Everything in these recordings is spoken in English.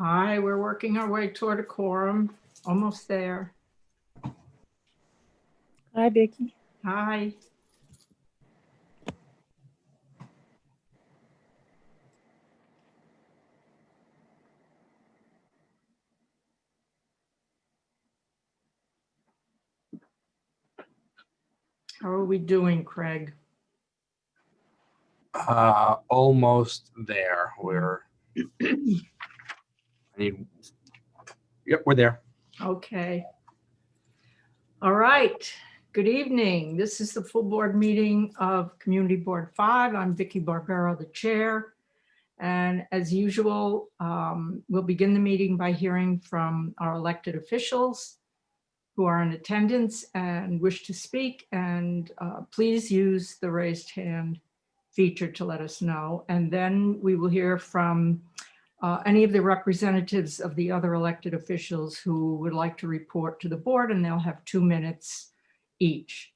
Hi, we're working our way toward a quorum. Almost there. Hi, Vicky. Hi. How are we doing, Craig? Almost there. We're yep, we're there. Okay. All right. Good evening. This is the full board meeting of Community Board 5. I'm Vicky Barbero, the chair. And as usual, we'll begin the meeting by hearing from our elected officials who are in attendance and wish to speak. And please use the raised hand feature to let us know. And then we will hear from any of the representatives of the other elected officials who would like to report to the board, and they'll have 2 minutes each.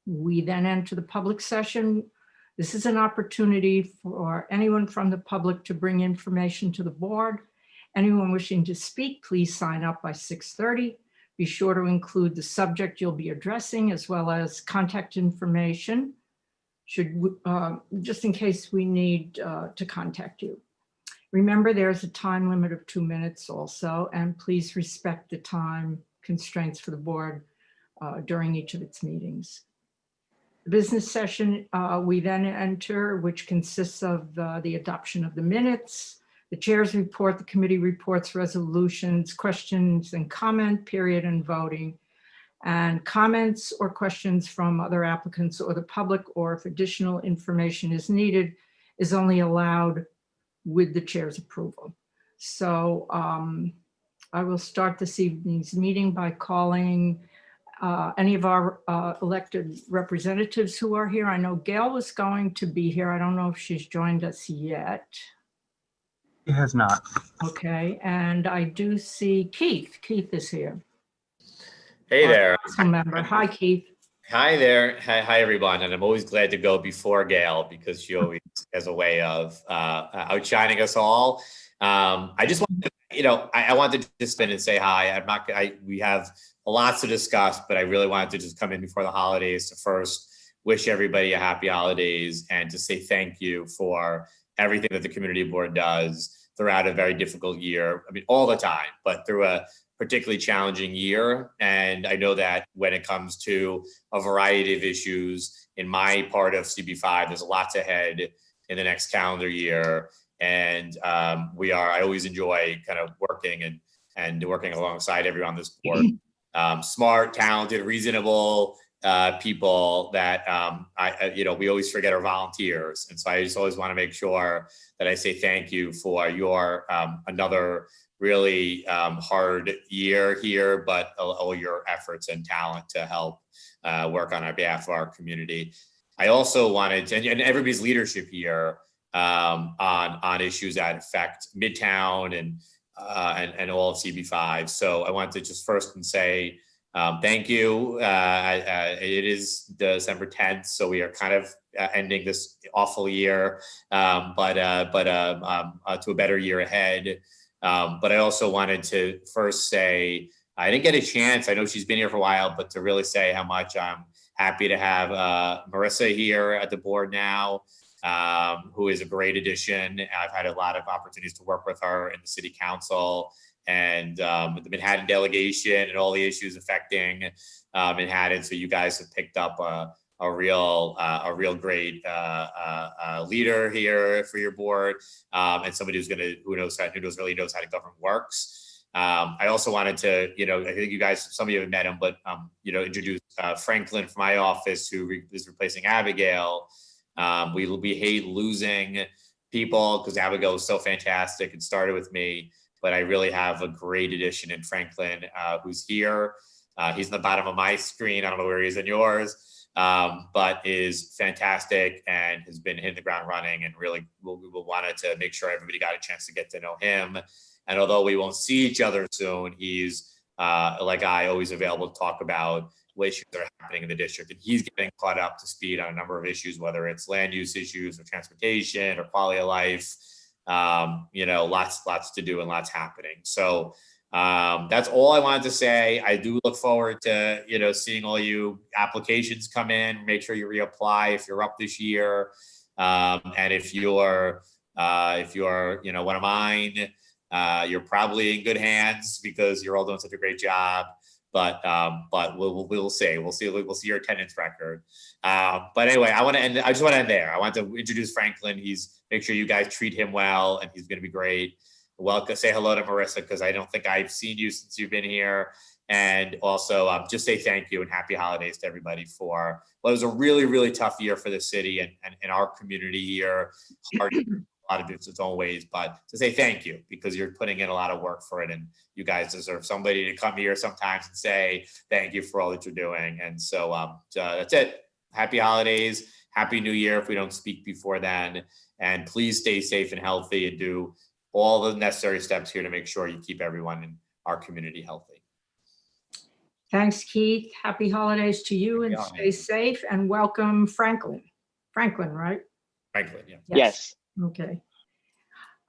We then enter the public session. This is an opportunity for anyone from the public to bring information to the board. Anyone wishing to speak, please sign up by 6:30. Be sure to include the subject you'll be addressing as well as contact information, just in case we need to contact you. Remember, there's a time limit of 2 minutes also, and please respect the time constraints for the board during each of its meetings. The business session we then enter, which consists of the adoption of the minutes, the chair's report, the committee reports, resolutions, questions and comment period, and voting. And comments or questions from other applicants or the public, or if additional information is needed, is only allowed with the chair's approval. So I will start this evening's meeting by calling any of our elected representatives who are here. I know Gail was going to be here. I don't know if she's joined us yet. It has not. Okay, and I do see Keith. Keith is here. Hey there. Council member. Hi, Keith. Hi there. Hi, everyone. And I'm always glad to go before Gail because she always has a way of outshining us all. I just wanted to, I wanted to just spin and say hi. We have a lot to discuss, but I really wanted to just come in before the holidays to first wish everybody a happy holidays and to say thank you for everything that the community board does throughout a very difficult year. I mean, all the time, but through a particularly challenging year. And I know that when it comes to a variety of issues in my part of CB5, there's lots ahead in the next calendar year. And I always enjoy kind of working and working alongside everyone on this board. Smart, talented, reasonable people that we always forget are volunteers. And so I just always want to make sure that I say thank you for your another really hard year here, but all your efforts and talent to help work on our behalf of our community. I also wanted to, and everybody's leadership here on issues that affect Midtown and all of CB5. So I want to just first say thank you. It is December 10th, so we are kind of ending this awful year, but to a better year ahead. But I also wanted to first say, I didn't get a chance, I know she's been here for a while, but to really say how much I'm happy to have Marissa here at the board now, who is a great addition. I've had a lot of opportunities to work with her in the city council and the Manhattan delegation and all the issues affecting Manhattan. So you guys have picked up a real great leader here for your board, and somebody who really knows how the government works. I also wanted to, I think you guys, some of you have met him, but introduce Franklin from my office, who is replacing Abigail. We hate losing people because Abigail is so fantastic and started with me, but I really have a great addition in Franklin, who's here. He's in the bottom of my screen. I don't know where he is in yours. But is fantastic and has been hitting the ground running, and really we wanted to make sure everybody got a chance to get to know him. And although we won't see each other soon, he's like always available to talk about what issues that are happening in the district. And he's getting caught up to speed on a number of issues, whether it's land use issues or transportation or quality of life. lots to do and lots happening. So that's all I wanted to say. I do look forward to, seeing all you applications come in. Make sure you reapply if you're up this year. And if you're one of mine, you're probably in good hands because you're all doing such a great job. But we'll see. We'll see your attendance record. But anyway, I just want to end there. I want to introduce Franklin. Make sure you guys treat him well, and he's going to be great. Welcome. Say hello to Marissa, because I don't think I've seen you since you've been here. And also just say thank you and happy holidays to everybody for what was a really, really tough year for the city and our community here. Hard, a lot of its own ways, but to say thank you because you're putting in a lot of work for it, and you guys deserve somebody to come here sometimes and say thank you for all that you're doing. And so that's it. Happy holidays, happy new year if we don't speak before then, and please stay safe and healthy and do all the necessary steps here to make sure you keep everyone in our community healthy. Thanks, Keith. Happy holidays to you and Happy stay holidays. safe, and welcome Franklin. Franklin, right? Franklin, yeah. Yes. Okay.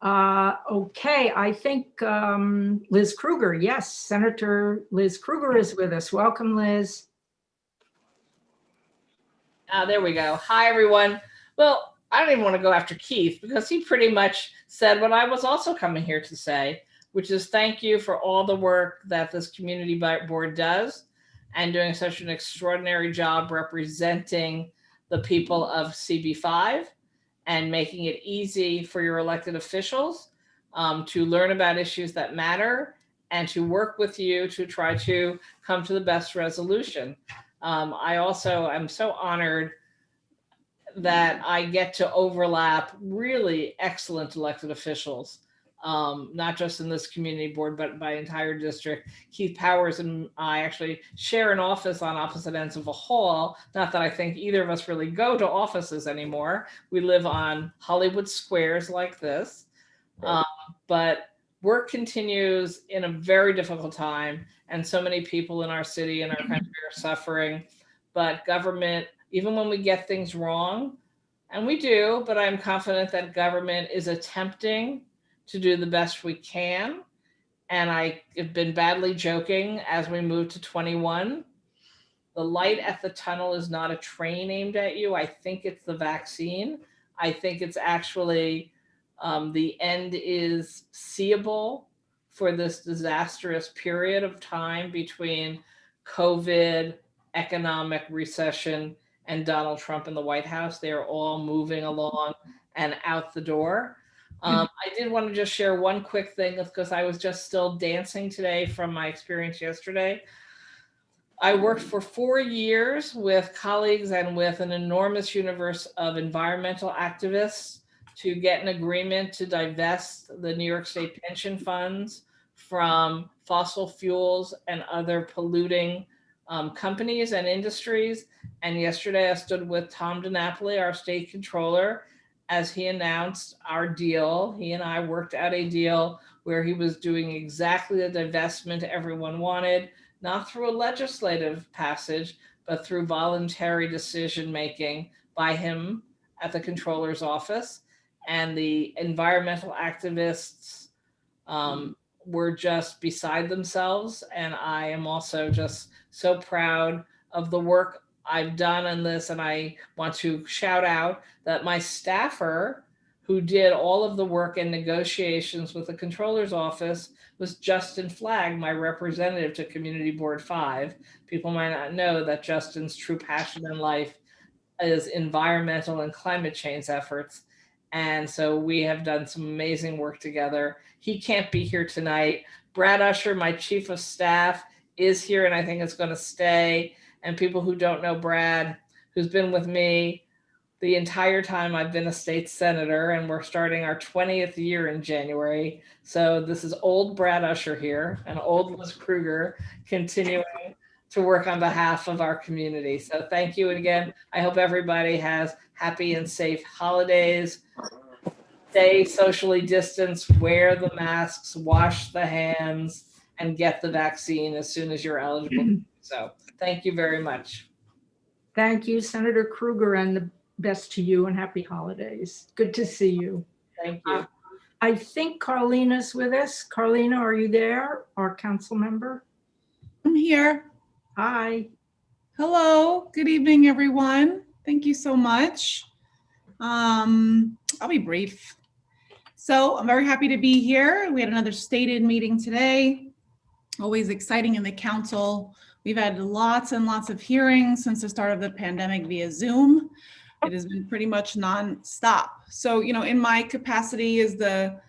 Okay, I think Liz Kruger, yes, Senator Liz Kruger is with us. Welcome, Liz. There we go. Hi, everyone. Well, I don't even want to go after Keith because he pretty much said what I was also coming here to say, which is thank you for all the work that this community board does and doing such an extraordinary job representing the people of CB5 and making it easy for your elected officials to learn about issues that matter and to work with you to try to come to the best resolution. I also am so honored that I get to overlap really excellent elected officials, not just in this community board, but by entire district. Keith Powers and I actually share an office on opposite ends of a hall. Not that I think either of us really go to offices anymore. We live on Hollywood squares like this, but work continues in a very difficult time. And so many people in our city and our country are suffering, but government, even when we get things wrong, and we do, but I'm confident that government is attempting to do the best we can. And I have been badly joking as we move to 21. The light at the tunnel is not a train aimed at you. I think it's the vaccine. I think it's actually the end is seeable for this disastrous period of time between COVID, economic recession, and Donald Trump in the White House. They are all moving along and out the door. I did want to just share one quick thing because I was just still dancing today from my experience yesterday. I worked for 4 years with colleagues and with an enormous universe of environmental activists to get an agreement to divest the New York State pension funds from fossil fuels and other polluting companies and industries. And yesterday I stood with Tom DiNapoli, our state controller, as he announced our deal. He and I worked out a deal where he was doing exactly the divestment everyone wanted, not through a legislative passage, but through voluntary decision-making by him at the controller's office. And the environmental activists were just beside themselves. And I am also just so proud of the work I've done on this. And I want to shout out that my staffer who did all of the work and negotiations with the controller's office was Justin Flagg, my representative to Community Board 5. People might not know that Justin's true passion in life is environmental and climate change efforts. And so we have done some amazing work together. He can't be here tonight. Brad Usher, my chief of staff, is here and I think it's going to stay. And people who don't know Brad, who's been with me the entire time I've been a state senator, and we're starting our 20th year in January. So this is old Brad Usher here and old Liz Kruger continuing to work on behalf of our community. So thank you again. I hope everybody has happy and safe holidays. Stay socially distanced, wear the masks, wash the hands, and get the vaccine as soon as you're eligible. So thank you very much. Thank you, Senator Kruger, and the best to you and happy holidays. Good to see you. Thank you. I think Carlina's with us. Carlina, are you there? Our council member? I'm here. Hi. Hello. Good evening, everyone. Thank you so much. I'll be brief. So I'm very happy to be here. We had another stated meeting today. Always exciting in the council. We've had lots and lots of hearings since the start of the pandemic via Zoom. It has been pretty much nonstop. So, in my capacity as the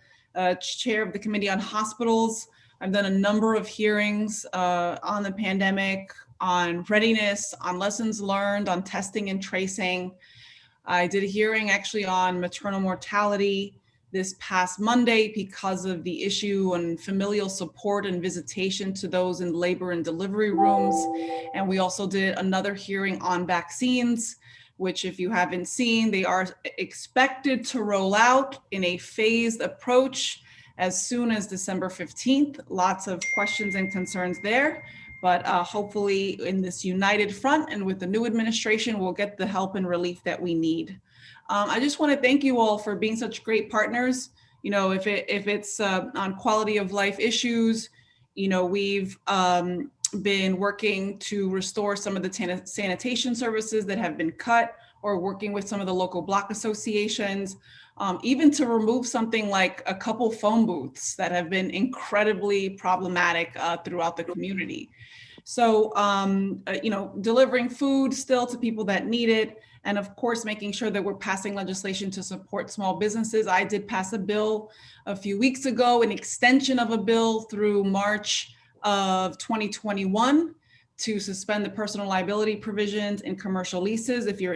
chair of the Committee on Hospitals, I've done a number of hearings on the pandemic, on readiness, on lessons learned, on testing and tracing. I did a hearing actually on maternal mortality this past Monday because of the issue on familial support and visitation to those in labor and delivery rooms. And we also did another hearing on vaccines, which if you haven't seen, they are expected to roll out in a phased approach as soon as December 15th. Lots of questions and concerns there, but hopefully in this united front and with the new administration, we'll get the help and relief that we need. I just want to thank you all for being such great partners. If it's on quality of life issues, we've been working to restore some of the sanitation services that have been cut, or working with some of the local block associations, even to remove something like a couple phone booths that have been incredibly problematic throughout the community. So, delivering food still to people that need it. And of course, making sure that we're passing legislation to support small businesses. I did pass a bill a few weeks ago, an extension of a bill through March of 2021 to suspend the personal liability provisions in commercial leases if you're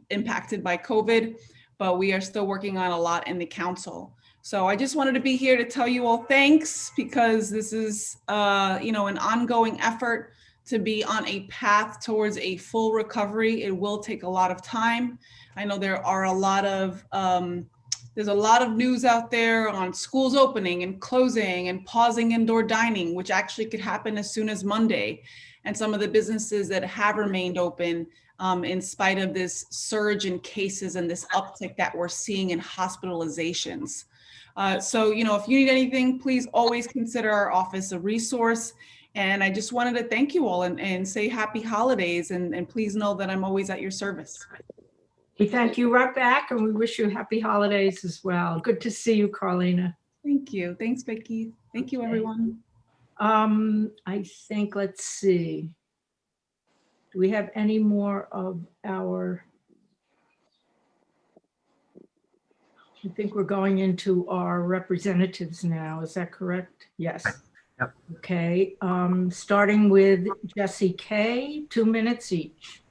impacted by COVID, but we are still working on a lot in the council. So I just wanted to be here to tell you all thanks, because this is an ongoing effort to be on a path towards a full recovery. It will take a lot of time. I know there are there's a lot of news out there on schools opening and closing and pausing indoor dining, which actually could happen as soon as Monday. And some of the businesses that have remained open in spite of this surge in cases and this uptick that we're seeing in hospitalizations. So, if you need anything, please always consider our office a resource. And I just wanted to thank you all and say happy holidays, and please know that I'm always at your service. We thank you right back, and we wish you happy holidays as well. Good to see you, Carlina. Thank you. Thanks, Becky. Thank you, everyone. I think, let's see. Do we have any more of our? I think we're going into our representatives now. Is that correct? Yes. Yep. Okay. Starting with Jesse K, 2 minutes each.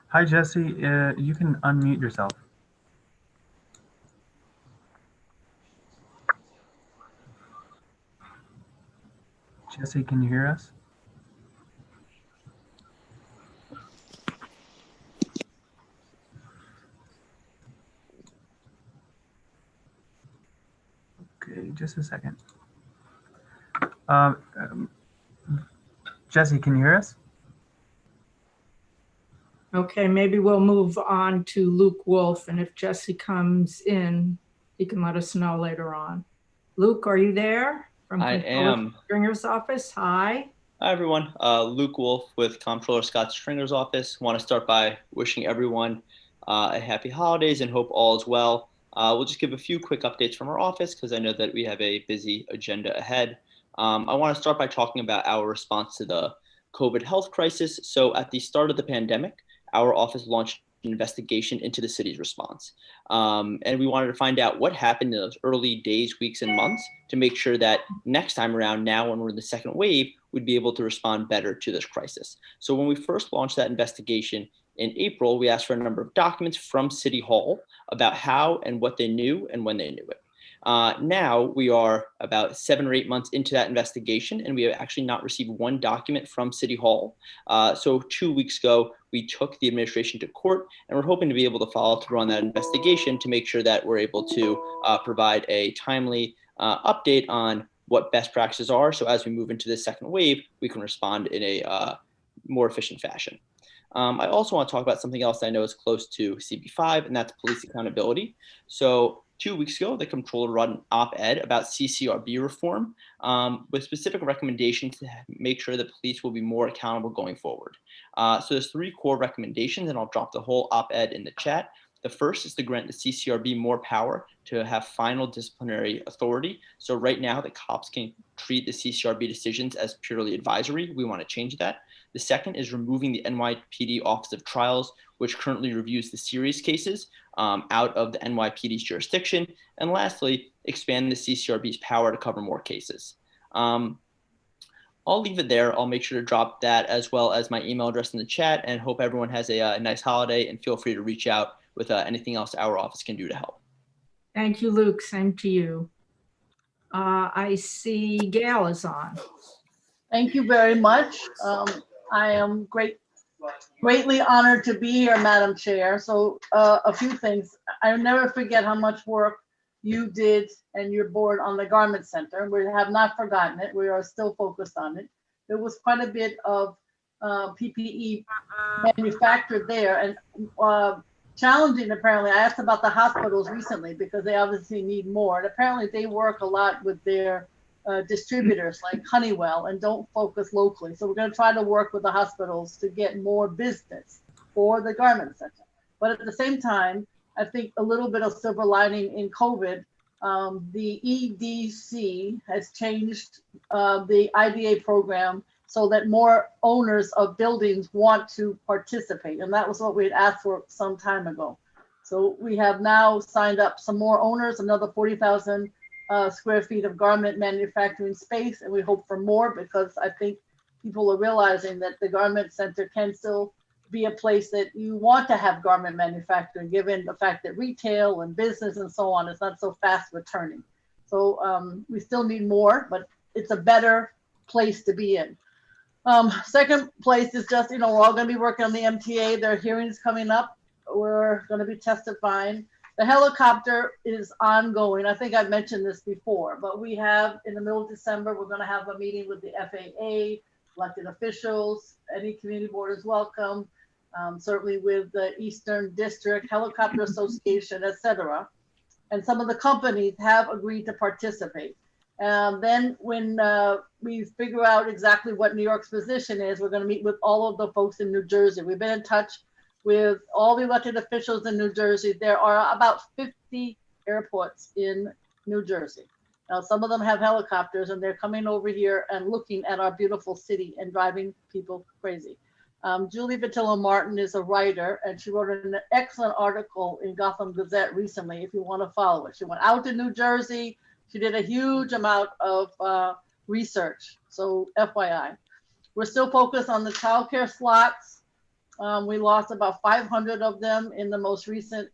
Hi, Jesse. You can unmute yourself. Jesse, can you hear us? Okay, just a second. Jesse, can you hear us? Okay, maybe we'll move on to Luke Wolf, and if Jesse comes in, he can let us know later on. Luke, are you there? From I Comptroller am. Stringer's office. Hi. Hi, everyone. Luke Wolf with Comptroller Scott Stringer's office. Want to start by wishing everyone a happy holidays and hope all is well. We'll just give a few quick updates from our office because I know that we have a busy agenda ahead. I want to start by talking about our response to the COVID health crisis. So at the start of the pandemic, our office launched an investigation into the city's response. And we wanted to find out what happened in those early days, weeks, and months to make sure that next time around, now when we're in the second wave, we'd be able to respond better to this crisis. So when we first launched that investigation in April, we asked for a number of documents from City Hall about how and what they knew and when they knew it. Now we are about 7 or 8 months into that investigation, and we have actually not received one document from City Hall. So 2 weeks ago, we took the administration to court, and we're hoping to be able to follow through on that investigation to make sure that we're able to provide a timely update on what best practices are. So as we move into the second wave, we can respond in a more efficient fashion. I also want to talk about something else that I know is close to CB5, and that's police accountability. So 2 weeks ago, the comptroller wrote an op-ed about CCRB reform with specific recommendations to make sure that police will be more accountable going forward. So there's 3 core recommendations, and I'll drop the whole op-ed in the chat. The first is to grant the CCRB more power to have final disciplinary authority. So right now, the cops can treat the CCRB decisions as purely advisory. We want to change that. The second is removing the NYPD Office of Trials, which currently reviews the serious cases, out of the NYPD's jurisdiction. And lastly, expand the CCRB's power to cover more cases. I'll leave it there. I'll make sure to drop that as well as my email address in the chat, and hope everyone has a nice holiday, and feel free to reach out with anything else our office can do to help. Thank you, Luke. Same to you. I see Gail is on. Thank you very much. I am greatly honored to be here, Madam Chair. So a few things. I'll never forget how much work you did and your board on the Garment Center. We have not forgotten it. We are still focused on it. There was quite a bit of PPE manufactured there, and challenging, apparently. I asked about the hospitals recently because they obviously need more. And apparently they work a lot with their distributors like Honeywell and don't focus locally. So we're going to try to work with the hospitals to get more business for the Garment Center. But at the same time, I think a little bit of silver lining in COVID, the EDC has changed the IDA program so that more owners of buildings want to participate. And that was what we had asked for some time ago. So we have now signed up some more owners, another 40,000 square feet of garment manufacturing space. And we hope for more, because I think people are realizing that the Garment Center can still be a place that you want to have garment manufacturing, given the fact that retail and business and so on is not so fast returning. So we still need more, but it's a better place to be in. Second place is just, we're all going to be working on the MTA. There are hearings coming up. We're going to be testifying. The helicopter is ongoing. I think I've mentioned this before, but we have in the middle of December, we're going to have a meeting with the FAA, elected officials, any community board is welcome, certainly with the Eastern District Helicopter Association, etc. And some of the companies have agreed to participate. Then when we figure out exactly what New York's position is, we're going to meet with all of the folks in New Jersey. We've been in touch with all the elected officials in New Jersey. There are about 50 airports in New Jersey. Now, some of them have helicopters, and they're coming over here and looking at our beautiful city and driving people crazy. Julie Vitillo Martin is a writer, and she wrote an excellent article in Gotham Gazette recently, if you want to follow it. She went out to New Jersey. She did a huge amount of research, so FYI. We're still focused on the childcare slots. We lost about 500 of them in the most recent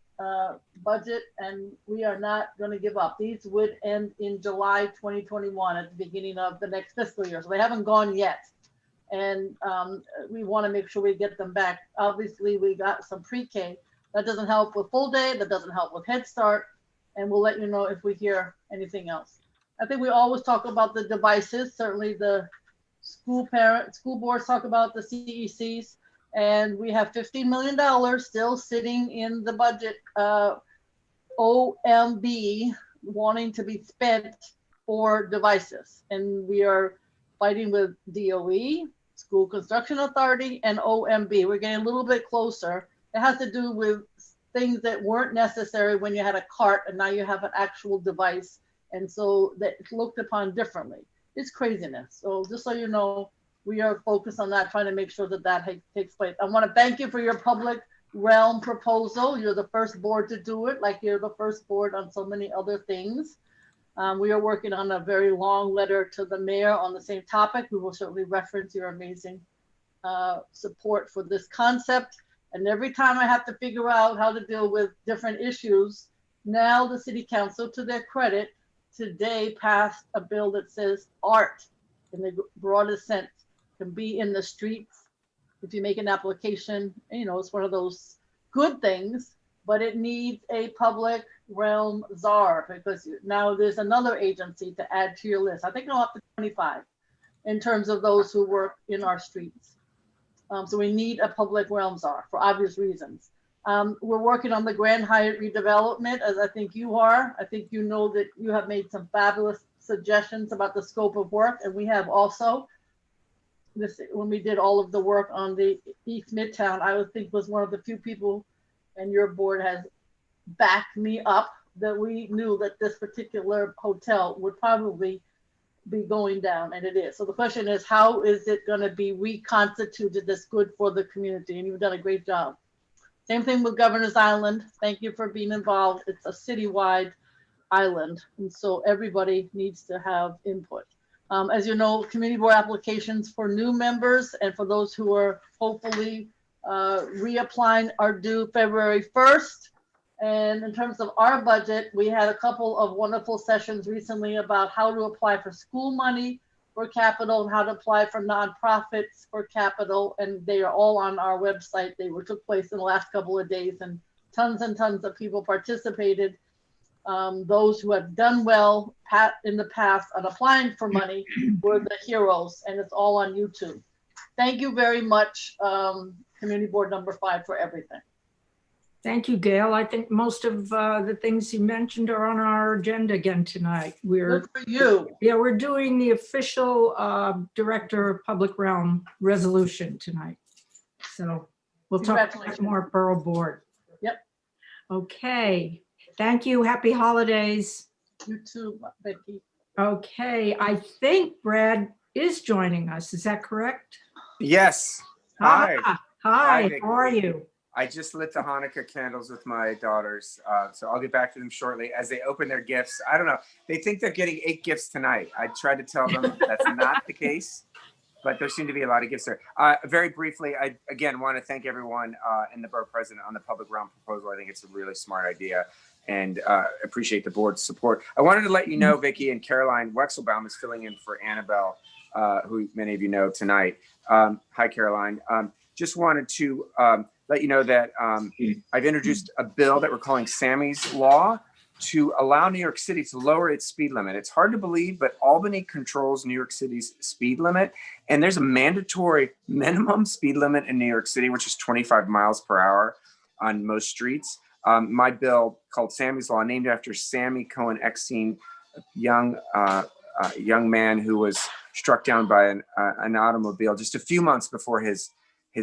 budget, and we are not going to give up. These would end in July 2021 at the beginning of the next fiscal year, so they haven't gone yet. And we want to make sure we get them back. Obviously, we got some pre-K. That doesn't help with full day. That doesn't help with Head Start. And we'll let you know if we hear anything else. I think we always talk about the devices. Certainly the school boards talk about the CECs, and we have $15 million still sitting in the budget, OMB, wanting to be spent for devices. And we are fighting with DOE, School Construction Authority, and OMB. We're getting a little bit closer. It has to do with things that weren't necessary when you had a cart, and now you have an actual device. And so that's looked upon differently. It's craziness. So just so you know, we are focused on that, trying to make sure that that takes place. I want to thank you for your public realm proposal. You're the first board to do it, like you're the first board on so many other things. We are working on a very long letter to the mayor on the same topic. We will certainly reference your amazing support for this concept. And every time I have to figure out how to deal with different issues, now the city council, to their credit, today passed a bill that says art in the broadest sense can be in the streets. If you make an application, it's one of those good things, but it needs a public Realm Czar, because now there's another agency to add to your list. I think it'll up to 25 in terms of those who work in our streets. So we need a public realm czar for obvious reasons. We're working on the Grand Hyatt redevelopment, as I think you are. I think you know that you have made some fabulous suggestions about the scope of work, and we have also. This, when we did all of the work on the East Midtown, I would think was one of the few people, and your board has backed me up, that we knew that this particular hotel would probably be going down, and it is. So the question is, how is it going to be reconstituted that's good for the community? And you've done a great job. Same thing with Governor's Island. Thank you for being involved. It's a citywide island, and so everybody needs to have input. As you know, community board applications for new members and for those who are hopefully reapplying are due February 1st. And in terms of our budget, we had a couple of wonderful sessions recently about how to apply for school money for capital and how to apply for nonprofits for capital. And they are all on our website. They took place in the last couple of days, and tons of people participated. Those who have done well in the past on applying for money were the heroes, and it's all on YouTube. Thank you very much, Community Board number 5, for everything. Thank you, Gail. I think most of the things you mentioned are on our agenda again tonight. Good for you. Yeah, we're doing the official Director of Public Realm resolution tonight. So we'll talk about Congratulations. more Borough Board. Yep. Okay. Thank you. Happy holidays. You too, Becky. Okay. I think Brad is joining us. Is that correct? Yes. Hi. Hi. Hi, How are you? I just lit the Hanukkah candles with my daughters, so I'll get back to them shortly as they open their gifts. I don't know. They think they're getting 8 gifts tonight. I tried to tell them that's not the case, but there seem to be a lot of gifts there. Very briefly, I again want to thank everyone in the borough president on the public realm proposal. I think it's a really smart idea, and appreciate the board's support. I wanted to let you know, Vicki and Caroline Wexelbaum is filling in for Annabelle, who many of you know tonight. Hi, Caroline. Just wanted to let you know that I've introduced a bill that we're calling Sammy's Law to allow New York City to lower its speed limit. It's hard to believe, but Albany controls New York City's speed limit. And there's a mandatory minimum speed limit in New York City, which is 25 miles per hour on most streets. My bill called Sammy's Law, named after Sammy Cohen Eckstein, a young man who was struck down by an automobile just a few months before his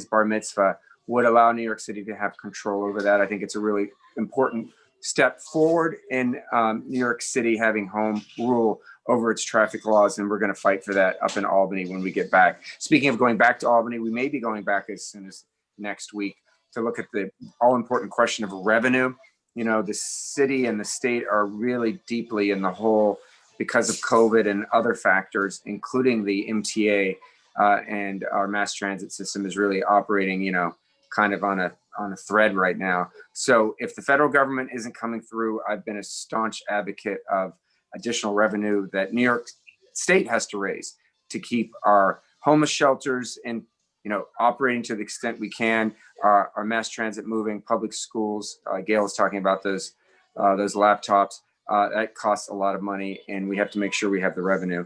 bar mitzvah, would allow New York City to have control over that. I think it's a really important step forward in New York City having home rule over its traffic laws, and we're going to fight for that up in Albany when we get back. Speaking of going back to Albany, we may be going back as soon as next week to look at the all-important question of revenue. You know, the city and the state are really deeply in the hole because of COVID and other factors, including the MTA, and our mass transit system is really operating, you know, kind of on a thread right now. So if the federal government isn't coming through, I've been a staunch advocate of additional revenue that New York State has to raise to keep our homeless shelters and, you know, operating to the extent we can, our mass transit moving, public schools. Gail is talking about those laptops. That costs a lot of money, and we have to make sure we have the revenue.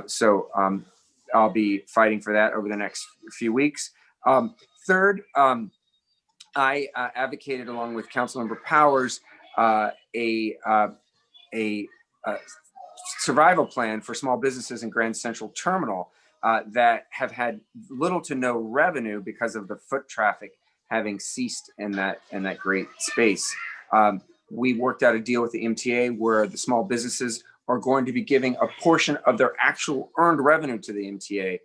So I'll be fighting for that over the next few weeks. Third, I advocated along with Councilmember Powers a survival plan for small businesses in Grand Central Terminal that have had little to no revenue because of the foot traffic having ceased in that great space. We worked out a deal with the MTA where the small businesses are going to be giving a portion of their actual earned revenue to the MTA.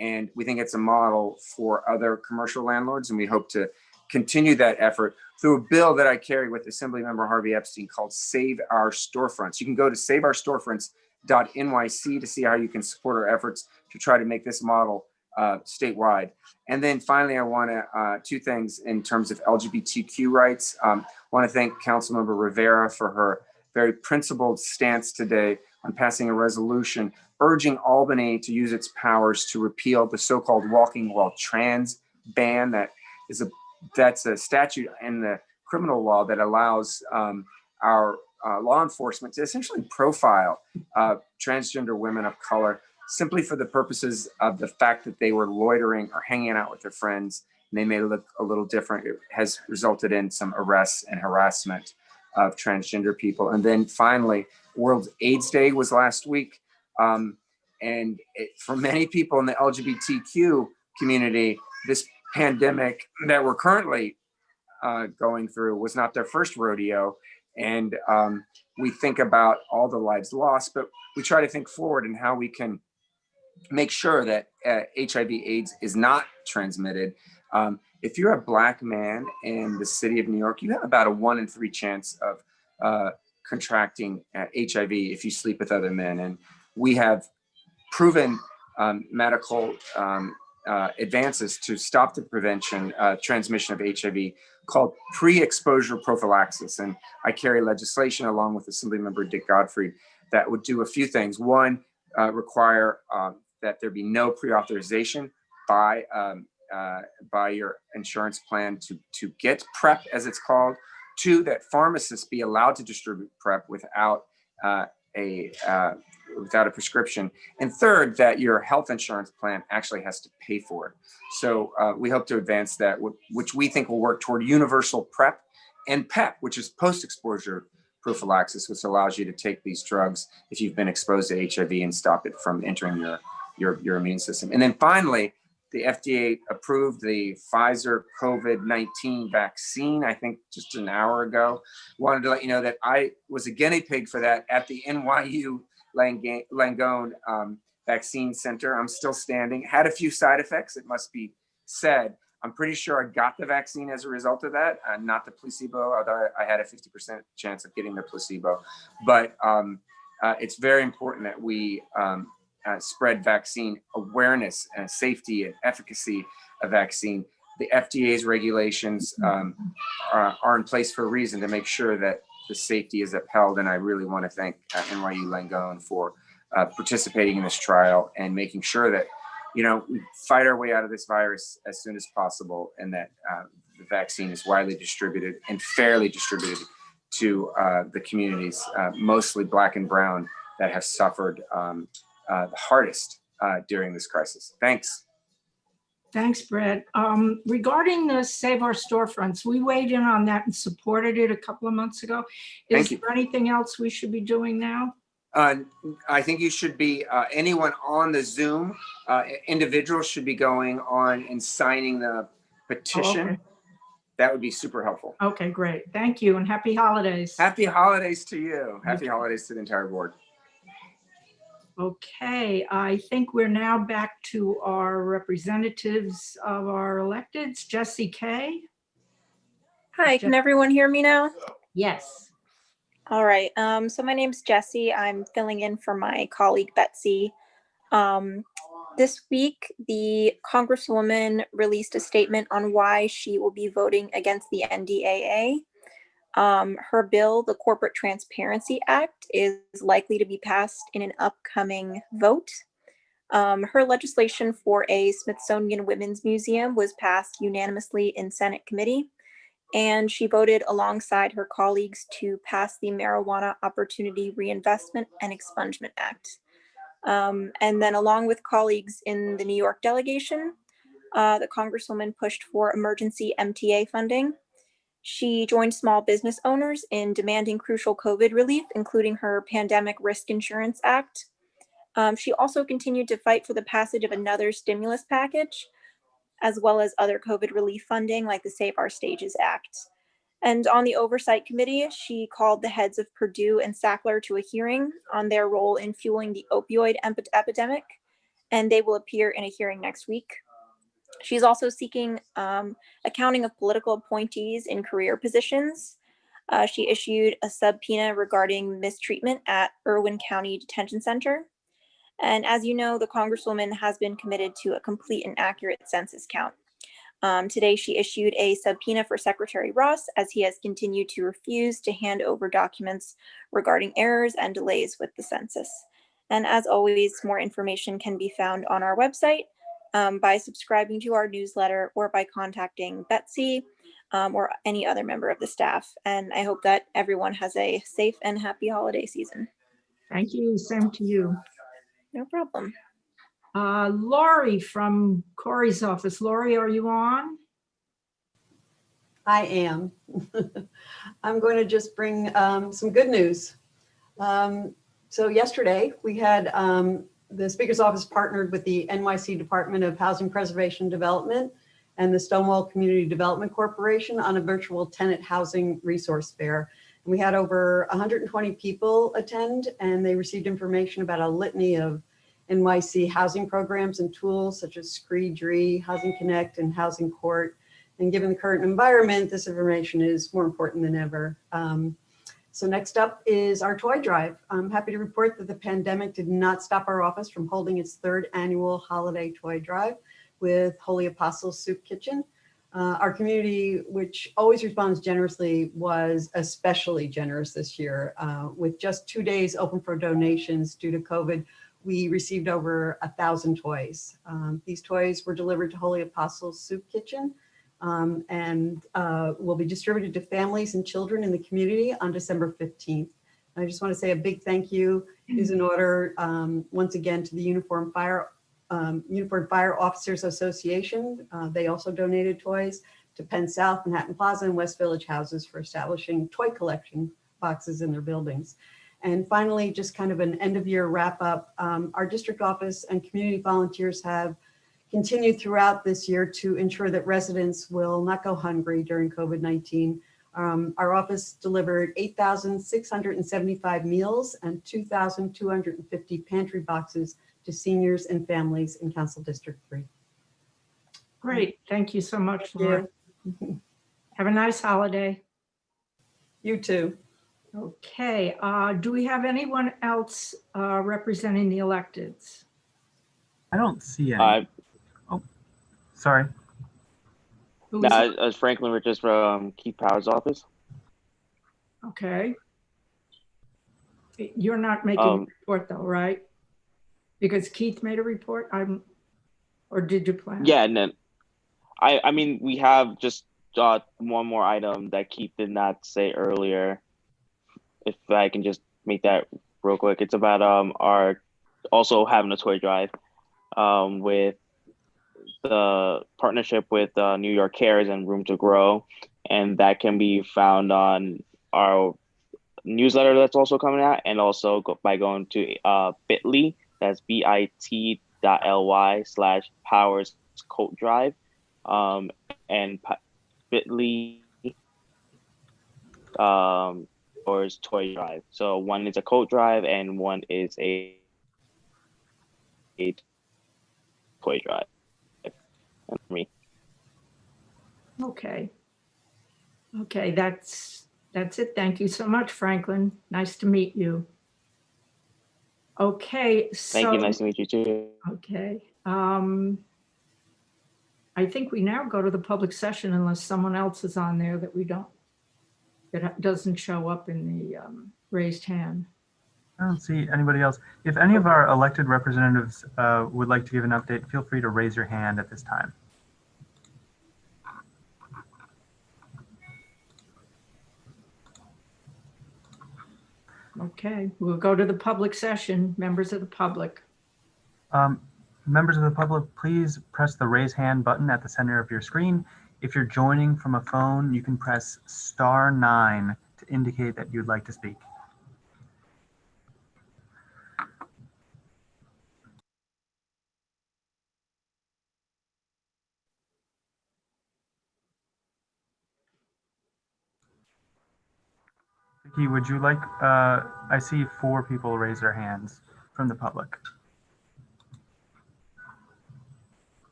And we think it's a model for other commercial landlords, and we hope to continue that effort through a bill that I carry with Assemblymember Harvey Epstein called Save Our Storefronts. You can go to saveourstorefronts.nyc to see how you can support our efforts to try to make this model statewide. And then finally, I want to, 2 things in terms of LGBTQ rights. I want to thank Councilmember Rivera for her very principled stance today on passing a resolution urging Albany to use its powers to repeal the so-called walking while trans ban. That's a statute in the criminal law that allows our law enforcement to essentially profile transgender women of color simply for the purposes of the fact that they were loitering or hanging out with their friends and they may look a little different. It has resulted in some arrests and harassment of transgender people. And then finally, World AIDS Day was last week. For many people in the LGBTQ community, this pandemic that we're currently going through was not their first rodeo. And we think about all the lives lost, but we try to think forward and how we can make sure that HIV/AIDS is not transmitted. If you're a Black man in the city of New York, you have about a 1 in 3 chance of contracting HIV if you sleep with other men. And we have proven medical advances to stop the prevention, transmission of HIV called pre-exposure prophylaxis. And I carry legislation along with Assemblymember Dick Godfrey that would do a few things. One, require that there be no pre-authorization by your insurance plan to get PrEP, as it's called. Two, that pharmacists be allowed to distribute PrEP without a prescription. And third, that your health insurance plan actually has to pay for it. So we hope to advance that, which we think will work toward universal PrEP and PEP, which is post-exposure prophylaxis, which allows you to take these drugs if you've been exposed to HIV and stop it from entering your immune system. And then finally, the FDA approved the Pfizer COVID-19 vaccine, I think just an hour ago. Wanted to let you know that I was a guinea pig for that at the NYU Langone Vaccine Center. I'm still standing. Had a few side effects, it must be said. I'm pretty sure I got the vaccine as a result of that, not the placebo, although I had a 50% chance of getting the placebo. But it's very important that we spread vaccine awareness and safety and efficacy of vaccine. The FDA's regulations are in place for a reason, to make sure that the safety is upheld. And I really want to thank NYU Langone for participating in this trial and making sure that, we fight our way out of this virus as soon as possible, and that the vaccine is widely distributed and fairly distributed to the communities, mostly Black and Brown, that have suffered the hardest during this crisis. Thanks. Thanks, Brett. Regarding the Save Our Storefronts, we weighed in on that and supported it a couple of months ago. Is there anything else we should be doing now? I think you should be, anyone on the Zoom, individuals should be going on and signing the petition. Oh, okay. That would be super helpful. Okay, great. Thank you, and happy holidays. Happy holidays to you. Happy holidays to the entire board. Okay, I think we're now back to our representatives of our electeds. Jessie Kay? Hi, can everyone hear me now? Yes. All right, so my name's Jessie. I'm filling in for my colleague Betsy. This week, the Congresswoman released a statement on why she will be voting against the NDAA. Her bill, the Corporate Transparency Act, is likely to be passed in an upcoming vote. Her legislation for a Smithsonian Women's Museum was passed unanimously in Senate committee, and she voted alongside her colleagues to pass the Marijuana Opportunity Reinvestment and Expungement Act. And then along with colleagues in the New York delegation, the Congresswoman pushed for emergency MTA funding. She joined small business owners in demanding crucial COVID relief, including her Pandemic Risk Insurance Act. She also continued to fight for the passage of another stimulus package, as well as other COVID relief funding like the Save Our Stages Act. And on the Oversight Committee, she called the heads of Purdue and Sackler to a hearing on their role in fueling the opioid epidemic, and they will appear in a hearing next week. She's also seeking accounting of political appointees in career positions. She issued a subpoena regarding mistreatment at Irwin County Detention Center. And as you know, the Congresswoman has been committed to a complete and accurate census count. Today, she issued a subpoena for Secretary Ross, as he has continued to refuse to hand over documents regarding errors and delays with the census. And as always, more information can be found on our website by subscribing to our newsletter or by contacting Betsy. or any other member of the staff. And I hope that everyone has a safe and happy holiday season. Thank you. Same to you. No problem. Lori from Corey's office. Lori, are you on? I am. I'm going to just bring some good news. So yesterday we had the Speaker's Office partnered with the NYC Department of Housing Preservation and Development and the Stonewall Community Development Corporation on a virtual tenant housing resource fair. And we had over 120 people attend, and they received information about a litany of NYC housing programs and tools such as Scree, DREE, Housing Connect, and Housing Court. And given the current environment, this information is more important than ever. So next up is our toy drive. I'm happy to report that the pandemic did not stop our office from holding its 3rd annual holiday toy drive with Holy Apostles Soup Kitchen. Our community, which always responds generously, was especially generous this year. With just 2 days open for donations due to COVID, we received over 1,000 toys. These toys were delivered to Holy Apostles Soup Kitchen and will be distributed to families and children in the community on December 15th. I just want to say a big thank you is in order once again to the Uniform Fire Officers Association. They also donated toys to Penn South, Manhattan Plaza, and West Village houses for establishing toy collection boxes in their buildings. And finally, just kind of an end of year wrap up, our district office and community volunteers have continued throughout this year to ensure that residents will not go hungry during COVID-19. Our office delivered 8,675 meals and 2,250 pantry boxes to seniors and families in Council District 3. Great. Thank you so much, Thank Laura. you. Have a nice holiday. You too. Okay. Do we have anyone else representing the electeds? I don't see any. Oh, sorry. Who is it? As Franklin Richards from Keith Power's office. Okay. You're not making a report though, right? Because Keith made a report. Or did you plan? Yeah, and then I mean we have just one more item that Keith did not say earlier. If I can just make that real quick, it's about our also having a toy drive with the partnership with New York Cares and Room to Grow, and that can be found on our newsletter that's also coming out, and also by going to bit.ly, that's bit.ly/Powers Coat Drive, and bit.ly or is toy drive. So one is a coat drive and one is a toy drive. Me. Okay. Okay, that's it. Thank you so much, Franklin. Nice to meet you. Okay, so. Thank you. Nice to meet you too. Okay. I think we now go to the public session unless someone else is on there that doesn't show up in the raised hand. I don't see anybody else. If any of our elected representatives would like to give an update, feel free to raise your hand at this time. Okay, we'll go to the public session. Members of the public. Members of the public, please press the raise hand button at the center of your screen. If you're joining from a phone, you can press *9 to indicate that you'd like to speak. Vicky, would you like, I see 4 people raise their hands from the public.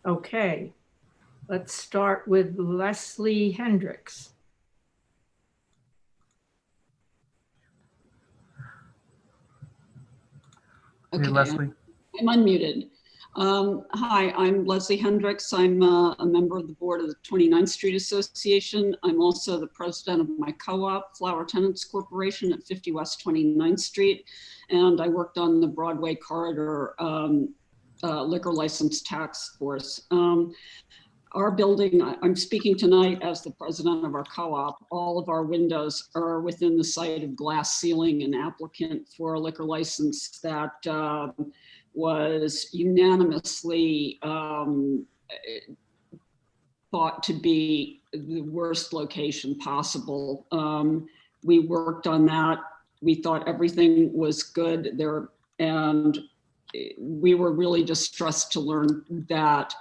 Okay, let's start with Leslie Hendricks. Okay, hey, Leslie. I'm unmuted. Hi, I'm Leslie Hendricks. I'm a member of the board of the 29th Street Association. I'm also the president of my co-op, Flower Tenants Corporation at 50 West 29th Street. And I worked on the Broadway Corridor liquor license task force. our building, I'm speaking tonight as the president of our co-op. All of our windows are within the sight of glass ceiling. An applicant for a liquor license that was unanimously thought to be the worst location possible. We worked on that. We thought everything was good there, and we were really distressed to learn that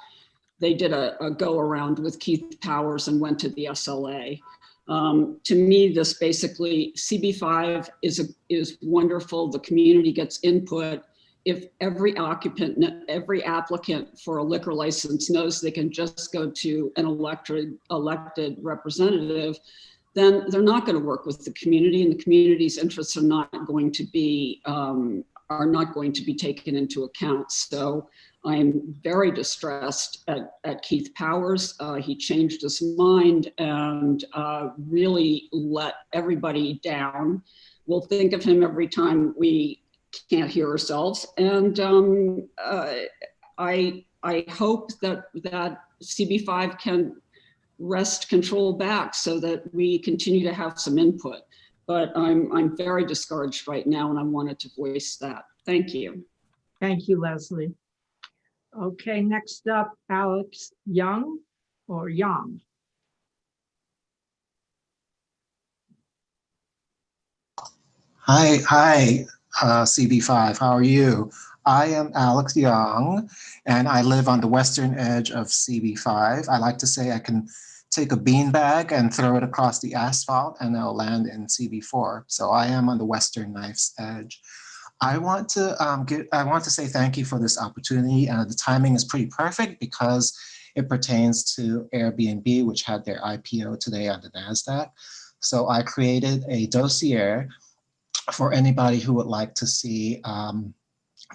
they did a go around with Keith Powers and went to the SLA. To me, this basically, CB5 is wonderful. The community gets input. If every applicant for a liquor license knows they can just go to an elected representative, then they're not going to work with the community, and the community's interests are not going to be taken into account. So I'm very distressed at Keith Powers. He changed his mind and really let everybody down. We'll think of him every time we can't hear ourselves. And I hope that CB5 can wrest control back so that we continue to have some input. But I'm very discouraged right now, and I wanted to voice that. Thank you. Thank you, Leslie. Okay, next up, Alex Young or Young. Hi, CB5, how are you? I am Alex Young, and I live on the western edge of CB5. I like to say I can take a beanbag and throw it across the asphalt and it'll land in CB4. So I am on the western knife's edge. I want to say thank you for this opportunity. The timing is pretty perfect because it pertains to Airbnb, which had their IPO today on the NASDAQ. So I created a dossier for anybody who would like to see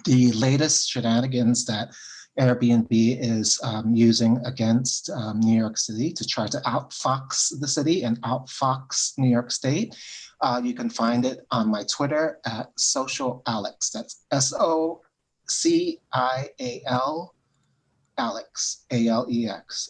the latest shenanigans that Airbnb is using against New York City to try to outfox the city and outfox New York State. You can find it on my Twitter at Social Alex. That's SOCIAL Alex, ALEX.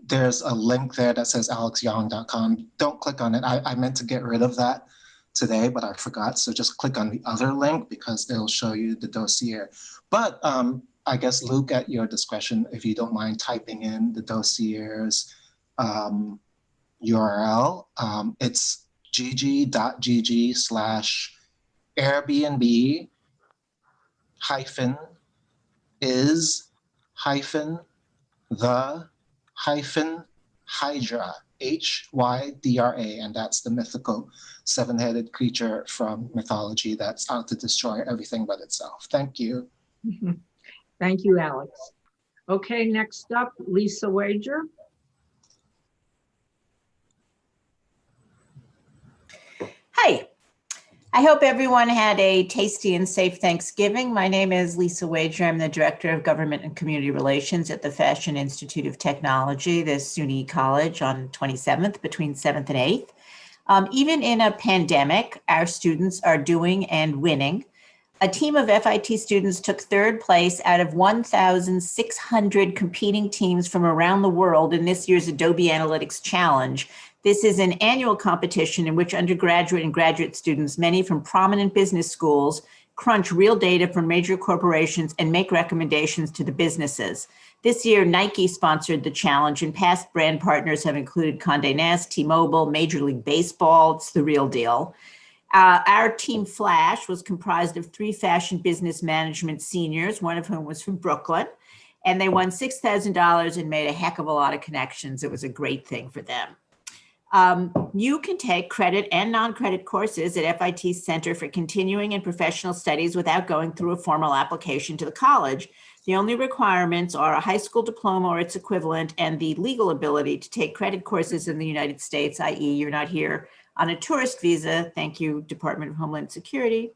There's a link there that says alexyoung.com. Don't click on it. I meant to get rid of that today, but I forgot. So just click on the other link because it'll show you the dossier. But I guess, Luke, at your discretion, if you don't mind typing in the dossier's URL, it's gg.gg/Airbnb-is-the-Hydra, HYDRA, and that's the mythical seven-headed creature from mythology that's out to destroy everything but itself. Thank you. Thank you, Alex. Okay, next up, Lisa Wager. Hi, I hope everyone had a tasty and safe Thanksgiving. My name is Lisa Wager. I'm the Director of Government and Community Relations at the Fashion Institute of Technology, the SUNY College, on 27th between 7th and 8th. Even in a pandemic, our students are doing and winning. A team of FIT students took third place out of 1,600 competing teams from around the world in this year's Adobe Analytics Challenge. This is an annual competition in which undergraduate and graduate students, many from prominent business schools, crunch real data from major corporations and make recommendations to the businesses. This year, Nike sponsored the challenge, and past brand partners have included Condé Nast, T-Mobile, Major League Baseball. It's the real deal. Our team Flash was comprised of 3 fashion business management seniors, one of whom was from Brooklyn, and they won $6,000 and made a heck of a lot of connections. It was a great thing for them. You can take credit and non-credit courses at FIT's Center for Continuing and Professional Studies without going through a formal application to the college. The only requirements are a high school diploma or its equivalent and the legal ability to take credit courses in the United States, i.e. you're not here on a tourist visa. Thank you, Department of Homeland Security.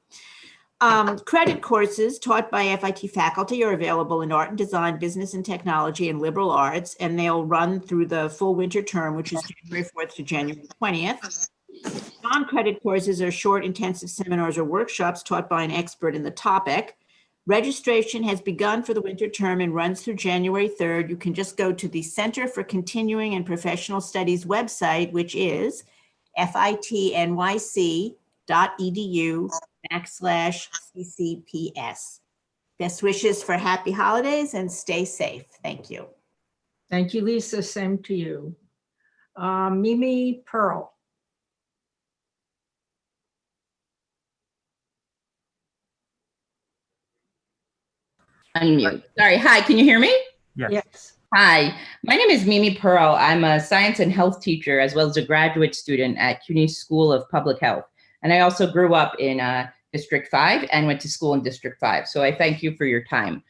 Credit courses taught by FIT faculty are available in art and design, business and technology, and liberal arts, and they'll run through the full winter term, which is January 4th to January 20th. Non-credit courses are short, intensive seminars or workshops taught by an expert in the topic. Registration has begun for the winter term and runs through January 3rd. You can just go to the Center for Continuing and Professional Studies website, which is fitnyc.edu/CCPS. Best wishes for happy holidays and stay safe. Thank you. Thank you, Lisa. Same to you. Mimi Pearl. Unmute. Sorry. Hi, can you hear me? Yes. Hi, my name is Mimi Pearl. I'm a science and health teacher as well as a graduate student at CUNY School of Public Health. And I also grew up in District 5 and went to school in District 5. So I thank you for your time.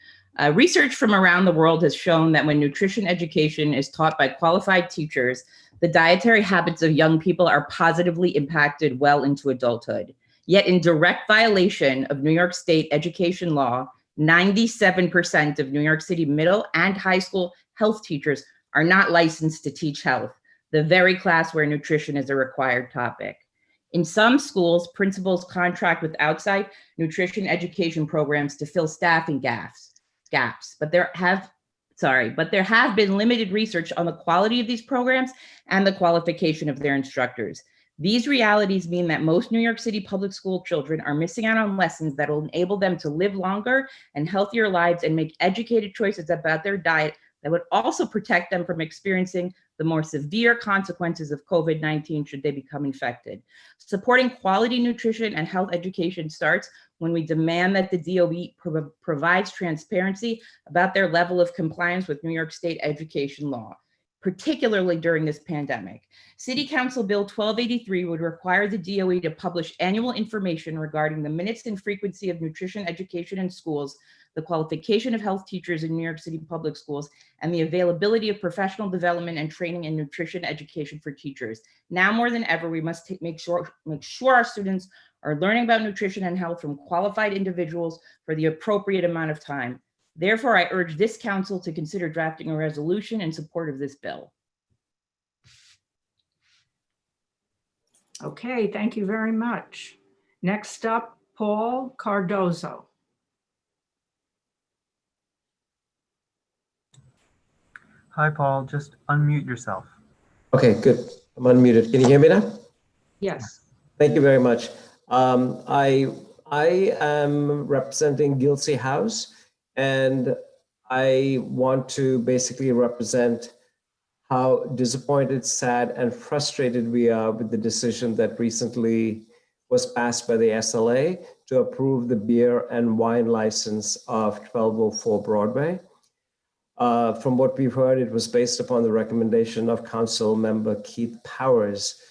Research from around the world has shown that when nutrition education is taught by qualified teachers, the dietary habits of young people are positively impacted well into adulthood. Yet in direct violation of New York State education law, 97% of New York City middle and high school health teachers are not licensed to teach health, the very class where nutrition is a required topic. In some schools, principals contract with outside nutrition education programs to fill staffing gaps. But there have been limited research on the quality of these programs and the qualification of their instructors. These realities mean that most New York City public school children are missing out on lessons that will enable them to live longer and healthier lives and make educated choices about their diet that would also protect them from experiencing the more severe consequences of COVID-19 should they become infected. Supporting quality nutrition and health education starts when we demand that the DOE provides transparency about their level of compliance with New York State education law, particularly during this pandemic. City Council Bill 1283 would require the DOE to publish annual information regarding the minutes and frequency of nutrition education in schools, the qualification of health teachers in New York City public schools, and the availability of professional development and training in nutrition education for teachers. Now more than ever, we must make sure our students are learning about nutrition and health from qualified individuals for the appropriate amount of time. Therefore, I urge this council to consider drafting a resolution in support of this bill. Okay, thank you very much. Next up, Paul Cardozo. Hi, Paul. Just unmute yourself. Okay, good. I'm unmuted. Can you hear me now? Yes. Thank you very much. I am representing Gilsey House, and I want to basically represent how disappointed, sad, and frustrated we are with the decision that recently was passed by the SLA to approve the beer and wine license of 1204 Broadway. From what we've heard, it was based upon the recommendation of Council Member Keith Powers,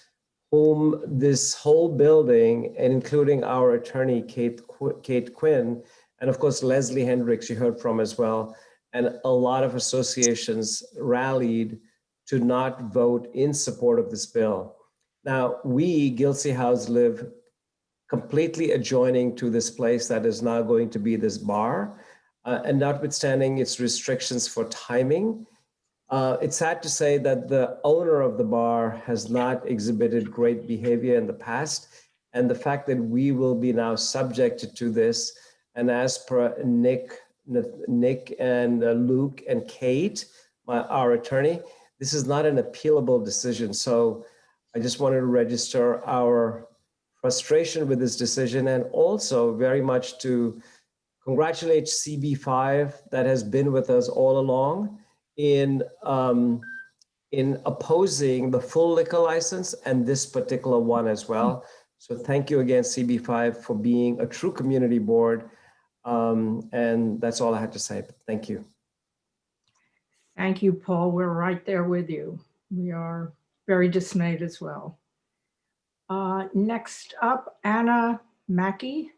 whom this whole building, and including our attorney, Kate Quinn, and of course, Leslie Hendricks, you heard from as well, and a lot of associations rallied to not vote in support of this bill. Now, we, Gilsey House, live completely adjoining to this place that is now going to be this bar. And notwithstanding its restrictions for timing, it's sad to say that the owner of the bar has not exhibited great behavior in the past. And the fact that we will be now subjected to this, and as per Nick and Luke and Kate, our attorney, this is not an appealable decision. So I just wanted to register our frustration with this decision, and also very much to congratulate CB5 that has been with us all along in opposing the full liquor license and this particular one as well. So thank you again, CB5, for being a true community board. And that's all I had to say. Thank you. Thank you, Paul. We're right there with you. We are very dismayed as well. Next up, Anna Mackey.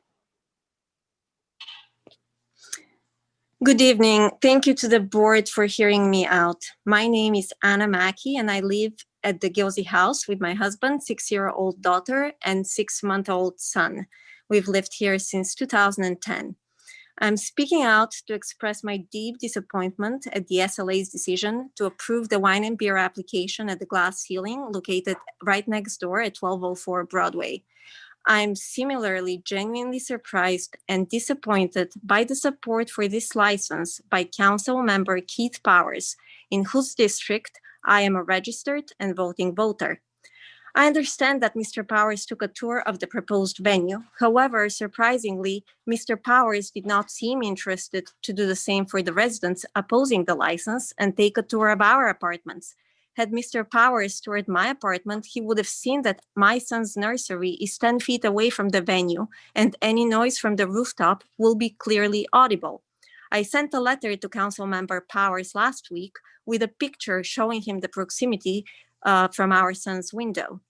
Good evening. Thank you to the board for hearing me out. My name is Anna Mackey, and I live at the Gilsey House with my husband, 6-year-old daughter, and 6-month-old son. We've lived here since 2010. I'm speaking out to express my deep disappointment at the SLA's decision to approve the wine and beer application at the Glass Ceiling, located right next door at 1204 Broadway. I am similarly genuinely surprised and disappointed by the support for this license by Council Member Keith Powers, in whose district I am a registered and voting voter. I understand that Mr. Powers took a tour of the proposed venue. However, surprisingly, Mr. Powers did not seem interested to do the same for the residents opposing the license and take a tour of our apartments. Had Mr. Powers toured my apartment, he would have seen that my son's nursery is 10 feet away from the venue, and any noise from the rooftop will be clearly audible. I sent a letter to Councilmember Powers last week with a picture showing him the proximity from our son's window.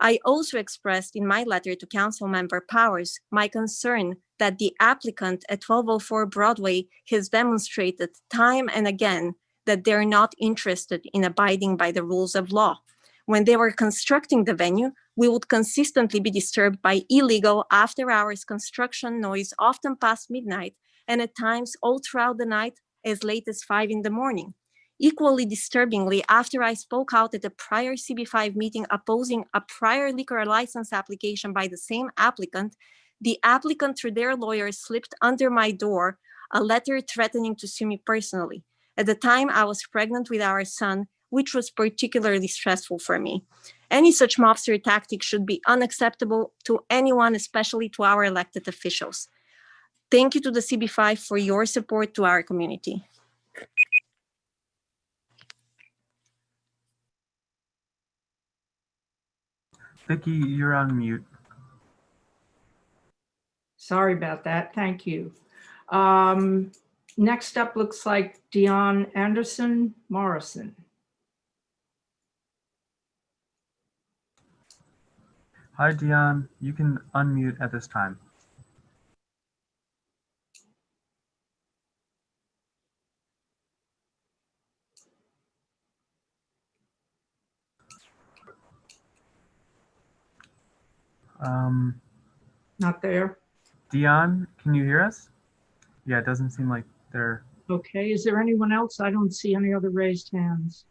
I also expressed in my letter to Councilmember Powers my concern that the applicant at 1204 Broadway has demonstrated time and again that they're not interested in abiding by the rules of law. When they were constructing the venue, we would consistently be disturbed by illegal after-hours construction noise, often past midnight, and at times all throughout the night as late as 5 in the morning. Equally disturbingly, after I spoke out at a prior CB5 meeting opposing a prior liquor license application by the same applicant, the applicant through their lawyer slipped under my door a letter threatening to sue me personally. At the time, I was pregnant with our son, which was particularly stressful for me. Any such mobster tactic should be unacceptable to anyone, especially to our elected officials. Thank you to the CB5 for your support to our community. Vicky, you're on mute. Sorry about that. Thank you. Next up looks like Dion Anderson Morrison. Hi, Dion. You can unmute at this time. Not there. Dion, can you hear us? Yeah, it doesn't seem like they're. Okay, is there anyone else? I don't see any other raised hands.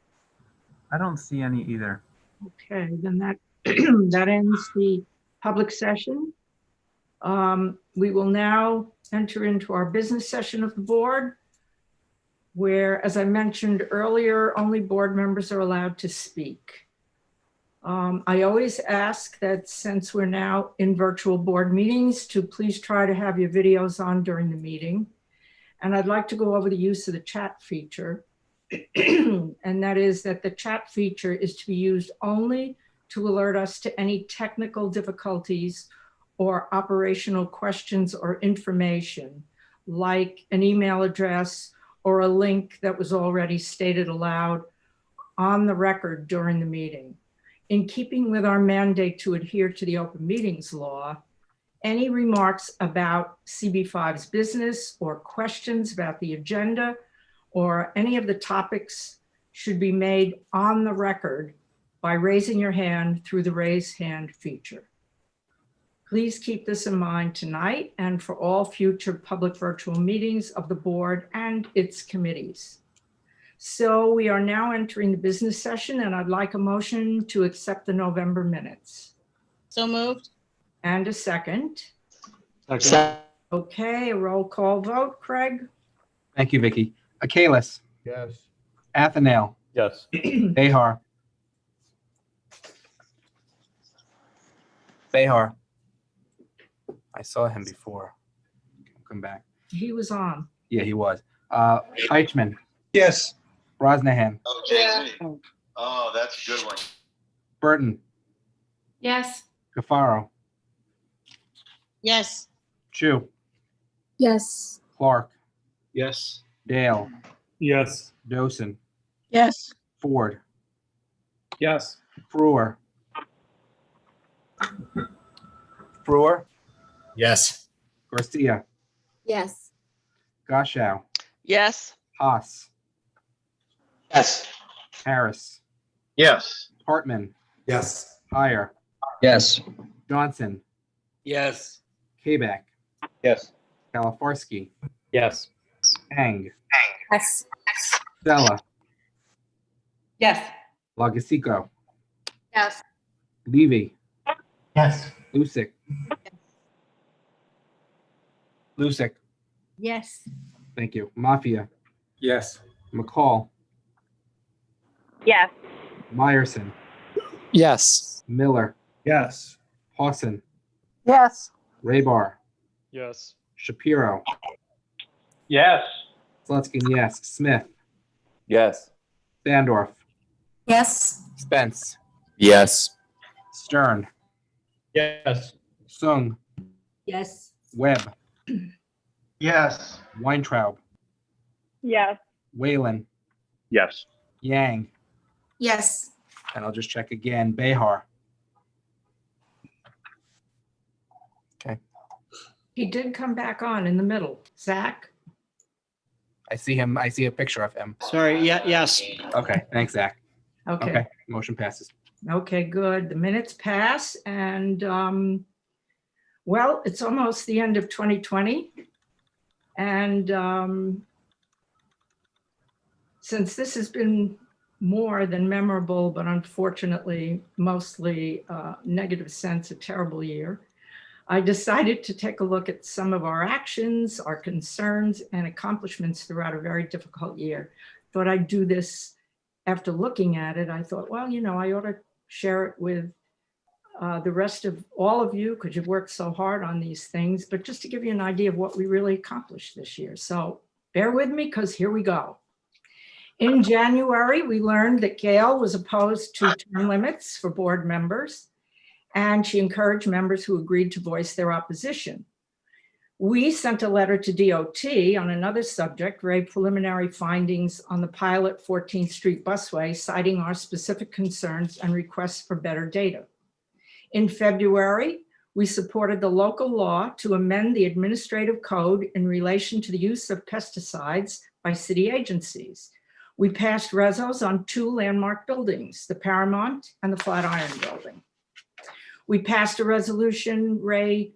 I don't see any either. Okay, then that that ends the public session. We will now enter into our business session of the board, where, as I mentioned earlier, only board members are allowed to speak. I always ask that since we're now in virtual board meetings, to please try to have your videos on during the meeting. And I'd like to go over the use of the chat feature. And that is that the chat feature is to be used only to alert us to any technical difficulties or operational questions or information, like an email address or a link that was already stated aloud on the record during the meeting. In keeping with our mandate to adhere to the open meetings law, any remarks about CB5's business or questions about the agenda or any of the topics should be made on the record by raising your hand through the raise hand feature. Please keep this in mind tonight and for all future public virtual meetings of the board and its committees. So we are now entering the business session, and I'd like a motion to accept the November minutes. So moved. And a second. Second. Okay, a roll call vote. Craig? Thank you, Vicky. Akalis. Yes. Athanel. Yes. Behar. Behar. I saw him before. Come back. He was on. Yeah, he was. Eichmann. Yes. Brosnahan. Oh, James. Oh, that's a good one. Burton. Yes. Cafaro. Yes. Chu. Yes. Clark. Yes. Dale. Yes. Dosen. Yes. Ford. Yes. Brewer. Brewer. Yes. Garcia. Yes. Gashow. Yes. Haas. Yes. Harris. Yes. Hartman. Yes. Heyer. Yes. Johnson. Yes. Kabak. Yes. Kaliforski. Yes. Hang. Yes. Stella. Yes. Lagasico. Yes. Levy. Yes. Lusick. Lusick. Yes. Thank you. Mafia. Yes. McCall. Yes. Meyerson. Yes. Miller. Yes. Pawson. Yes. Raybar. Yes. Shapiro. Yes. Slutskin, yes. Smith. Yes. Sandorf. Yes. Spence. Yes. Stern. Yes. Sung. Yes. Webb. Yes. Weintraub. Yes. Whalen. Yes. Yang. Yes. And I'll just check again. Behar. Okay. He did come back on in the middle. Zach? I see him. I see a picture of him. Sorry. Yeah. Yes. Okay. Thanks, Zach. Okay. Okay. Motion passes. Okay, good. The minutes pass and, well, it's almost the end of 2020. And since this has been more than memorable, but unfortunately, mostly negative sense, a terrible year, I decided to take a look at some of our actions, our concerns, and accomplishments throughout a very difficult year. Thought I'd do this after looking at it. I thought, well, you know, I ought to share it with the rest of all of you because you've worked so hard on these things, but just to give you an idea of what we really accomplished this year. So bear with me because here we go. In January, we learned that Gail was opposed to term limits for board members, and she encouraged members who agreed to voice their opposition. We sent a letter to DOT on another subject, preliminary findings on the pilot 14th Street busway, citing our specific concerns and requests for better data. In February, we supported the local law to amend the administrative code in relation to the use of pesticides by city agencies. We passed resos on 2 landmark buildings, the Paramount and the Flatiron Building. We passed a resolution,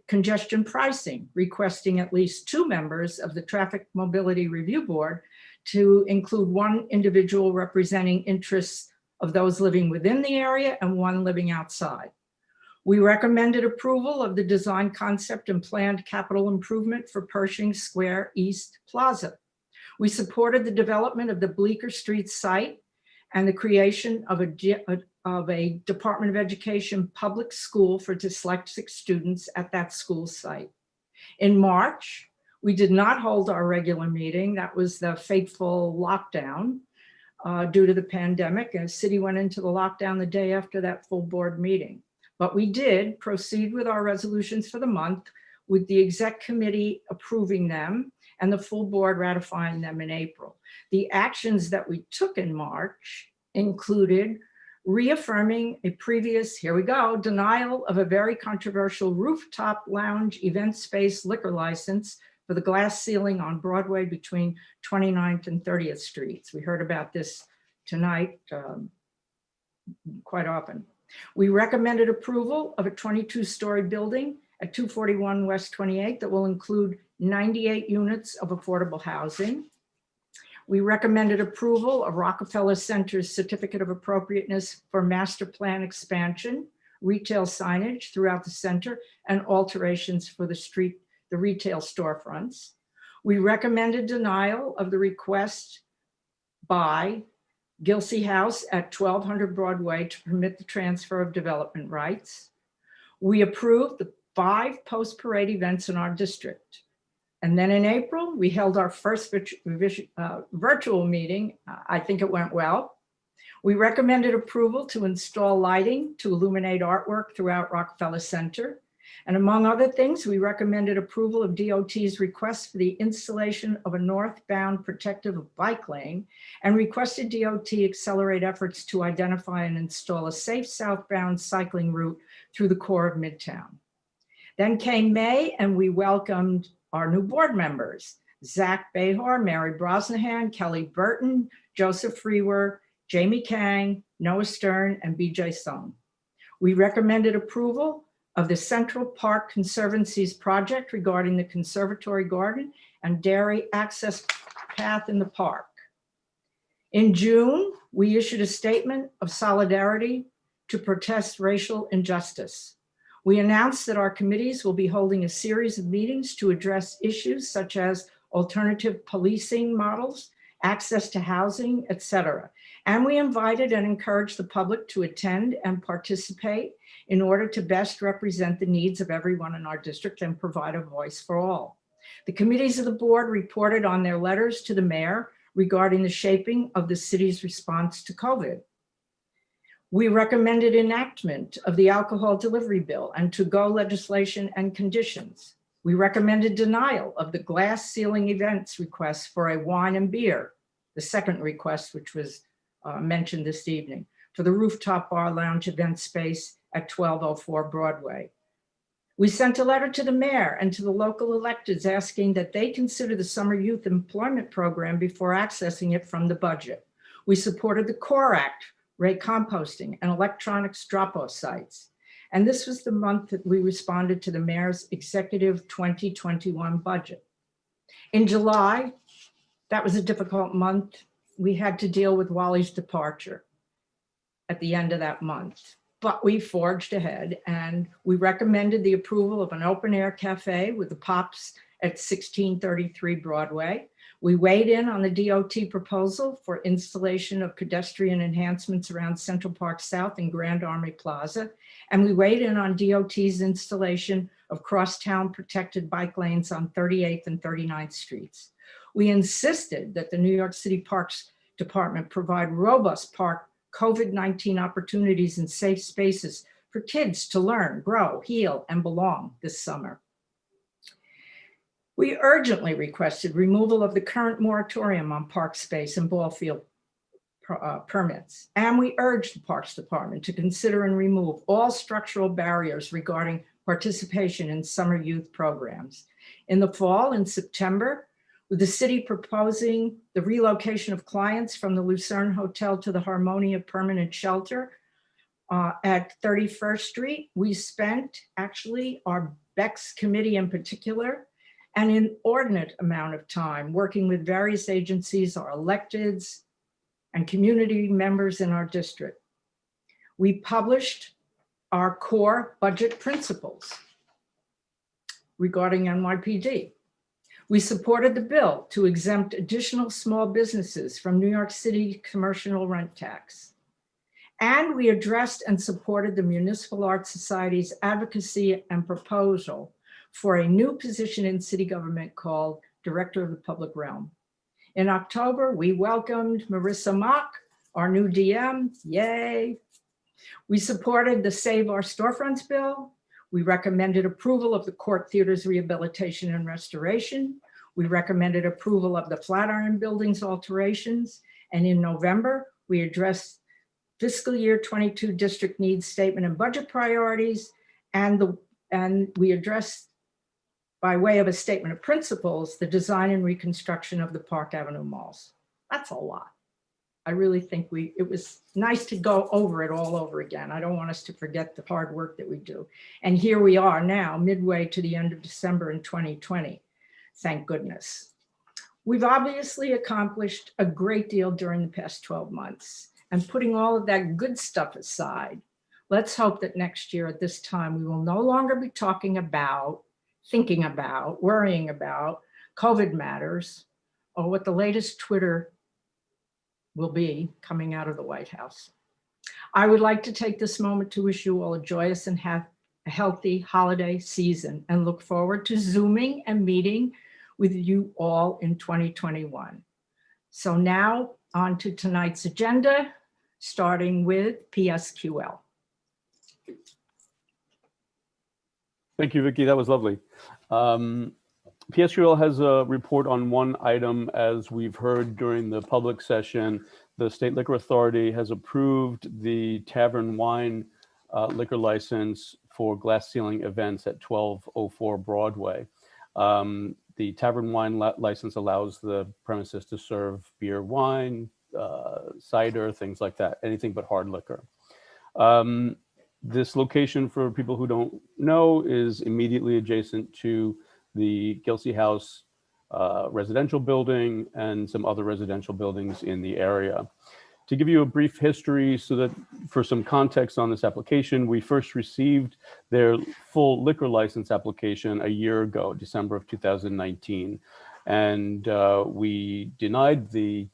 congestion pricing, requesting at least 2 members of the Traffic Mobility Review Board to include 1 individual representing interests of those living within the area and 1 living outside. We recommended approval of the design concept and planned capital improvement for Pershing Square East Plaza. We supported the development of the Bleecker Street site and the creation of a Department of Education public school for dyslexic students at that school site. In March, we did not hold our regular meeting. That was the fateful lockdown due to the pandemic. The city went into the lockdown the day after that full board meeting. But we did proceed with our resolutions for the month with the exec committee approving them and the full board ratifying them in April. The actions that we took in March included reaffirming a previous, here we go, denial of a very controversial rooftop lounge event space liquor license for the glass ceiling on Broadway between 29th and 30th Streets. We heard about this tonight quite often. We recommended approval of a 22-story building at 241 West 28th that will include 98 units of affordable housing. We recommended approval of Rockefeller Center's certificate of appropriateness for master plan expansion, retail signage throughout the center, and alterations for the retail storefronts. We recommended denial of the request by Gilsey House at 1200 Broadway to permit the transfer of development rights. We approved the 5 post-parade events in our district. And then in April, we held our first virtual meeting. I think it went well. We recommended approval to install lighting to illuminate artwork throughout Rockefeller Center. And among other things, we recommended approval of DOT's request for the installation of a northbound protective bike lane and requested DOT accelerate efforts to identify and install a safe southbound cycling route through the core of Midtown. Then came May, and we welcomed our new board members, Zach Behar, Mary Brosnahan, Kelly Burton, Joseph Freewer, Jamie Kang, Noah Stern, and BJ Sung. We recommended approval of the Central Park Conservancy's project regarding the conservatory garden and dairy access path in the park. In June, we issued a statement of solidarity to protest racial injustice. We announced that our committees will be holding a series of meetings to address issues such as alternative policing models, access to housing, etc. And we invited and encouraged the public to attend and participate in order to best represent the needs of everyone in our district and provide a voice for all. The committees of the board reported on their letters to the mayor regarding the shaping of the city's response to COVID. We recommended enactment of the alcohol delivery bill and to-go legislation and conditions. We recommended denial of the glass ceiling events request for a wine and beer, the second request which was mentioned this evening, for the rooftop bar lounge event space at 1204 Broadway. We sent a letter to the mayor and to the local electeds asking that they consider the summer youth employment program before accessing it from the budget. We supported the CORE Act, Ray composting, and electronics drop-off sites. And this was the month that we responded to the mayor's executive 2021 budget. In July, that was a difficult month. We had to deal with Wally's departure at the end of that month. But we forged ahead and we recommended the approval of an open air cafe with the Pops at 1633 Broadway. We weighed in on the DOT proposal for installation of pedestrian enhancements around Central Park South and Grand Army Plaza. And we weighed in on DOT's installation of crosstown protected bike lanes on 38th and 39th Streets. We insisted that the New York City Parks Department provide robust park COVID-19 opportunities and safe spaces for kids to learn, grow, heal, and belong this summer. We urgently requested removal of the current moratorium on park space and ball field permits. And we urged the Parks Department to consider and remove all structural barriers regarding participation in summer youth programs. In the fall, in September, with the city proposing the relocation of clients from the Lucerne Hotel to the Harmonia Permanent Shelter at 31st Street, we spent, actually, our BEX committee in particular, an inordinate amount of time working with various agencies, our electeds, and community members in our district. We published our core budget principles regarding NYPD. We supported the bill to exempt additional small businesses from New York City commercial rent tax. And we addressed and supported the Municipal Art Society's advocacy and proposal for a new position in city government called Director of the Public Realm. In October, we welcomed Marissa Mock, our new DM, yay. We supported the Save Our Storefronts bill. We recommended approval of the Court Theater's rehabilitation and restoration. We recommended approval of the Flatiron Building's alterations. And in November, we addressed fiscal year 22 district needs statement and budget priorities. And we addressed, by way of a statement of principles, the design and reconstruction of the Park Avenue malls. That's a lot. I really think it was nice to go over it all over again. I don't want us to forget the hard work that we do. And here we are now, midway to the end of December in 2020. Thank goodness. We've obviously accomplished a great deal during the past 12 months. And putting all of that good stuff aside, let's hope that next year at this time, we will no longer be talking about, thinking about, worrying about COVID matters or what the latest Twitter will be coming out of the White House. I would like to take this moment to wish you all a joyous and healthy holiday season and look forward to Zooming and meeting with you all in 2021. So now on to tonight's agenda, starting with PSQL. Thank you, Vicki. That was lovely. PSQL has a report on one item. As we've heard during the public session, the State Liquor Authority has approved the tavern wine liquor license for glass ceiling events at 1204 Broadway. The tavern wine license allows the premises to serve beer, wine, cider, things like that, anything but hard liquor. This location, for people who don't know, is immediately adjacent to the Gilsey House residential building and some other residential buildings in the area. To give you a brief history so that for some context on this application, we first received their full liquor license application a year ago, December of 2019. And we denied the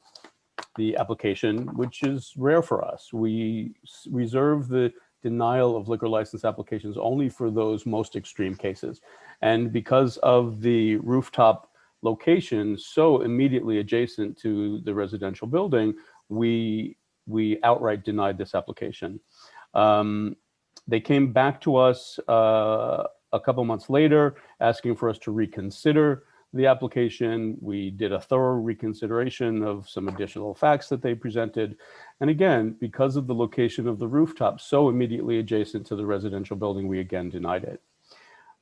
application, which is rare for us. We reserve the denial of liquor license applications only for those most extreme cases. And because of the rooftop location so immediately adjacent to the residential building, we outright denied this application. They came back to us a couple months later asking for us to reconsider the application. We did a thorough reconsideration of some additional facts that they presented. And again, because of the location of the rooftop so immediately adjacent to the residential building, we again denied it.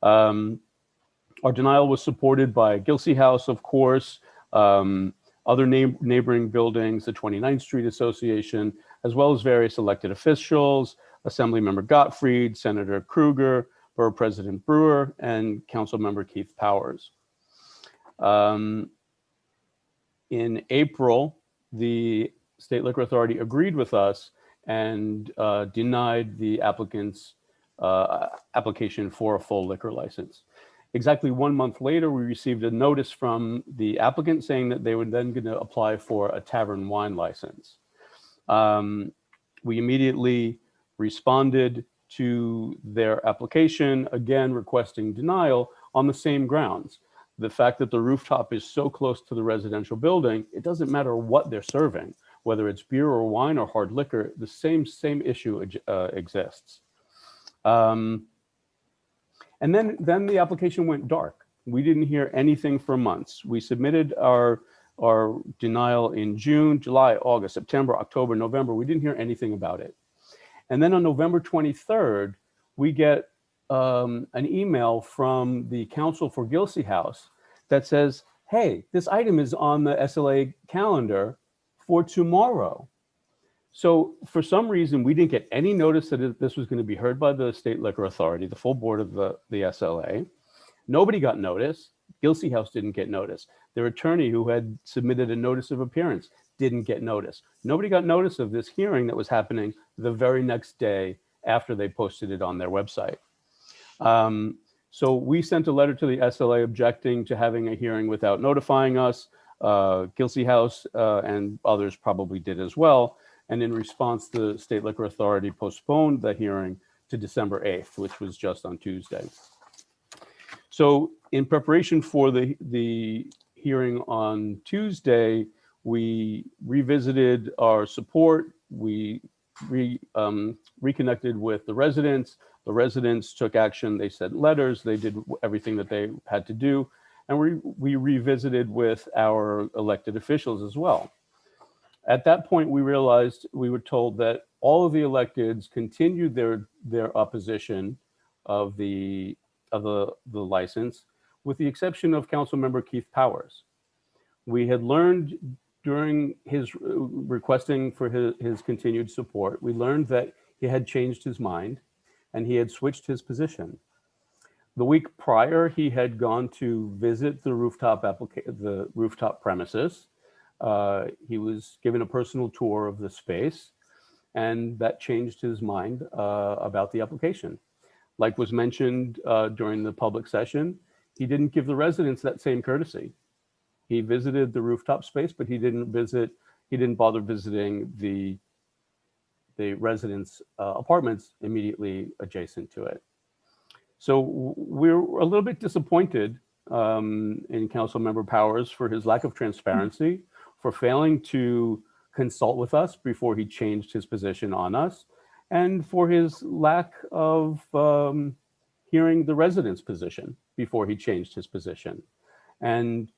Our denial was supported by Gilsey House, of course, other neighboring buildings, the 29th Street Association, as well as various elected officials, Assemblymember Gottfried, Senator Krueger, Borough President Brewer, and Councilmember Keith Powers. In April, the State Liquor Authority agreed with us and denied the applicant's application for a full liquor license. Exactly 1 month later, we received a notice from the applicant saying that they were then going to apply for a tavern wine license. We immediately responded to their application, again requesting denial on the same grounds. The fact that the rooftop is so close to the residential building, it doesn't matter what they're serving, whether it's beer or wine or hard liquor, the same issue exists. And then the application went dark. We didn't hear anything for months. We submitted our denial in June, July, August, September, October, November. We didn't hear anything about it. And then on November 23rd, we get an email from the counsel for Gilsey House that says, hey, this item is on the SLA calendar for tomorrow. So for some reason, we didn't get any notice that this was going to be heard by the State Liquor Authority, the full board of the SLA. Nobody got notice. Gilsey House didn't get notice. Their attorney, who had submitted a notice of appearance, didn't get notice. Nobody got notice of this hearing that was happening the very next day after they posted it on their website. So we sent a letter to the SLA objecting to having a hearing without notifying us. Gilsey House and others probably did as well. And in response, the State Liquor Authority postponed the hearing to December 8th, which was just on Tuesday. So in preparation for the hearing on Tuesday, we revisited our support. We reconnected with the residents. The residents took action. They sent letters. They did everything that they had to do. And we revisited with our elected officials as well. At that point, we realized, we were told that all of the electeds continued their opposition of the license, with the exception of Councilmember Keith Powers. We had learned during his requesting for his continued support, we learned that he had changed his mind and he had switched his position. The week prior, he had gone to visit the rooftop premises. He was given a personal tour of the space, and that changed his mind about the application. Like was mentioned during the public session, he didn't give the residents that same courtesy. He visited the rooftop space, but he didn't bother visiting the residents' apartments immediately adjacent to it. So we're a little bit disappointed in Councilmember Powers for his lack of transparency, for failing to consult with us before he changed his position on us, and for his lack of hearing the residents' position before he changed his position. And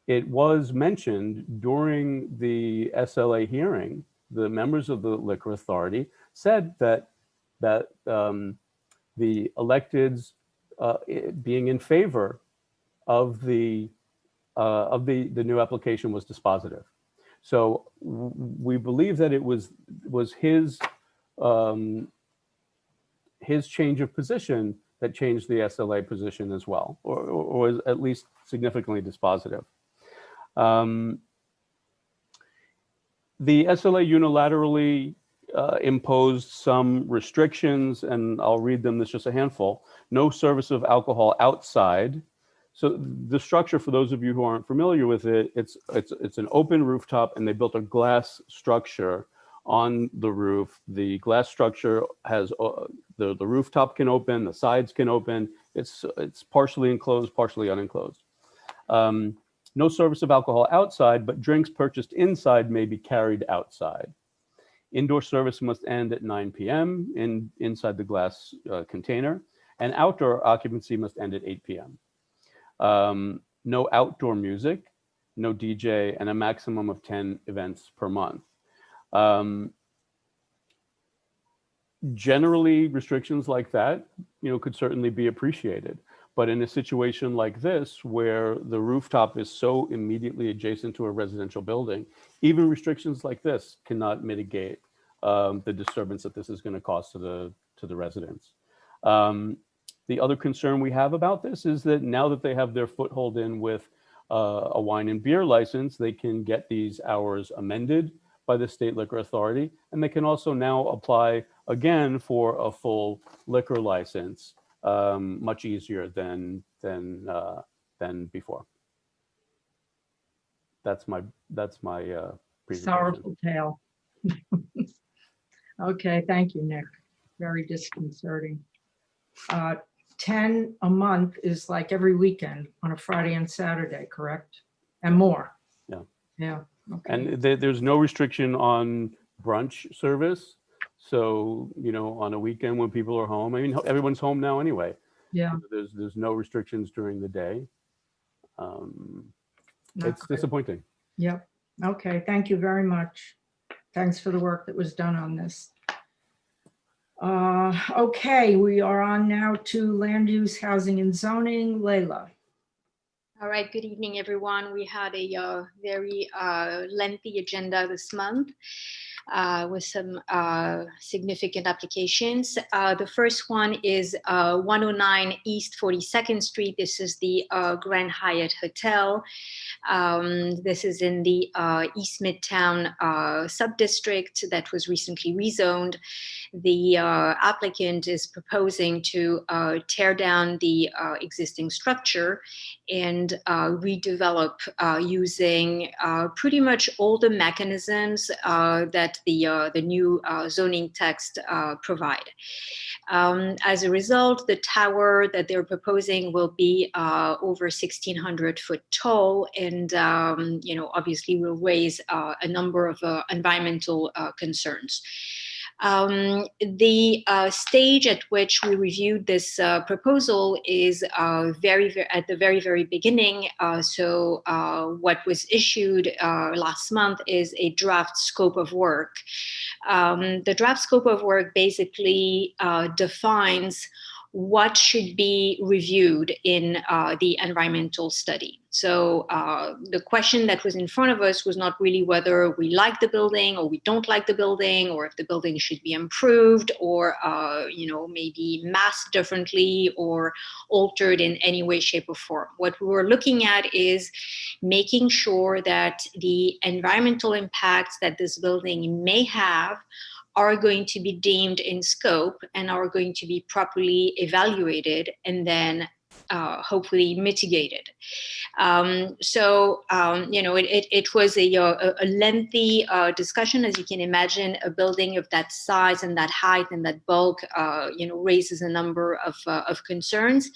it was mentioned during the SLA hearing, the members of the Liquor Authority said that the electeds being in favor of the new application was dispositive. So we believe that it was his change of position that changed the SLA position as well, or was at least significantly dispositive. The SLA unilaterally imposed some restrictions, and I'll read them. There's just a handful. No service of alcohol outside. So the structure, for those of you who aren't familiar with it, it's an open rooftop, and they built a glass structure on the roof. The glass structure has the rooftop can open, the sides can open. It's partially enclosed, partially unenclosed. No service of alcohol outside, but drinks purchased inside may be carried outside. Indoor service must end at 9 p.m. inside the glass container, and outdoor occupancy must end at 8 p.m. No outdoor music, no DJ, and a maximum of 10 events per month. Generally, restrictions like that, could certainly be appreciated. But in a situation like this, where the rooftop is so immediately adjacent to a residential building, even restrictions like this cannot mitigate the disturbance that this is going to cause to the residents. The other concern we have about this is that now that they have their foothold in with a wine and beer license, they can get these hours amended by the State Liquor Authority, and they can also now apply again for a full liquor license much easier than before. That's my presentation. Sorrowful tale. Okay, thank you, Nick. Very disconcerting. 10 a month is like every weekend on a Friday and Saturday, correct? And more. Yeah. Yeah. Okay. And there's no restriction on brunch service. So, on a weekend when people are home, I mean, everyone's home now anyway. Yeah. There's no restrictions during the day. It's disappointing. Yep. Okay. Thank you very much. Thanks for the work that was done on this. Okay, we are on now to land use, housing and zoning. Layla. All right, good evening, everyone. We had a very lengthy agenda this month with some significant applications. The first one is 109 East 42nd Street. This is the Grand Hyatt Hotel. This is in the East Midtown subdistrict that was recently rezoned. The applicant is proposing to tear down the existing structure and redevelop using pretty much all the mechanisms that the new zoning text provide. As a result, the tower that they're proposing will be over 1,600 foot tall, and obviously will raise a number of environmental concerns. The stage at which we reviewed this proposal is at the very beginning. So what was issued last month is a draft scope of work. The draft scope of work basically defines what should be reviewed in the environmental study. So the question that was in front of us was not really whether we like the building or we don't like the building, or if the building should be improved or maybe masked differently or altered in any way, shape, or form. What we were looking at is making sure that the environmental impacts that this building may have are going to be deemed in scope and are going to be properly evaluated and then hopefully mitigated. It was a lengthy discussion. As you can imagine, a building of that size and that height and that bulk, raises a number of concerns.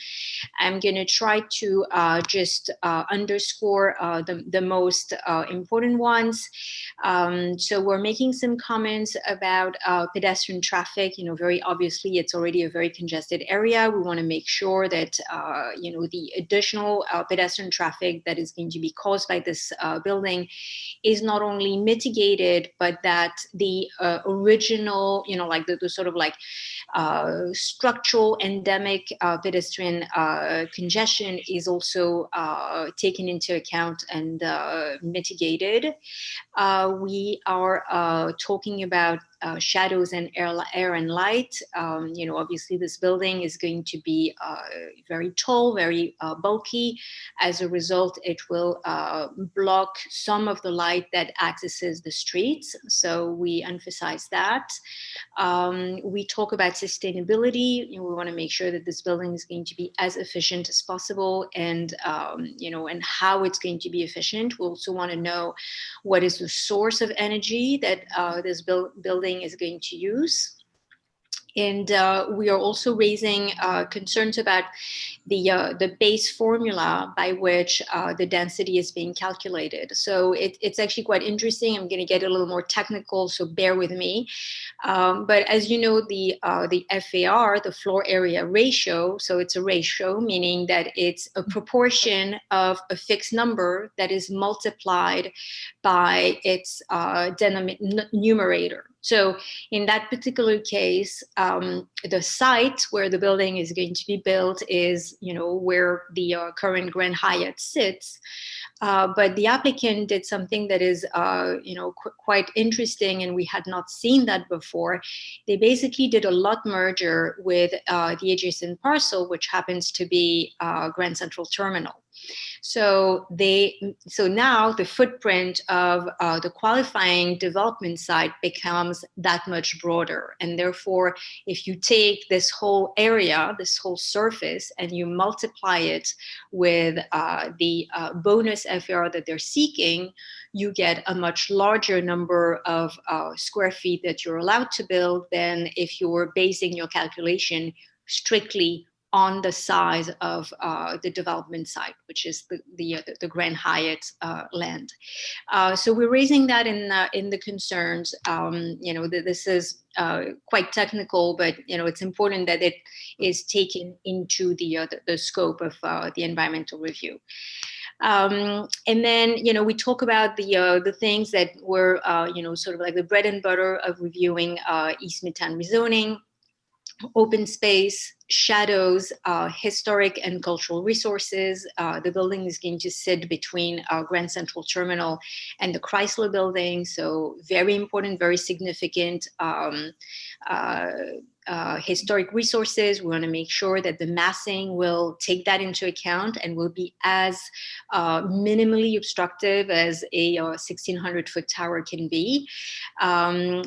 I'm going to try to just underscore the most important ones. So we're making some comments about pedestrian traffic. Very obviously, it's already a very congested area. We want to make sure that the additional pedestrian traffic that is going to be caused by this building is not only mitigated, but that the original, the sort of structural endemic pedestrian congestion is also taken into account and mitigated. We are talking about shadows and air and light. Obviously this building is going to be very tall, very bulky. As a result, it will block some of the light that accesses the streets. So we emphasize that. We talk about sustainability. We want to make sure that this building is going to be as efficient as possible, and and how it's going to be efficient. We also want to know what is the source of energy that this building is going to use. And we are also raising concerns about the base formula by which the density is being calculated. So it's actually quite interesting. I'm going to get a little more technical, so bear with me. But as you know, the FAR, the floor area ratio, so it's a ratio, meaning that it's a proportion of a fixed number that is multiplied by its numerator. So in that particular case, the site where the building is going to be built is, where the current Grand Hyatt sits. But the applicant did something that is, quite interesting, and we had not seen that before. They basically did a lot merger with the adjacent parcel, which happens to be Grand Central Terminal. So now the footprint of the qualifying development site becomes that much broader. And therefore, if you take this whole area, this whole surface, and you multiply it with the bonus FAR that they're seeking, you get a much larger number of square feet that you're allowed to build than if you were basing your calculation strictly on the size of the development site, which is the Grand Hyatt land. So we're raising that in the concerns. This is quite technical, but it's important that it is taken into the scope of the environmental review. And then, we talk about the things that were, sort of like the bread and butter of reviewing East Midtown rezoning: open space, shadows, historic and cultural resources. The building is going to sit between Grand Central Terminal and the Chrysler Building. So very important, very significant historic resources. We want to make sure that the massing will take that into account and will be as minimally obstructive as a 1,600-foot tower can be.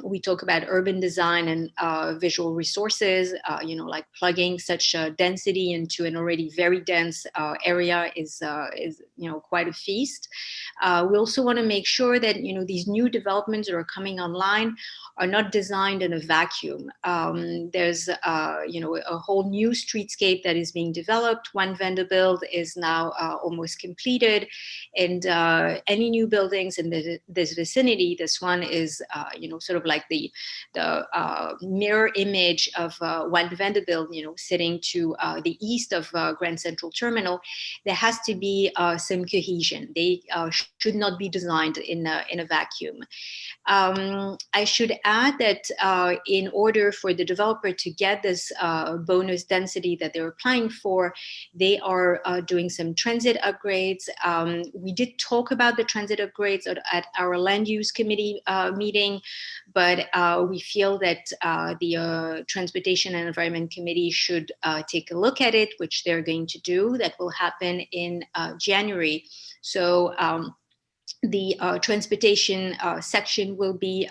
We talk about urban design and visual resources, like plugging such density into an already very dense area is quite a feast. We also want to make sure that these new developments that are coming online are not designed in a vacuum. There's a whole new streetscape that is being developed. One Vanderbilt is now almost completed, and any new buildings in this vicinity, this one is sort of like the mirror image of One Vanderbilt, sitting to the east of Grand Central Terminal. There has to be some cohesion. They should not be designed in a vacuum. I should add that in order for the developer to get this bonus density that they're applying for, they are doing some transit upgrades. We did talk about the transit upgrades at our land use committee meeting, but we feel that the Transportation and Environment Committee should take a look at it, which they're going to do. That will happen in January. So the transportation section will be,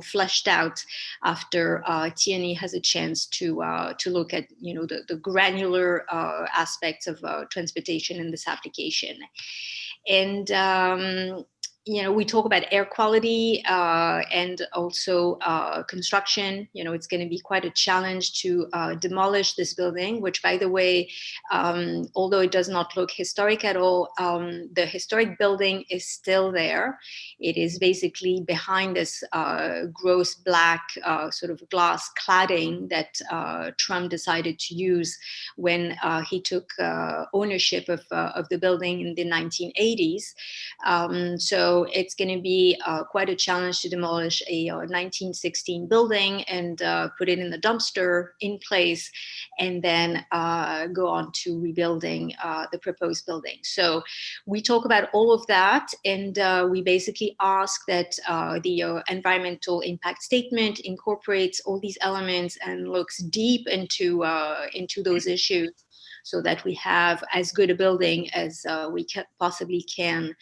fleshed out after TNE has a chance to look at, the granular aspects of transportation in this application. And we talk about air quality and also construction. It's going to be quite a challenge to demolish this building, which, by the way, although it does not look historic at all, the historic building is still there. It is basically behind this gross black sort of glass cladding that Trump decided to use when he took ownership of the building in the 1980s. So So it's going to be quite a challenge to demolish a 1916 building and put it in the dumpster in place, and then go on to rebuilding the proposed building. So we talk about all of that, and we basically ask that the environmental impact statement incorporates all these elements and looks deep into those issues, so that we have as good a building as we possibly can.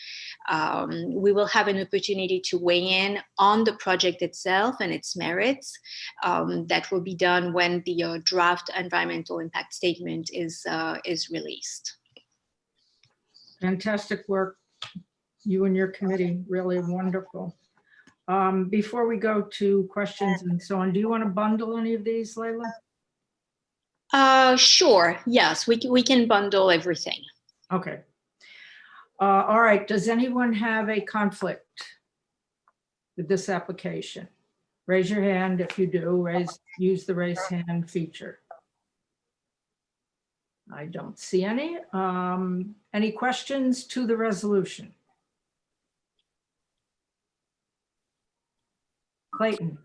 We will have an opportunity to weigh in on the project itself and its merits. That will be done when the draft environmental impact statement is released. Fantastic work, you and your committee, really wonderful. Before we go to questions and so on, do you want to bundle any of these, Layla? Sure, yes, we can bundle everything. Okay. All right, does anyone have a conflict with this application? Raise your hand if you do. Use the raise hand feature. I don't see any. Any questions to the resolution? Clayton.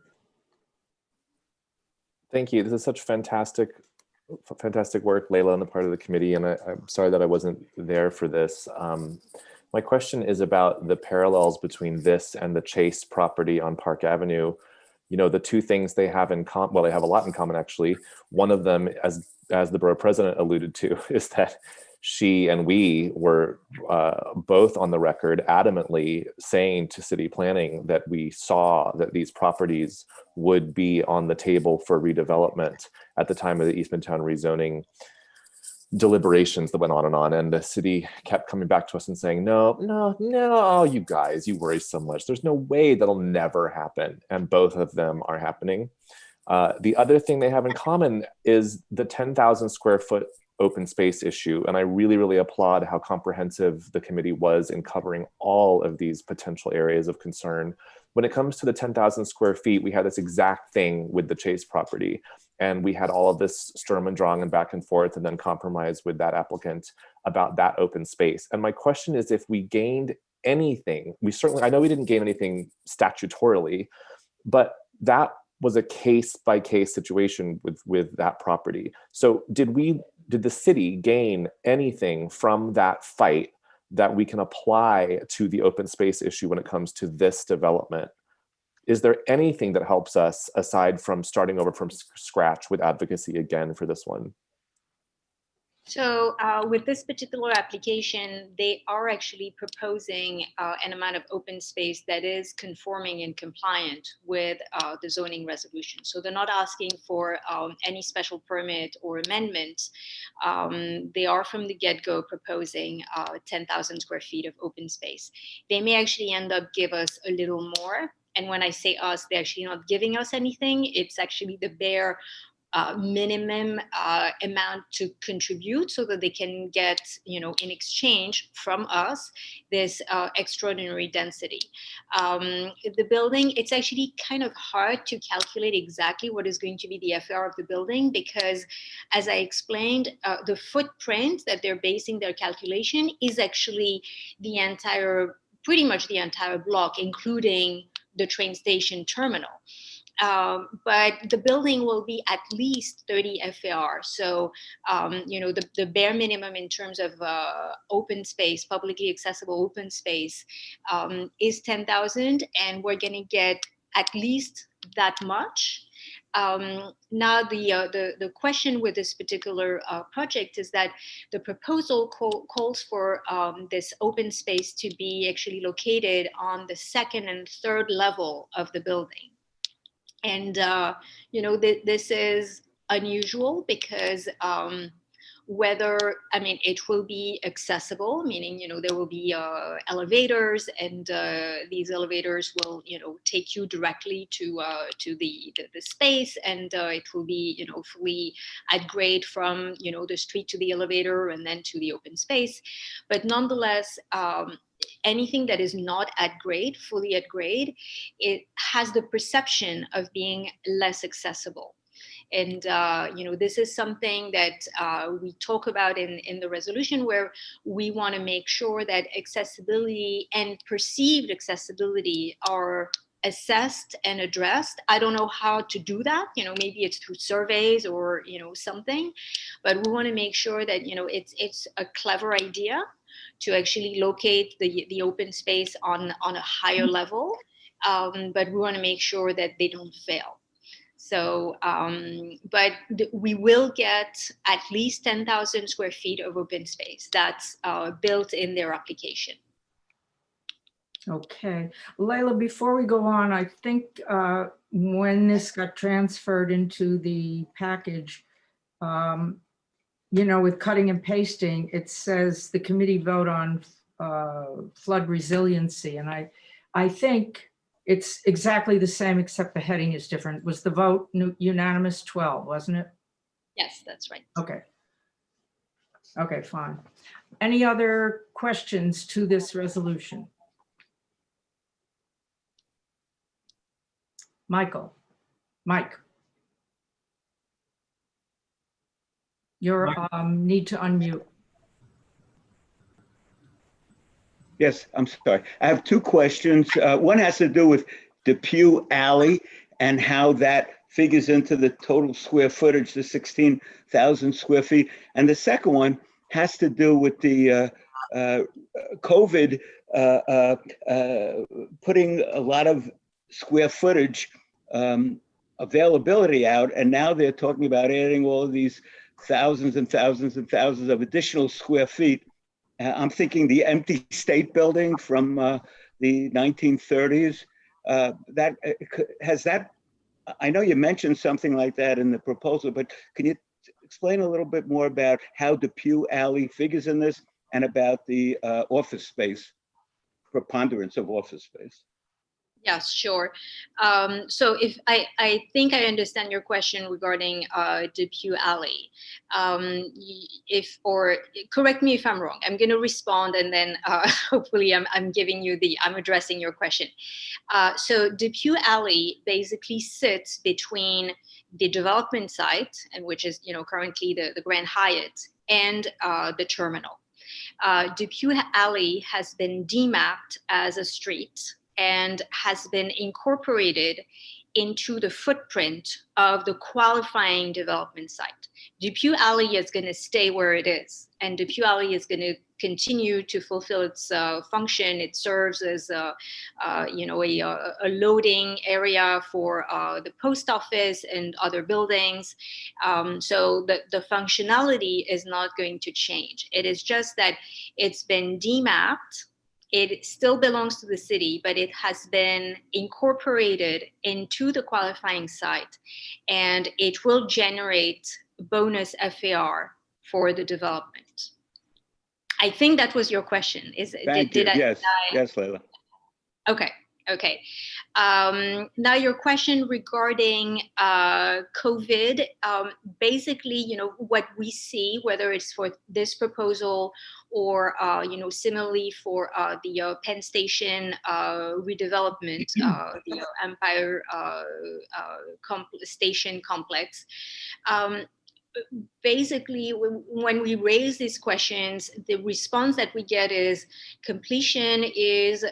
Thank you. This is such fantastic work, Layla, on the part of the committee, and I'm sorry that I wasn't there for this. My question is about the parallels between this and the Chase property on Park Avenue. You know, the two things they have in common, well, they have a lot in common, actually. One of them, as the borough president alluded to, is that she and we were both on the record adamantly saying to city planning that we saw that these properties would be on the table for redevelopment at the time of the East Midtown rezoning deliberations that went on, and the city kept coming back to us and saying, no, you guys, you worry so much. There's no way that'll never happen. And both of them are happening. The other thing they have in common is the 10,000 square foot open space issue. And I really, really applaud how comprehensive the committee was in covering all of these potential areas of concern. When it comes to the 10,000 square feet, we had this exact thing with the Chase property. And we had all of this Sturm und Drang and back and forth, and then compromise with that applicant about that open space. And my question is, if we gained anything, I know we didn't gain anything statutorily, but that was a case-by-case situation with that property. So did the city gain anything from that fight that we can apply to the open space issue when it comes to this development? Is there anything that helps us aside from starting over from scratch with advocacy again for this one? So with this particular application, they are actually proposing an amount of open space that is conforming and compliant with the zoning resolution. So they're not asking for any special permit or amendment. They are from the get-go proposing 10,000 square feet of open space. They may actually end up give us a little more. And when I say us, they're actually not giving us anything. It's actually the bare minimum amount to contribute so that they can get, in exchange from us, this extraordinary density. The building, it's actually kind of hard to calculate exactly what is going to be the FAR of the building because, as I explained, the footprint that they're basing their calculation is actually pretty much the entire block, including the train station terminal. But the building will be at least 30 FAR. So, the bare minimum in terms of open space, publicly accessible open space, is 10,000, and we're going to get at least that much. Now, the question with this particular project is that the proposal calls for this open space to be actually located on the second and third level of the building. And, this is unusual because it will be accessible, meaning, there will be elevators, and these elevators will, take you directly to the space, and it will be, fully at grade from, the street to the elevator and then to the open space. But nonetheless, anything that is not at grade, fully at grade, it has the perception of being less accessible. And, this is something that we talk about in the resolution, where we want to make sure that accessibility and perceived accessibility are assessed and addressed. I don't know how to do that. Maybe it's through surveys or, something, but we want to make sure that, it's a clever idea to actually locate the open space on a higher level. But we want to make sure that they don't fail. So, but we will get at least 10,000 square feet of open space. That's built in their application. Okay, Layla, before we go on, I think when this got transferred into the package, with cutting and pasting, it says the committee vote on flood resiliency. And I think it's exactly the same, except the heading is different. Was the vote unanimous 12, wasn't it? Yes, that's right. Okay. Okay, fine. Any other questions to this resolution? Mike, you need to unmute. Yes, I'm sorry. I have two questions. One has to do with Depew Alley and how that figures into the total square footage, the 16,000 square feet. And the second one has to do with the COVID putting a lot of square footage availability out. And now they're talking about adding all of these thousands and thousands and thousands of additional square feet. I'm thinking the empty state building from the 1930s. I know you mentioned something like that in the proposal, but can you explain a little bit more about how Depew Alley figures in this and about the office space, preponderance of office space? Yes, sure. So if I think I understand your question regarding Depew Alley. Or correct me if I'm wrong. I'm going to respond, and then hopefully I'm addressing your question. So Depew Alley basically sits between the development site, and which is currently the Grand Hyatt, and the terminal. Depew Alley has been demapped as a street and has been incorporated into the footprint of the qualifying development site. Depew Alley is going to stay where it is, and Depew Alley is going to continue to fulfill its function. It serves as a loading area for the post office and other buildings. So the functionality is not going to change. It is just that it's been demapped. It still belongs to the city, but it has been incorporated into the qualifying site, and it will generate bonus FAR for the development. I think that was your question. Yes, Layla. Okay. Now your question regarding COVID, basically, what we see, whether it's for this proposal or, similarly for the Penn Station redevelopment, the Empire Station complex, basically, when we raise these questions, the response that we get is completion is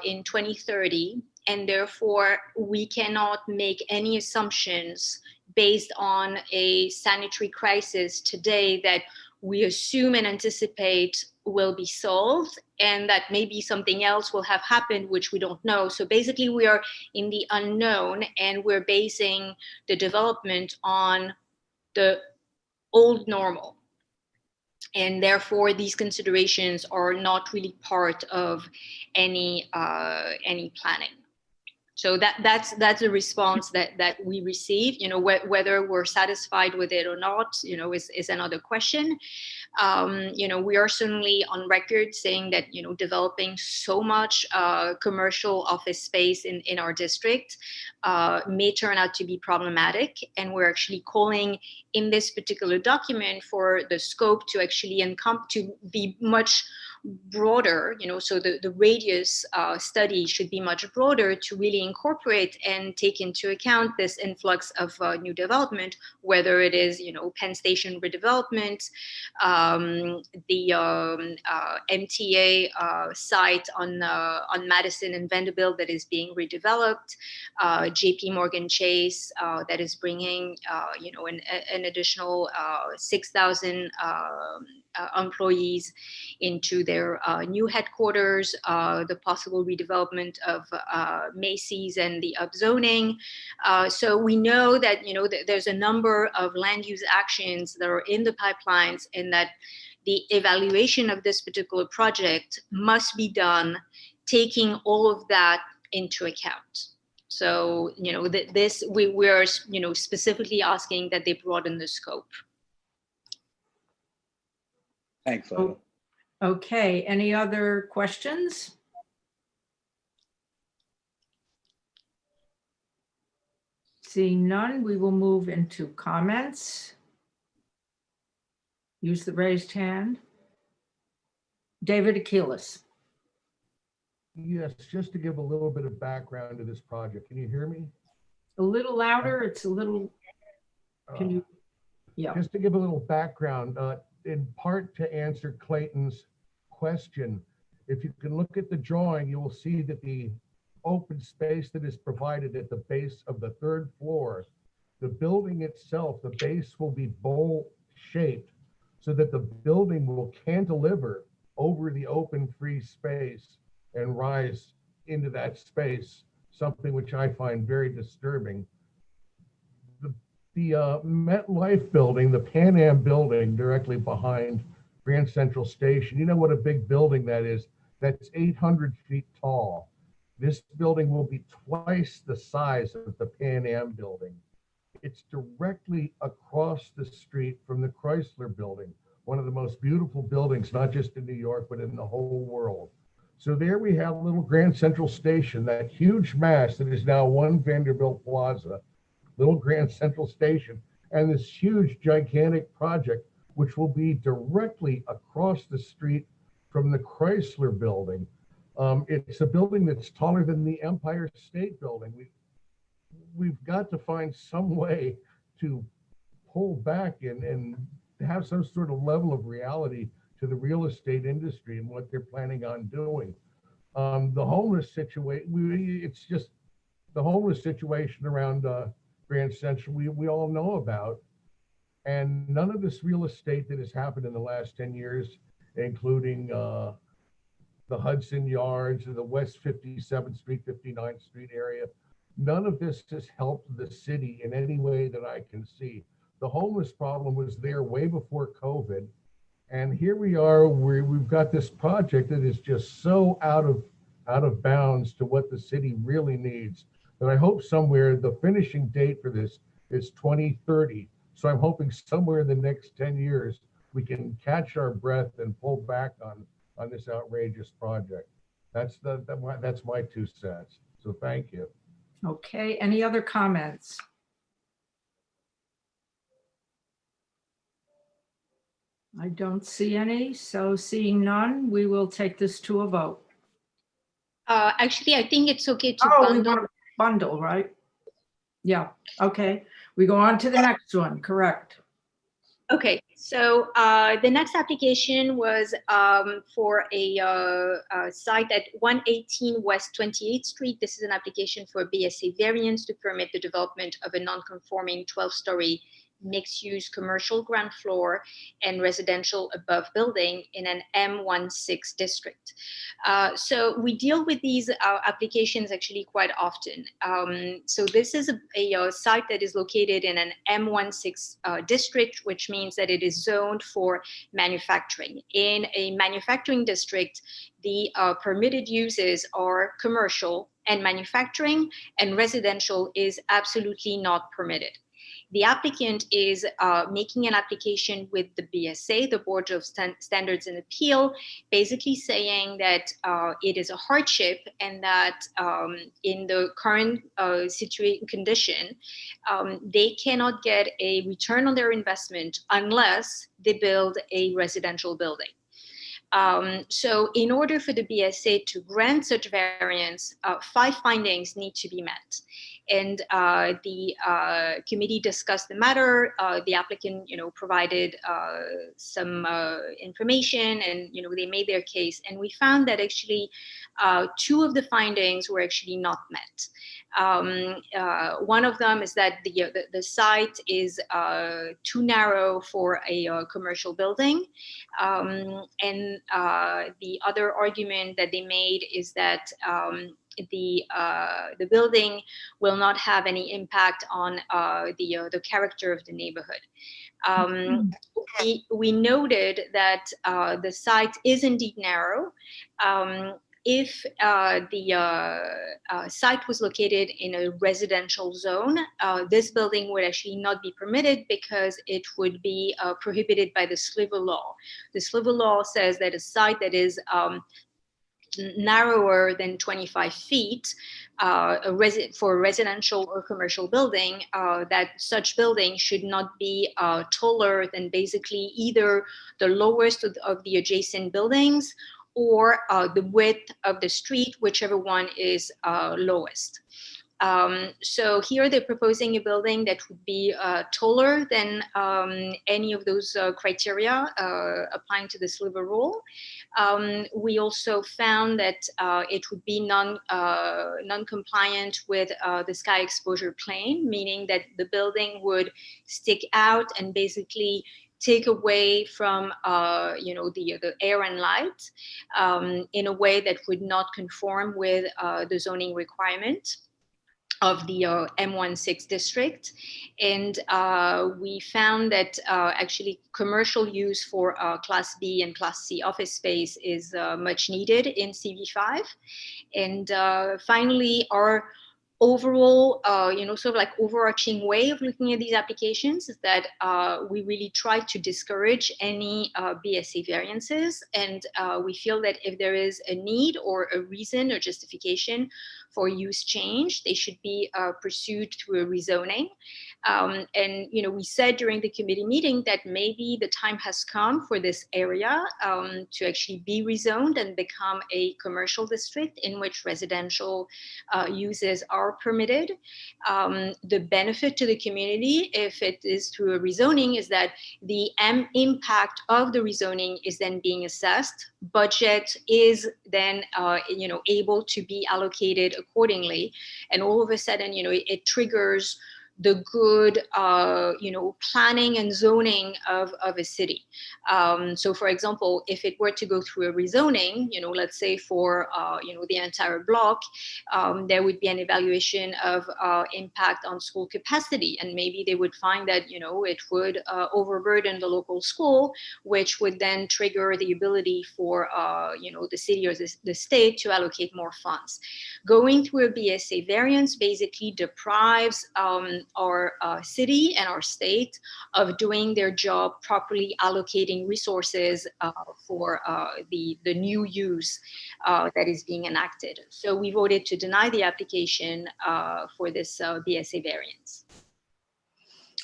in 2030, and therefore we cannot make any assumptions based on a sanitary crisis today that we assume and anticipate will be solved, and that maybe something else will have happened, which we don't know. So basically we are in the unknown, and we're basing the development on the old normal. And therefore these considerations are not really part of any planning. So that's a response that we receive. Whether we're satisfied with it or not, is another question. We are certainly on record saying that developing so much commercial office space in our district may turn out to be problematic, and we're actually calling in this particular document for the scope to actually to be much broader. So the radius study should be much broader to really incorporate and take into account this influx of new development, whether it is, Penn Station redevelopment, the MTA site on Madison and Vanderbilt that is being redeveloped, JP Morgan Chase that is bringing, an additional 6,000 employees into their new headquarters, the possible redevelopment of Macy's and the upzoning. So we know that, there's a number of land use actions that are in the pipelines, and that the evaluation of this particular project must be done taking all of that into account. So, we're specifically asking that they broaden the scope. Thanks, Lila. Okay, any other questions? Seeing none, we will move into comments. Use the raised hand. David Akilis. Yes, just to give a little bit of background to this project. Can you hear me? A little louder, it's a little, can you, yeah. Just to give a little background, in part to answer Clayton's question, if you can look at the drawing, you will see that the open space that is provided at the base of the 3rd floor, the building itself, the base will be bowl shaped so that the building will cantilever over the open free space and rise into that space, something which I find very disturbing. The MetLife building, the Pan Am building directly behind Grand Central Station, you know what a big building that is? That's 800 feet tall. This building will be twice the size of the Pan Am building. It's directly across the street from the Chrysler building, one of the most beautiful buildings, not just in New York, but in the whole world. So there we have little Grand Central Station, that huge mass that is now One Vanderbilt Plaza, little Grand Central Station, and this huge, gigantic project, which will be directly across the street from the Chrysler building. It's a building that's taller than the Empire State Building. We've got to find some way to pull back and have some sort of level of reality to the real estate industry and what they're planning on doing. The homeless situation, it's just the homeless situation around Grand Central, we all know about. And none of this real estate that has happened in the last 10 years, including the Hudson Yards and the West 57th Street, 59th Street area, none of this has helped the city in any way that I can see. The homeless problem was there way before COVID. And here we are, we've got this project that is just so out of bounds to what the city really needs. And I hope somewhere the finishing date for this is 2030. So I'm hoping somewhere in the next 10 years, we can catch our breath and pull back on this outrageous project. That's my 2 cents. So thank you. Okay, any other comments? I don't see any, so seeing none, we will take this to a vote. Actually, I think it's okay to bundle, right? Yeah, okay. We go on to the next one, correct. Okay, so the next application was for a site at 118 West 28th Street. This is an application for a BSA variance to permit the development of a non-conforming 12-story mixed-use commercial ground floor and residential above building in an M16 district. So we deal with these applications actually quite often. So this is a site that is located in an M16 district, which means that it is zoned for manufacturing. In a manufacturing district, the permitted uses are commercial and manufacturing, and residential is absolutely not permitted. The applicant is making an application with the BSA, the Board of Standards and Appeal, basically saying that it is a hardship and that in the current condition, they cannot get a return on their investment unless they build a residential building. So in order for the BSA to grant such variance, 5 findings need to be met. And the committee discussed the matter. The applicant, provided some information, and they made their case. And we found that actually 2 of the findings were actually not met. One of them is that the site is too narrow for a commercial building, and the other argument that they made is that the building will not have any impact on the character of the neighborhood. We noted that the site is indeed narrow. If the site was located in a residential zone, this building would actually not be permitted because it would be prohibited by the Sliver Law. The Sliver Law says that a site that is narrower than 25 feet for a residential or commercial building, that such building should not be taller than basically either the lowest of the adjacent buildings or the width of the street, whichever one is lowest. So here they're proposing a building that would be taller than any of those criteria applying to the Sliver Rule. We also found that it would be non-compliant with the sky exposure plane, meaning that the building would stick out and basically take away from the air and light in a way that would not conform with the zoning requirement of the M16 district. And we found that actually commercial use for Class B and Class C office space is much needed in CV5. And finally, our overall, sort of like overarching way of looking at these applications is that we really try to discourage any BSA variances. And we feel that if there is a need or a reason or justification for use change, they should be pursued through a rezoning. And, we said during the committee meeting that maybe the time has come for this area to actually be rezoned and become a commercial district in which residential uses are permitted. The benefit to the community, if it is through a rezoning, is that the impact of the rezoning is then being assessed. Budget is then, able to be allocated accordingly. And all of a sudden, it triggers the good, planning and zoning of a city. So for example, if it were to go through a rezoning, let's say for, the entire block, there would be an evaluation of impact on school capacity. And maybe they would find that, it would overburden the local school, which would then trigger the ability for, the city or the state to allocate more funds. Going through a BSA variance basically deprives our city and our state of doing their job properly allocating resources for the new use that is being enacted. So we voted to deny the application for this BSA variance.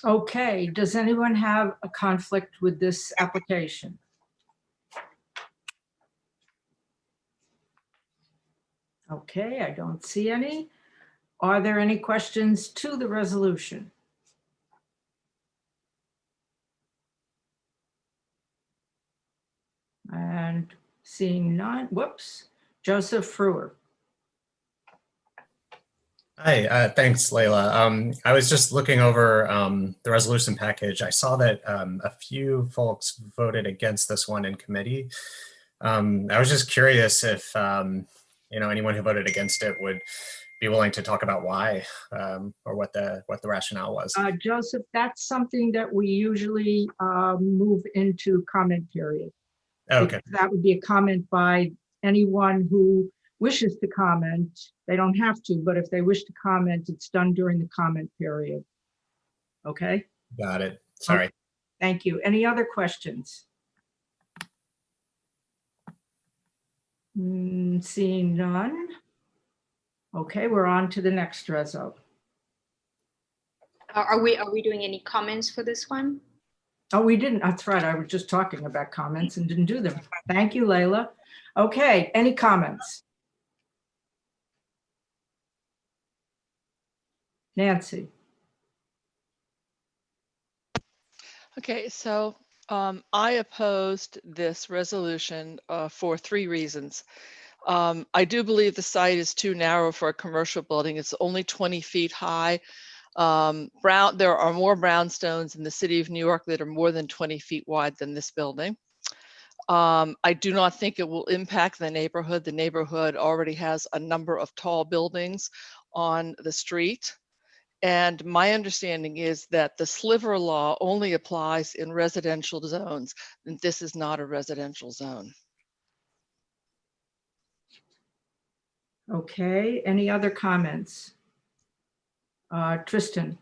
Okay, does anyone have a conflict with this application? Okay, I don't see any. Are there any questions to the resolution? And seeing none, whoops, Joseph Frewer. Hi, thanks, Layla. I was just looking over the resolution package. I saw that a few folks voted against this one in committee. I was just curious if anyone who voted against it would be willing to talk about why or what the rationale was. Joseph, that's something that we usually move into comment period. Okay. That would be a comment by anyone who wishes to comment. They don't have to, but if they wish to comment, it's done during the comment period. Okay? Got it. Sorry. Okay. Thank you. Any other questions? Seeing none. Okay, we're on to the next reso. Are we doing any comments for this one? Oh, we didn't. That's right. I was just talking about comments and didn't do them. Thank you, Layla. Okay, any comments? Nancy? Okay, so I opposed this resolution for 3 reasons. I do believe the site is too narrow for a commercial building. It's only 20 feet high. There are more brownstones in the city of New York that are more than 20 feet wide than this building. I do not think it will impact the neighborhood. The neighborhood already has a number of tall buildings on the street. And my understanding is that the sliver law only applies in residential zones, and this is not a residential zone. Okay, any other comments? Tristan?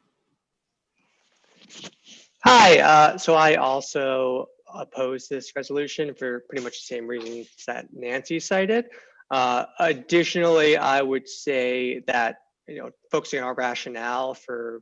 Hi, so I also oppose this resolution for pretty much the same reasons that Nancy cited. Additionally, I would say that, focusing on our rationale for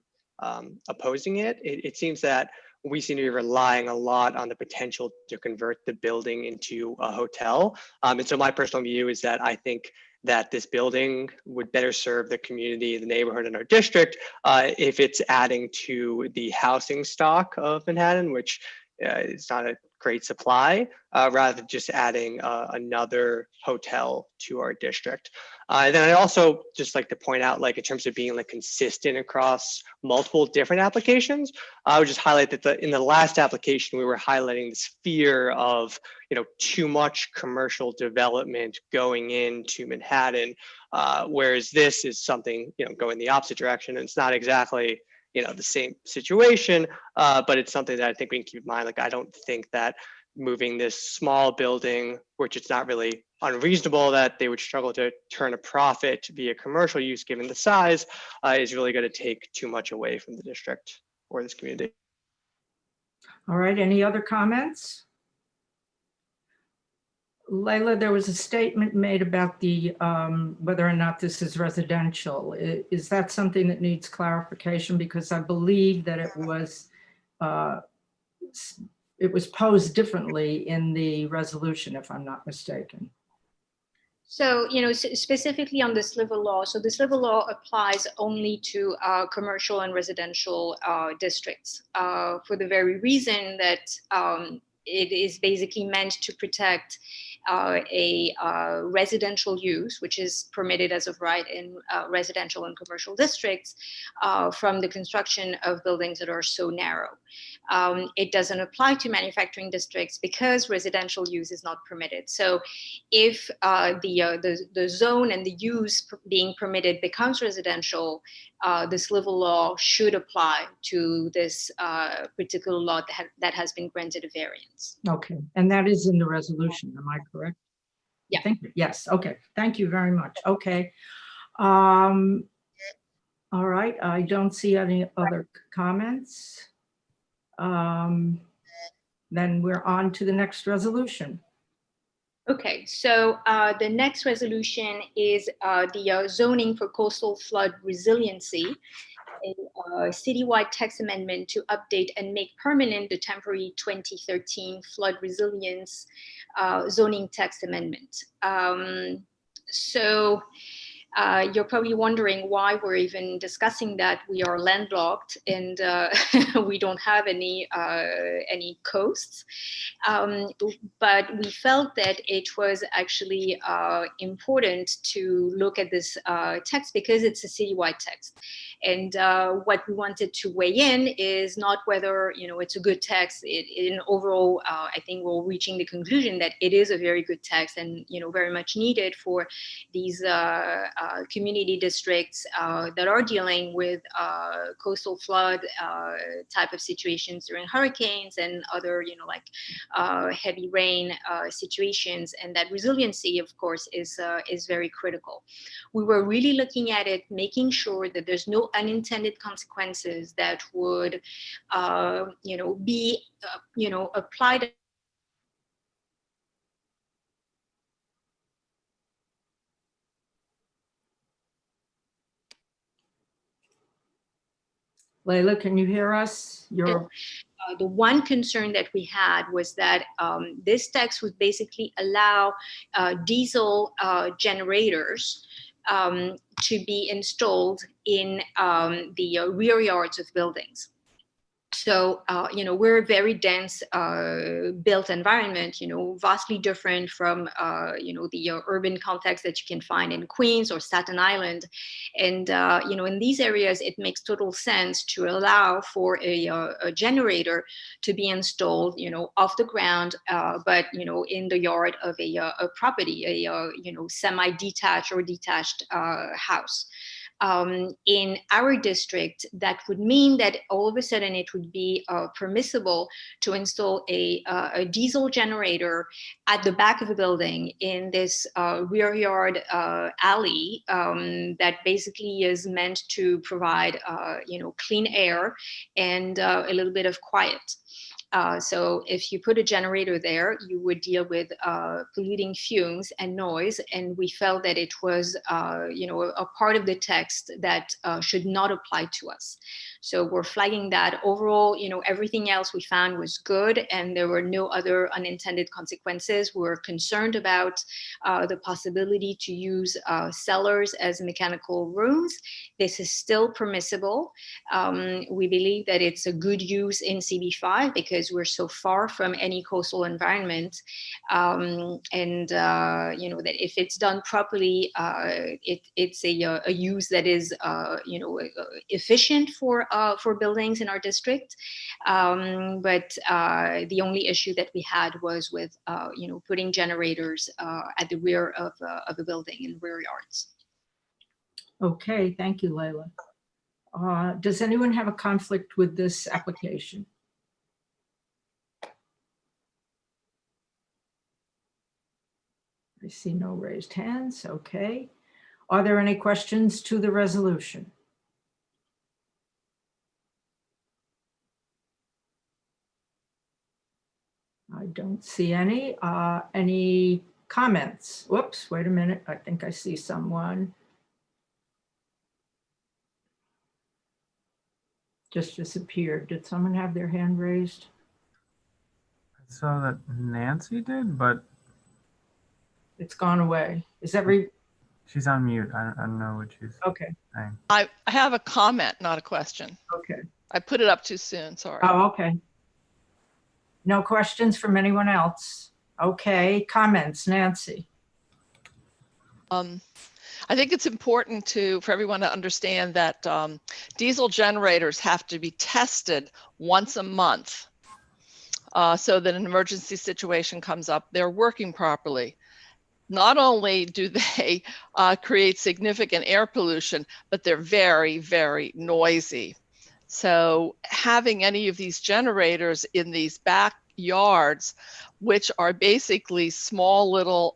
opposing it, it seems that we seem to be relying a lot on the potential to convert the building into a hotel. And so my personal view is that I think that this building would better serve the community, the neighborhood, and our district if it's adding to the housing stock of Manhattan, which is not a great supply, rather than just adding another hotel to our district. And then I also just like to point out, like in terms of being like consistent across multiple different applications, I would just highlight that in the last application, we were highlighting this fear of too much commercial development going into Manhattan, whereas this is something going the opposite direction. And it's not exactly the same situation, but it's something that I think we can keep in mind. Like, I don't think that moving this small building, which it's not really unreasonable that they would struggle to turn a profit via commercial use given the size, is really going to take too much away from the district or this community. All right, any other comments? Layla, there was a statement made about the whether or not this is residential. Is that something that needs clarification? Because I believe that it was posed differently in the resolution, if I'm not mistaken. So, specifically on the sliver law, so the sliver law applies only to commercial and residential districts for the very reason that it is basically meant to protect a residential use, which is permitted as of right in residential and commercial districts, from the construction of buildings that are so narrow. It doesn't apply to manufacturing districts because residential use is not permitted. So if the zone and the use being permitted becomes residential, the sliver law should apply to this particular law that has been granted a variance. Okay, and that is in the resolution, am I correct? Yeah. Yes, okay, thank you very much. Okay. All right, I don't see any other comments. Then we're on to the next resolution. Okay, so the next resolution is the zoning for coastal flood resiliency, a citywide text amendment to update and make permanent the temporary 2013 flood resilience zoning text amendment. So you're probably wondering why we're even discussing that. We are landlocked and we don't have any coasts. But we felt that it was actually important to look at this text because it's a citywide text. And what we wanted to weigh in is not whether it's a good text. In overall, I think we're reaching the conclusion that it is a very good text and very much needed for these community districts that are dealing with coastal flood type of situations during hurricanes and other heavy rain situations. And that resiliency, of course, is very critical. We were really looking at it, making sure that there's no unintended consequences that would be applied Layla, can you hear us? The one concern that we had was that this text would basically allow diesel generators to be installed in the rear yards of buildings. So, we're a very dense built environment, vastly different from, the urban context that you can find in Queens or Staten Island. And, in these areas, it makes total sense to allow for a generator to be installed, off the ground, but, in the yard of a property, semi-detached or detached house. In our district, that would mean that all of a sudden it would be permissible to install a diesel generator at the back of the building in this rear yard alley that basically is meant to provide, clean air and a little bit of quiet. So if you put a generator there, you would deal with polluting fumes and noise. And we felt that it was, a part of the text that should not apply to us. So we're flagging that. Overall, everything else we found was good and there were no other unintended consequences. We're concerned about the possibility to use cellars as mechanical rooms. This is still permissible. We believe that it's a good use in CB5 because we're so far from any coastal environment. That if it's done properly, it's a use that is, efficient for buildings in our district. But the only issue that we had was with, putting generators at the rear of a building in rear yards. Okay, thank you, Layla. Does anyone have a conflict with this application? I see no raised hands. Okay. Are there any questions to the resolution? I don't see any. Any comments? Whoops, wait a minute. I think I see someone. Just disappeared. Did someone have their hand raised? I saw that Nancy did, but it's gone away. She's on mute. I don't know what she's saying. I have a comment, not a question. Okay. I put it up too soon, sorry. Oh, okay. No questions from anyone else? Okay, comments, Nancy. I think it's important for everyone to understand that diesel generators have to be tested once a month so that an emergency situation comes up, they're working properly. Not only do they create significant air pollution, but they're very, very noisy. So having any of these generators in these backyards, which are basically small little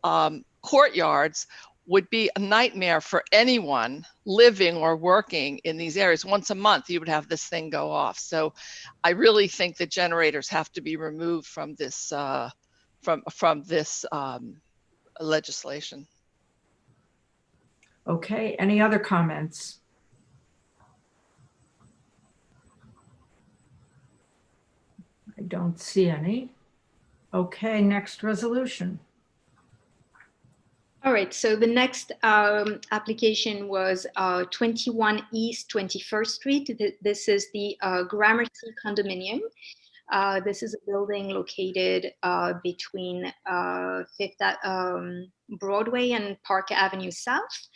courtyards, would be a nightmare for anyone living or working in these areas. Once a month, you would have this thing go off. So I really think that generators have to be removed from this legislation. Okay, any other comments? I don't see any. Okay, next resolution. All right, so the next application was 21 East 21st Street. This is the Gramercy condominium. This is a building located between Broadway and Park Avenue South.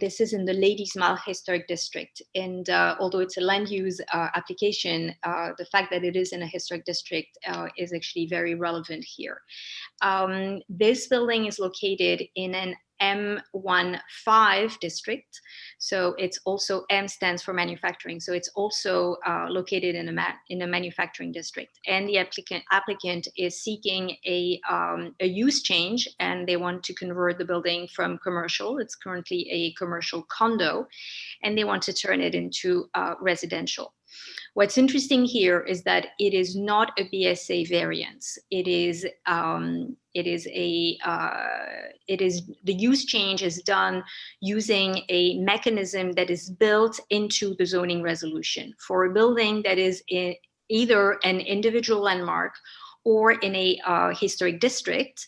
This is in the Ladies Mile Historic District. And although it's a land use application, the fact that it is in a historic district is actually very relevant here. This building is located in an M15 district. So it's also, M stands for manufacturing. So it's also located in a manufacturing district. And the applicant is seeking a use change, and they want to convert the building from commercial. It's currently a commercial condo, and they want to turn it into residential. What's interesting here is that it is not a BSA variance. The use change is done using a mechanism that is built into the zoning resolution for a building that is in either an individual landmark or in a historic district.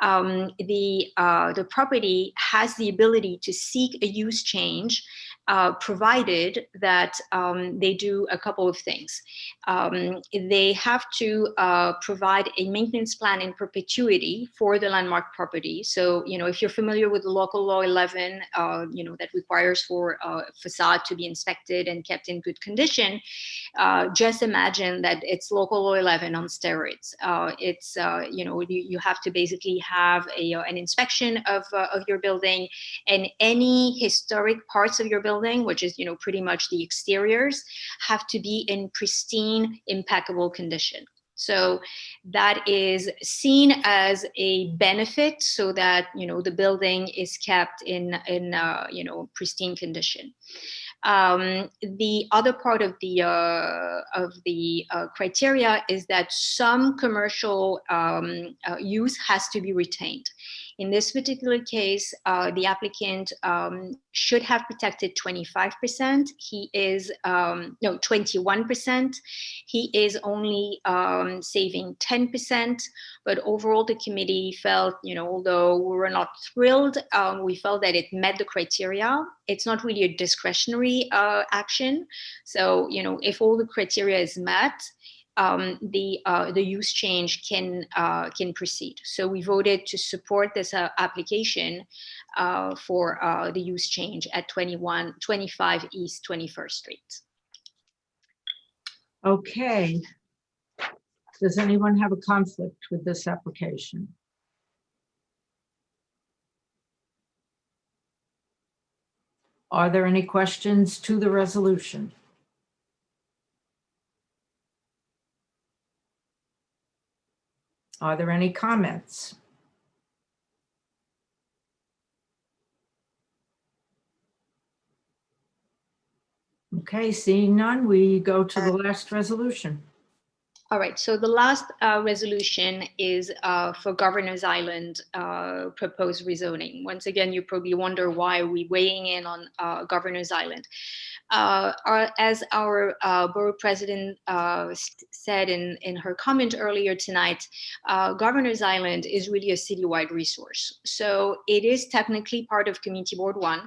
The property has the ability to seek a use change, provided that they do a couple of things. They have to provide a maintenance plan in perpetuity for the landmark property. So, if you're familiar with local law 11, that requires for a facade to be inspected and kept in good condition, just imagine that it's local law 11 on steroids. You have to basically have an inspection of your building, and any historic parts of your building, which is pretty much the exteriors, have to be in pristine, impeccable condition. So that is seen as a benefit, so that the building is kept in pristine condition. The other part of the criteria is that some commercial use has to be retained. In this particular case, the applicant should have protected 25%. He is, 21%. He is only saving 10%. But overall, the committee felt, although we were not thrilled, we felt that it met the criteria. It's not really a discretionary action. So, if all the criteria is met, the use change can proceed. So we voted to support this application for the use change at 25 East 21st Street. Okay. Does anyone have a conflict with this application? Are there any questions to the resolution? Are there any comments? Okay, seeing none, we go to the last resolution. All right, so the last resolution is for Governor's Island proposed rezoning. Once again, you probably wonder why are we weighing in on Governor's Island. As our borough president said in her comment earlier tonight, Governor's Island is really a citywide resource. So it is technically part of Community Board 1.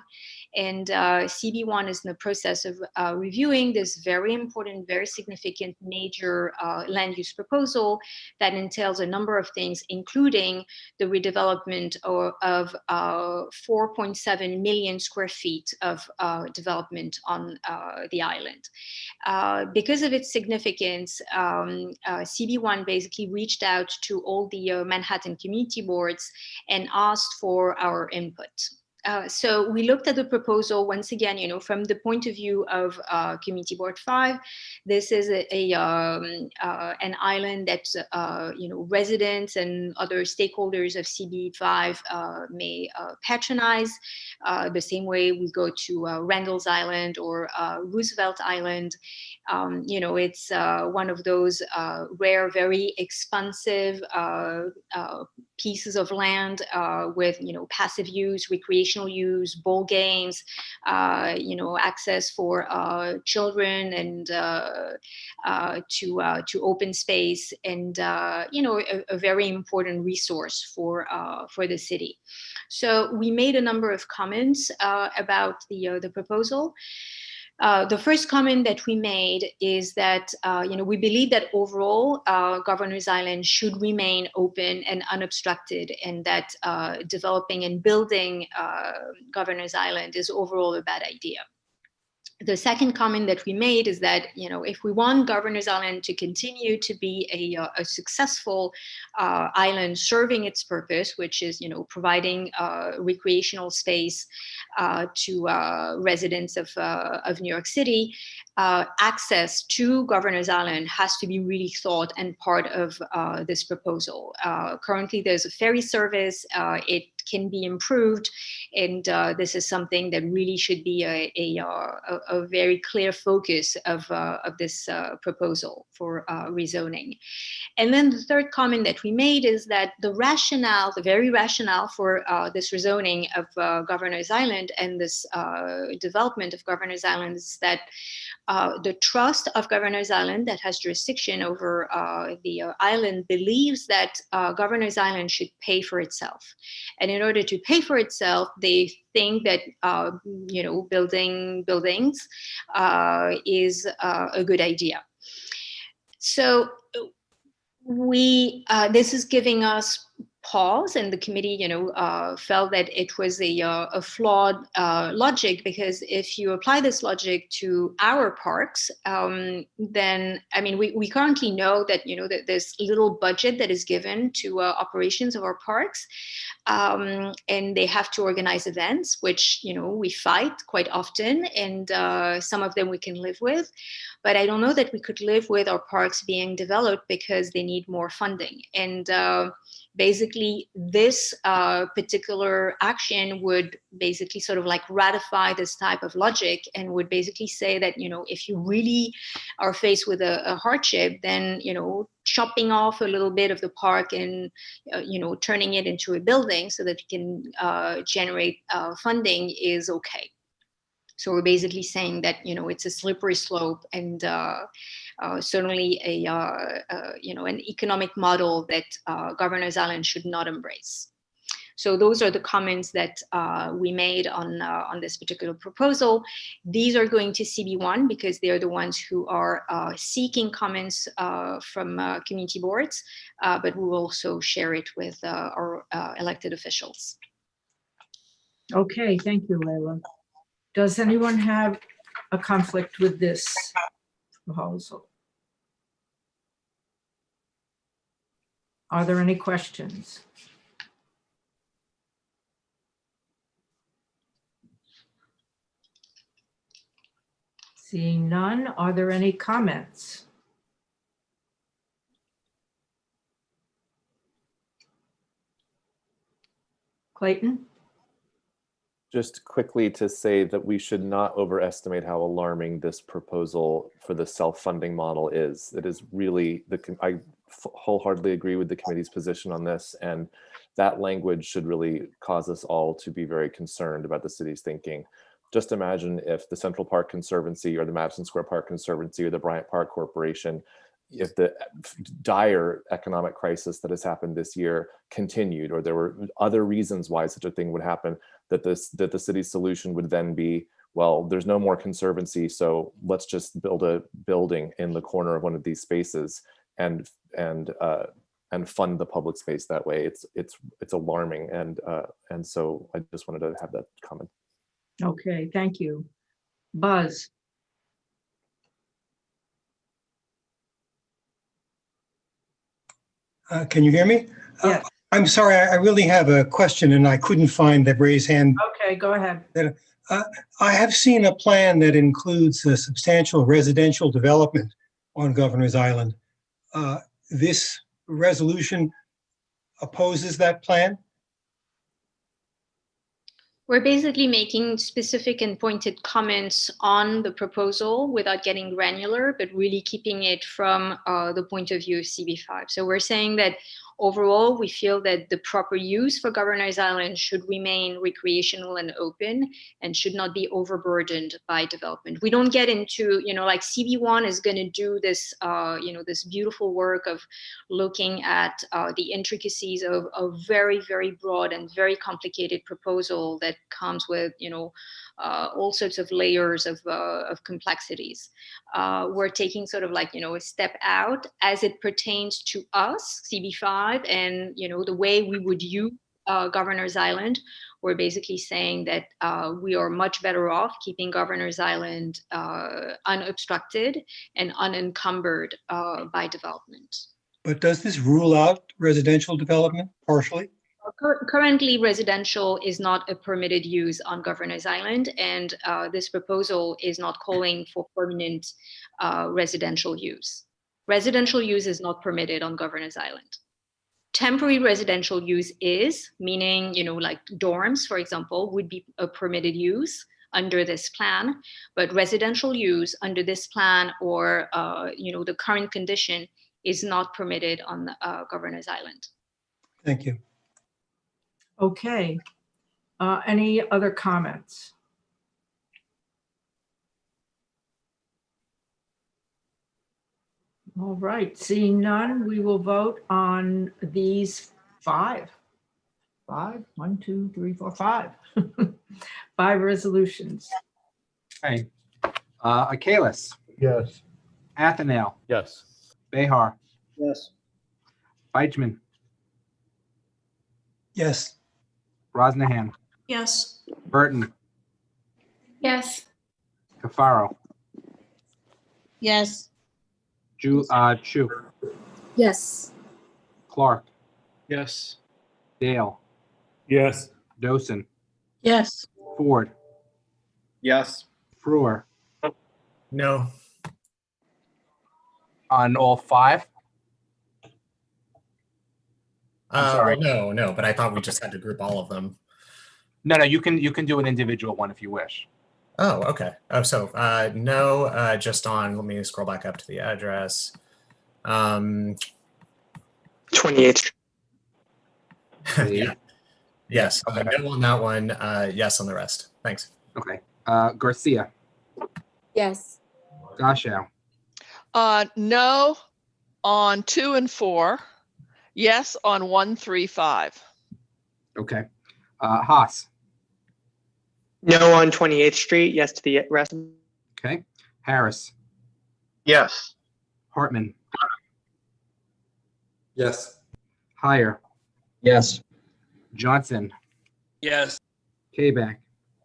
And CB1 is in the process of reviewing this very important, very significant major land use proposal that entails a number of things, including the redevelopment of 4.7 million square feet of development on the island. Because of its significance, CB1 basically reached out to all the Manhattan community boards and asked for our input. So we looked at the proposal once again, from the point of view of Community Board 5. This is an island that residents and other stakeholders of CB5 may patronize. The same way we go to Randall's Island or Roosevelt Island. It's one of those rare, very expansive pieces of land with passive use, recreational use, bowl games, access for children and to open space, and a very important resource for the city. So we made a number of comments about the proposal. The first comment that we made is that we believe that overall Governor's Island should remain open and unobstructed, and that developing and building Governor's Island is overall a bad idea. The second comment that we made is that, if we want Governor's Island to continue to be a successful island serving its purpose, which is, providing recreational space to residents of New York City, access to Governor's Island has to be really thought and part of this proposal. Currently, there's a ferry service. It can be improved. And this is something that really should be a very clear focus of this proposal for rezoning. And then the third comment that we made is that the rationale, the very rationale for this rezoning of Governor's Island and this development of Governor's Island is that the trust of Governor's Island that has jurisdiction over the island believes that Governor's Island should pay for itself. And in order to pay for itself, they think that building buildings is a good idea. So this is giving us pause, and the committee, felt that it was a flawed logic, because if you apply this logic to our parks, then we currently know that that there's little budget that is given to operations of our parks, and they have to organize events, which we fight quite often, and some of them we can live with. But I don't know that we could live with our parks being developed because they need more funding. And basically, this particular action would basically sort of like ratify this type of logic, and would basically say that, if you really are faced with a hardship, then, chopping off a little bit of the park and, turning it into a building so that it can generate funding is okay. So we're basically saying that, it's a slippery slope, and certainly an economic model that Governor's Island should not embrace. So those are the comments that we made on this particular proposal. These are going to CB1 because they are the ones who are seeking comments from community boards, but we will also share it with our elected officials. Okay, thank you, Leila. Does anyone have a conflict with this proposal? Are there any questions? Seeing none, are there any comments? Clayton? Just quickly to say that we should not overestimate how alarming this proposal for the self-funding model is. It is really, I wholeheartedly agree with the committee's position on this, and that language should really cause us all to be very concerned about the city's thinking. Just imagine if the Central Park Conservancy or the Madison Square Park Conservancy or the Bryant Park Corporation, if the dire economic crisis that has happened this year continued, or there were other reasons why such a thing would happen, that the city's solution would then be, well, there's no more conservancy, so let's just build a building in the corner of one of these spaces and fund the public space that way. It's alarming, and so I just wanted to have that comment. Okay, thank you. Buzz? Can you hear me? Yes. I'm sorry, I really have a question and I couldn't find the raise hand. Okay, go ahead. I have seen a plan that includes a substantial residential development on Governor's Island. This resolution opposes that plan? We're basically making specific and pointed comments on the proposal without getting granular, but really keeping it from the point of view of CB5. So we're saying that overall, we feel that the proper use for Governor's Island should remain recreational and open and should not be overburdened by development. We don't get into, like CB1 is going to do this, this beautiful work of looking at the intricacies of a very, very broad and very complicated proposal that comes with, all sorts of layers of complexities. We're taking sort of like, a step out as it pertains to us, CB5, and the way we would use Governor's Island. We're basically saying that we are much better off keeping Governor's Island unobstructed and unencumbered by development. But does this rule out residential development partially? Currently, residential is not a permitted use on Governor's Island, and this proposal is not calling for permanent residential use. Residential use is not permitted on Governor's Island. temporary residential use is, meaning, like dorms, for example, would be a permitted use under this plan, but residential use under this plan or, the current condition is not permitted on the Governor's Island. Thank you. Okay. Any other comments? All right, seeing none, we will vote on these five. 5 resolutions. Okay. Akalis, Yes. Athanail, Yes. Behar, Yes. Feichman, Yes. Rosnahan, Yes. Burton, Yes. Cafaro, Yes. Chu, Yes. Clark, Yes. Dale, Yes. Dosen, Yes. Ford, Yes. Frewer. No. On all five? sorry. No, but I thought we just had to group all of them. No, you can do an individual one if you wish. Oh, okay. No, just on, let me scroll back up to the address. 28th. Yeah. Yes. No on that one. Yes on the rest. Thanks. Okay. Garcia, Yes. Gashow, No on 2 and 4. Yes on 1, 3, 5. okay. Haas, No on 28th Street. Yes to the rest. okay. Harris, Yes. Hartman, Yes. Heyer, Yes. Johnson, Yes. Kabak,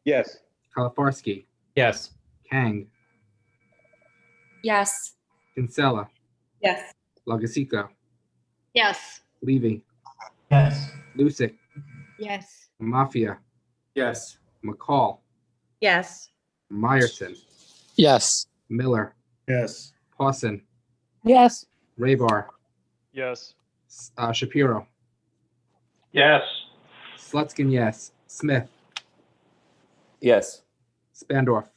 Yes. Kalafarsky, Yes. Kang, Yes. Kinsella, Yes. Lagasico, Yes. Levy, Yes. Lusick, Yes. Mafia, Yes. McCall, Yes. Meyerson, Yes. Miller, Yes. Pawson, Yes. Raybar, Yes. Shapiro, Yes. Slutskin, yes. Smith, Yes. Spandorf,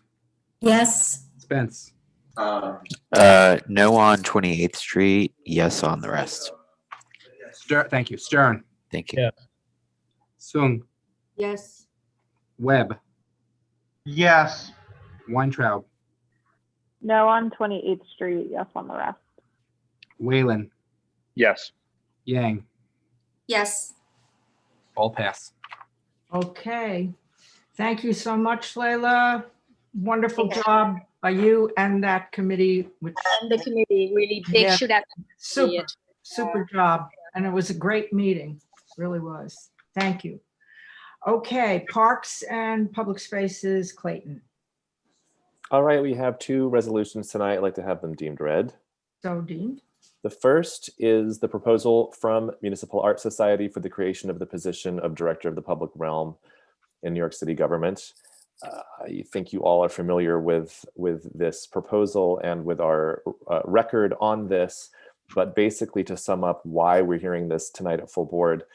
Yes. Spence, No on 28th Street, yes on the rest. Thank you. Stern, Thank you. Yeah. Sung, Yes. Webb, Yes. Weintraub, No on 28th Street, yes on the rest. Whalen, Yes. Yang, Yes. all pass. Okay. Thank you so much, Leila. Wonderful job by you and that committee, which And the committee, really big Yeah. shout out. super job. And it was a great meeting, really was. Thank you. Okay, Parks and Public Spaces, Clayton. All right, we have two resolutions tonight. I'd like to have them deemed read. So deemed. The first is the proposal from Municipal Art Society for the creation of the position of Director of the Public Realm in New York City government. I think you all are familiar with this proposal and with our record on this, but basically to sum up why we're hearing this tonight at full board,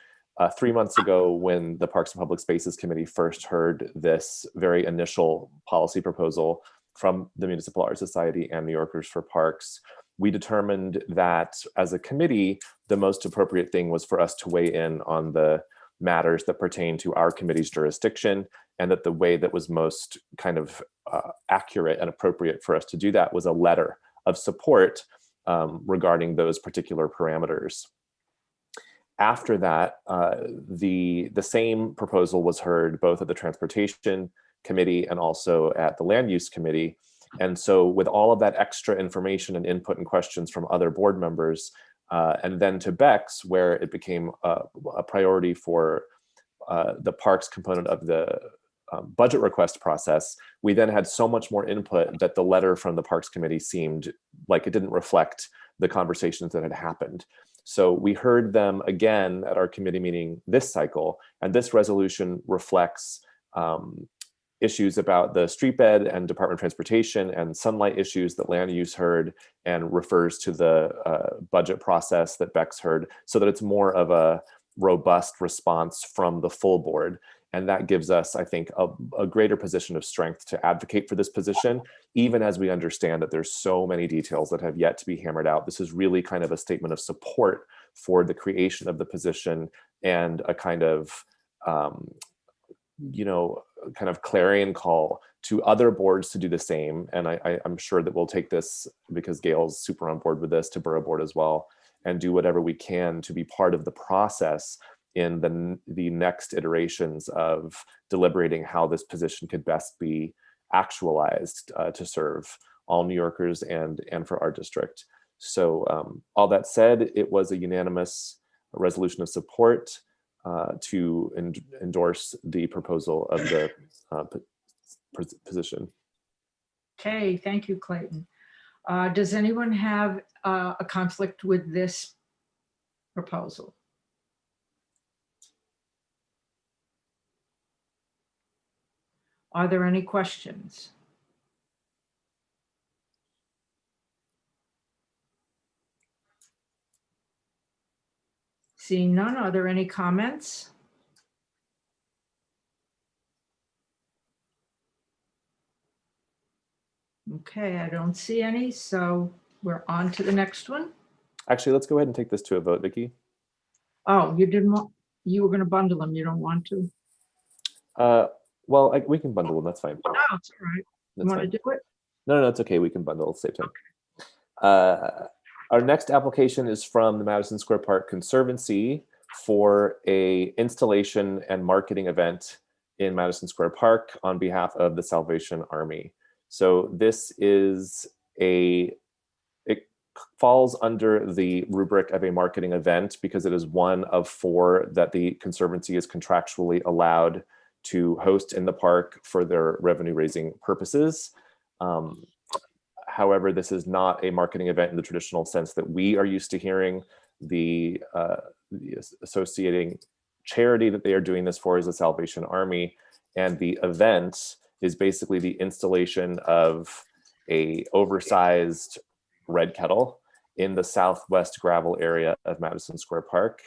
3 months ago when the Parks and Public Spaces Committee first heard this very initial policy proposal from the Municipal Art Society and New Yorkers for Parks, we determined that as a committee, the most appropriate thing was for us to weigh in on the matters that pertain to our committee's jurisdiction, and that the way that was most kind of accurate and appropriate for us to do that was a letter of support regarding those particular parameters. After that, the same proposal was heard both at the Transportation Committee and also at the Land Use Committee. And so with all of that extra information and input and questions from other board members, and then to Bex, where it became a priority for the parks component of the budget request process, we then had so much more input that the letter from the Parks Committee seemed like it didn't reflect the conversations that had happened. So we heard them again at our committee meeting this cycle, and this resolution reflects issues about the street bed and Department of Transportation and sunlight issues that land use heard, and refers to the budget process that Bex heard, so that it's more of a robust response from the full board. And that gives us, I think, a greater position of strength to advocate for this position, even as we understand that there's so many details that have yet to be hammered out. This is really kind of a statement of support for the creation of the position, and a kind of, kind of clarion call to other boards to do the same. And I'm sure that we'll take this, because Gail's super on board with this, to Borough Board as well, and do whatever we can to be part of the process in the next iterations of deliberating how this position could best be actualized to serve all New Yorkers and for our district. So all that said, it was a unanimous resolution of support to endorse the proposal of the position. Okay, thank you, Clayton. Does anyone have a conflict with this proposal? Are there any questions? Seeing none, are there any comments? Okay, I don't see any, so we're on to the next one. Actually, let's go ahead and take this to a vote, Vicki. Oh, you didn't want, you were going to bundle them. You don't want to? Well, we can bundle them. That's fine. No, it's all right. You That's want to fine. do it? No, it's okay. We can bundle. Save time. Our next application is from the Madison Square Park Conservancy for a installation and marketing event in Madison Square Park on behalf of the Salvation Army. So this is it falls under the rubric of a marketing event because it is one of 4 that the Conservancy is contractually allowed to host in the park for their revenue raising purposes. However, this is not a marketing event in the traditional sense that we are used to hearing. The associating charity that they are doing this for is the Salvation Army, and the event is basically the installation of a oversized red kettle in the southwest gravel area of Madison Square Park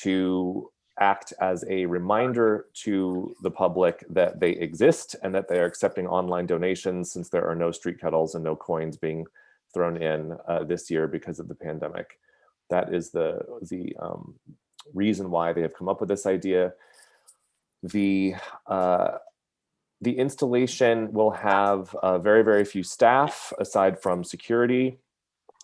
to act as a reminder to the public that they exist and that they are accepting online donations, since there are no street kettles and no coins being thrown in this year because of the pandemic. That is the reason why they have come up with this idea. The installation will have very, very few staff aside from security.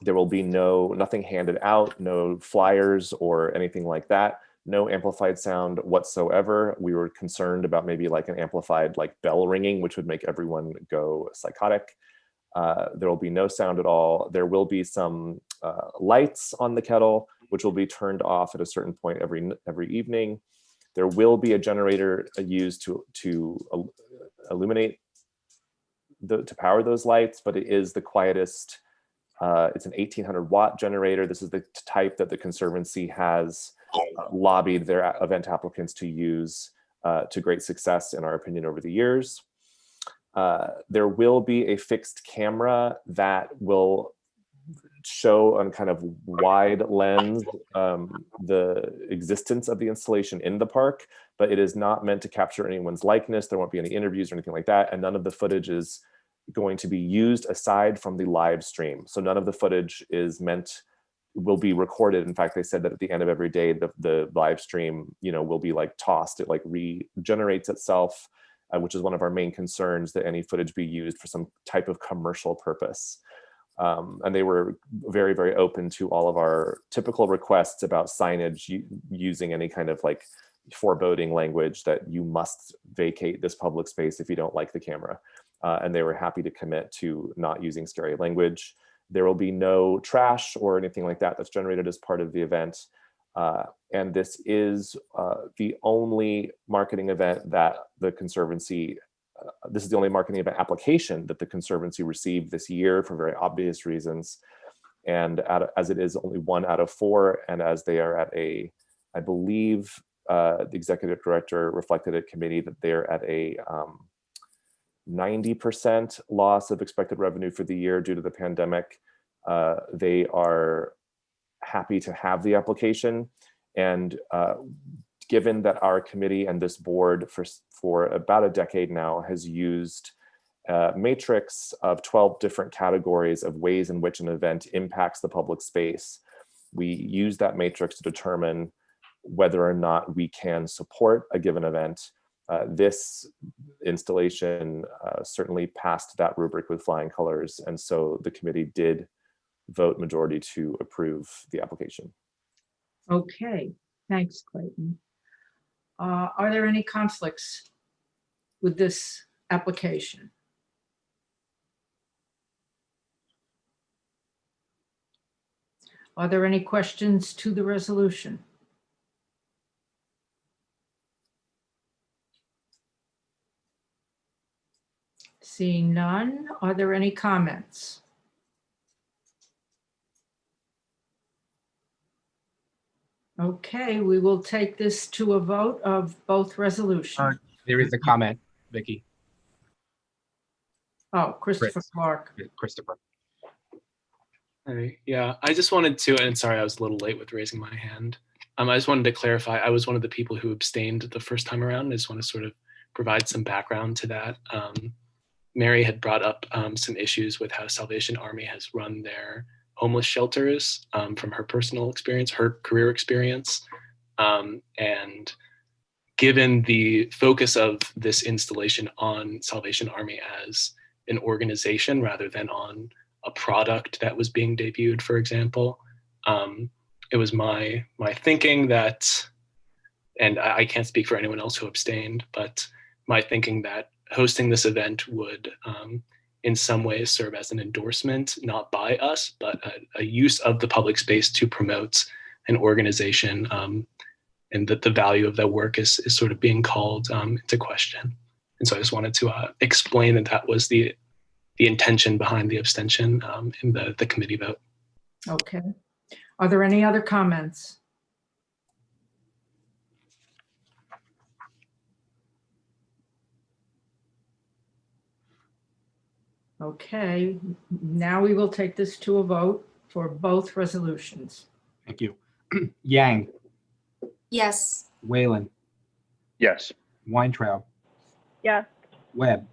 There will be nothing handed out, no flyers or anything like that. No amplified sound whatsoever. We were concerned about maybe like an amplified like bell ringing, which would make everyone go psychotic. There will be no sound at all. There will be some lights on the kettle, which will be turned off at a certain point every evening. There will be a generator used to illuminate, to power those lights, but it is the quietest. It's an 1800 watt generator. This is the type that the Conservancy has lobbied their event applicants to use to great success, in our opinion, over the years. There will be a fixed camera that will show on kind of wide lens the existence of the installation in the park, but it is not meant to capture anyone's likeness. There won't be any interviews or anything like that, and none of the footage is going to be used aside from the live stream. So none of the footage will be recorded. In fact, they said that at the end of every day, the live stream, will be like tossed. It like regenerates itself, which is one of our main concerns, that any footage be used for some type of commercial purpose. And they were very, very open to all of our typical requests about signage using any kind of like foreboding language that you must vacate this public space if you don't like the camera. And they were happy to commit to not using scary language. There will be no trash or anything like that that's generated as part of the event. And this is the only marketing event that the Conservancy, this is the only marketing event application that the Conservancy received this year for very obvious reasons. And as it is only 1 out of 4, and as they are at I believe the executive director reflected at committee that they're at 90% loss of expected revenue for the year due to the pandemic. They are happy to have the application. And given that our committee and this board for about a decade now has used a matrix of 12 different categories of ways in which an event impacts the public space, we use that matrix to determine whether or not we can support a given event. This installation certainly passed that rubric with flying colors, and so the committee did vote majority to approve the application. Okay, thanks, Clayton. Are there any conflicts with this application? Are there any questions to the resolution? Seeing none, are there any comments? Okay, we will take this to a vote of both resolutions. There is a comment, Vicky. Oh, Christopher Clark. Christopher. Hey, yeah, I just wanted to, and sorry, I was a little late with raising my hand. I just wanted to clarify, I was one of the people who abstained the first time around. I just want to sort of provide some background to that. Mary had brought up some issues with how Salvation Army has run their homeless shelters from her personal experience, her career experience. And given the focus of this installation on Salvation Army as an organization rather than on a product that was being debuted, for example, it was my thinking that, and I can't speak for anyone else who abstained, but my thinking that hosting this event would in some ways serve as an endorsement, not by us, but a use of the public space to promote an organization, and that the value of that work is sort of being called into question. And so I just wanted to explain that that was the intention behind the abstention in the committee vote. Okay. Are there any other comments? Okay, now we will take this to a vote for both resolutions. Thank you. Yang, Yes. Whalen, Yes. Weintraub, Yes. Webb,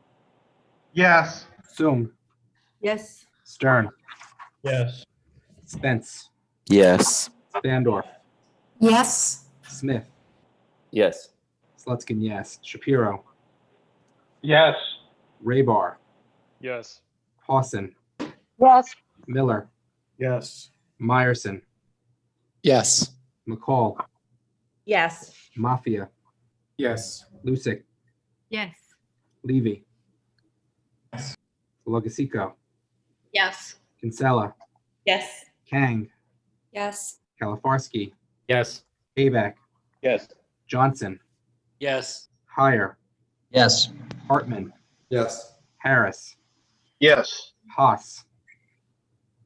Yes. Sung, Yes. Stern, Yes. Spence, Yes. Standorf, Yes. Smith, Yes. Slutskin, yes. Shapiro, Yes. Raybar, Yes. Hawson, Yes. Miller, Yes. Meyerson, Yes. McCall, Yes. Mafia, Yes. Lusick, Yes. Levy, Logasico, Yes. Kinsella, Yes. Kang, Yes. Kalifarsky, Yes. Payback, Yes. Johnson, Yes. Heyer, Yes. Hartman, Yes. Harris, Yes. Haas,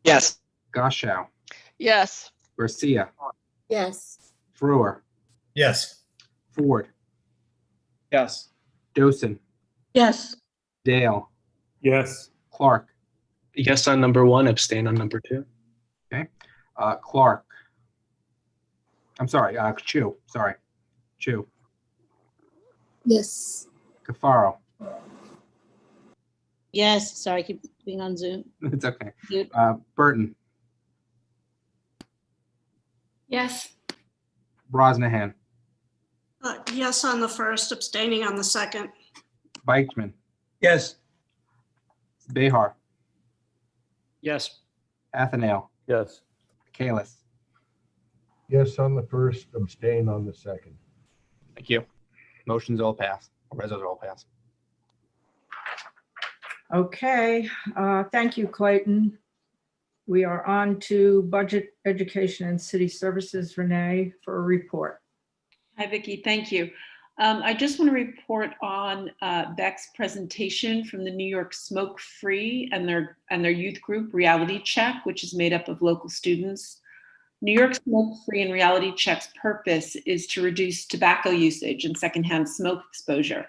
Yes. Goshow, Yes. Garcia, Yes. Brewer, Yes. Ford, Yes. Dosen, Yes. Dale, Yes. Clark, Yes on number 1, abstain on number 2. Clark. I'm sorry, Chu. Sorry, Chu. Yes. Cafaro. Yes. Sorry, I keep being on Zoom. It's okay. Mute. Burton, Yes. Brosnahan, Yes on the first, abstaining on the second. Beichman, Yes. Behar, Yes. Athanael, Yes. Kalis. Yes on the first, abstain on the second. Thank you. Motions all pass. Resos all pass. Okay, thank you, Clayton. We are on to Budget, Education, and City Services. Renee, for a report. Hi, Vicki. Thank you. I just want to report on Beck's presentation from the New York Smoke Free and their youth group, Reality Check, which is made up of local students. New York Smoke Free and Reality Check's purpose is to reduce tobacco usage and secondhand smoke exposure.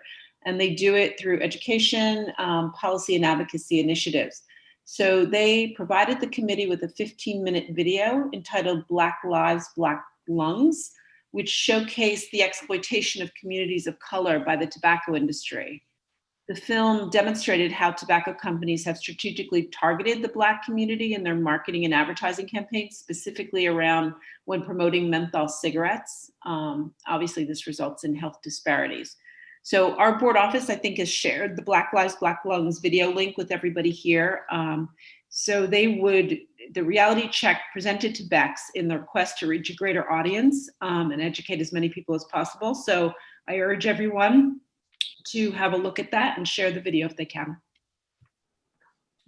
and they do it through education, policy, and advocacy initiatives. So they provided the committee with a 15-minute video entitled Black Lives, Black Lungs, which showcased the exploitation of communities of color by the tobacco industry. The film demonstrated how tobacco companies have strategically targeted the Black community in their marketing and advertising campaigns, specifically around when promoting menthol cigarettes. Obviously, this results in health disparities. So our board office, I think, has shared the Black Lives, Black Lungs video link with everybody here. So the reality check presented to BEX in the quest to reach a greater audience and educate as many people as possible. So I urge everyone to have a look at that and share the video if they can.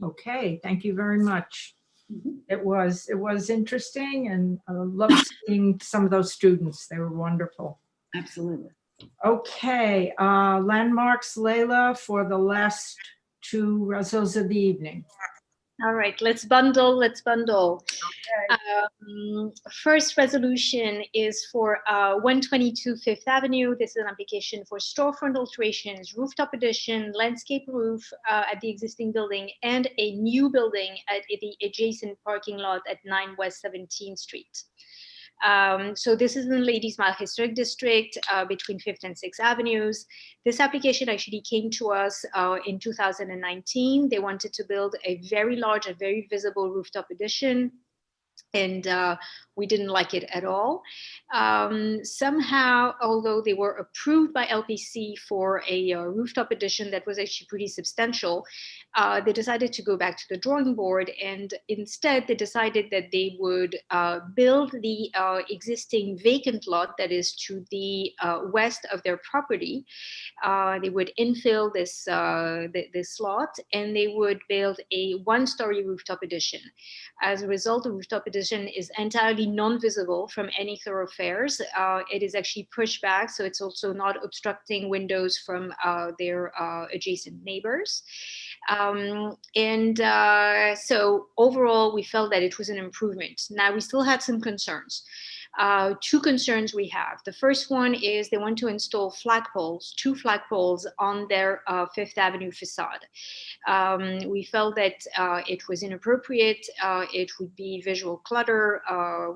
Okay, thank you very much. It was interesting, and I loved seeing some of those students. They were wonderful. Absolutely. Okay, landmarks, Layla, for the last two resos of the evening. All right, let's bundle. Okay. First resolution is for 122 Fifth Avenue. This is an application for storefront alterations, rooftop addition, landscape roof at the existing building, and a new building at the adjacent parking lot at 9 West 17th Street. So this is in the Ladies Mile Historic District between 5th and 6th Avenues. This application actually came to us in 2019. They wanted to build a very large, a very visible rooftop addition, and we didn't like it at all. Somehow, although they were approved by LPC for a rooftop addition that was actually pretty substantial, they decided to go back to the drawing board, and instead they decided that they would build the existing vacant lot that is to the west of their property. They would infill this, this lot, and they would build a one-story rooftop addition. As a result, the rooftop addition is entirely non-visible from any thoroughfares. It is actually pushed back, so it's also not obstructing windows from their adjacent neighbors. So overall, we felt that it was an improvement. Now, we still had some concerns. Two concerns we have. The first one is they want to install flagpoles, 2 flagpoles on their Fifth Avenue facade. We felt that it was inappropriate. It would be visual clutter.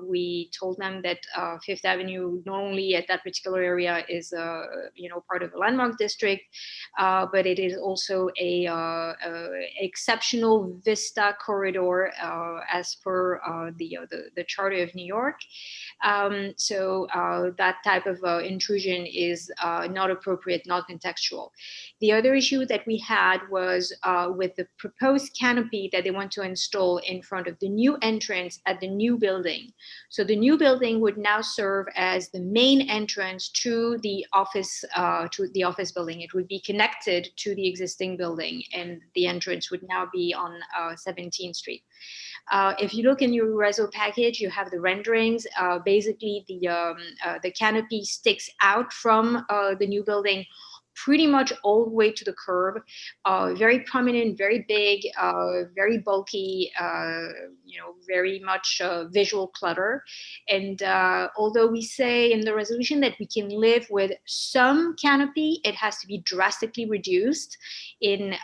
We told them that Fifth Avenue, not only at that particular area, is part of the landmark district, but it is also a exceptional vista corridor as per the Charter of New York. So that type of intrusion is not appropriate, not contextual. The other issue that we had was with the proposed canopy that they want to install in front of the new entrance at the new building. So the new building would now serve as the main entrance to the office building. It would be connected to the existing building, and the entrance would now be on 17th Street. If you look in your reso package, you have the renderings. Basically, the canopy sticks out from the new building pretty much all the way to the curb. Very prominent, very big, very bulky, very much visual clutter. And although we say in the resolution that we can live with some canopy, it has to be drastically reduced in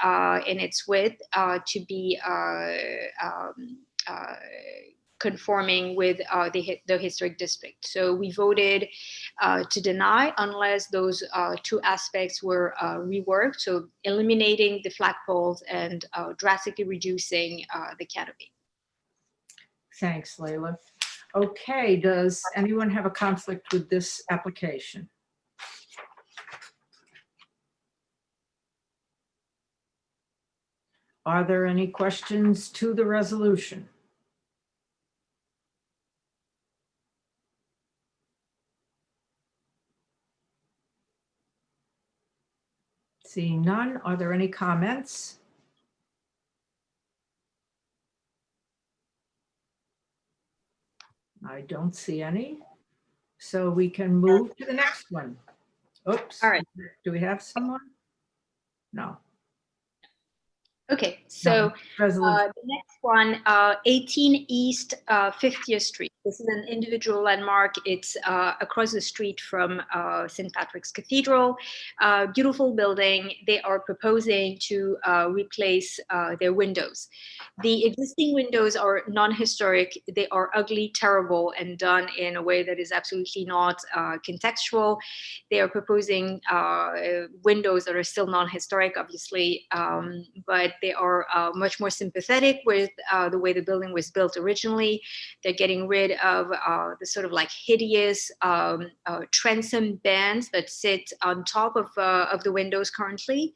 its width to be conforming with the historic district. So we voted to deny unless those 2 aspects were reworked, so eliminating the flagpoles and drastically reducing the canopy. Thanks, Layla. Okay, does anyone have a conflict with this application? Are there any questions to the resolution? Seeing none, are there any comments? I don't see any. So we can move to the next one. Oops. All right. Do we have someone? No. Okay, so resolution. the next one, 18 East 50th Street. This is an individual landmark. It's across the street from St. Patrick's Cathedral. Beautiful building. They are proposing to replace their windows. The existing windows are non-historic. They are ugly, terrible, and done in a way that is absolutely not contextual. They are proposing windows that are still non-historic, obviously, but they are much more sympathetic with the way the building was built originally. They're getting rid of the sort of like hideous transom bands that sit on top of the windows currently.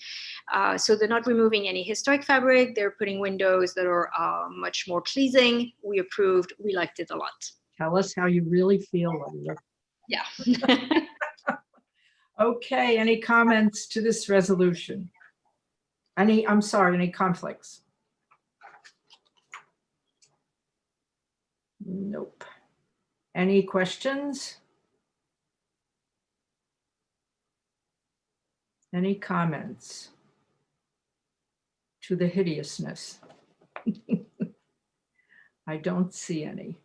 So they're not removing any historic fabric. They're putting windows that are much more pleasing. We approved. We liked it a lot. Tell us how you really feel, Leila. Yeah. Okay, any comments to this resolution? Any conflicts? Nope. Any questions? Any comments to the hideousness? I don't see any.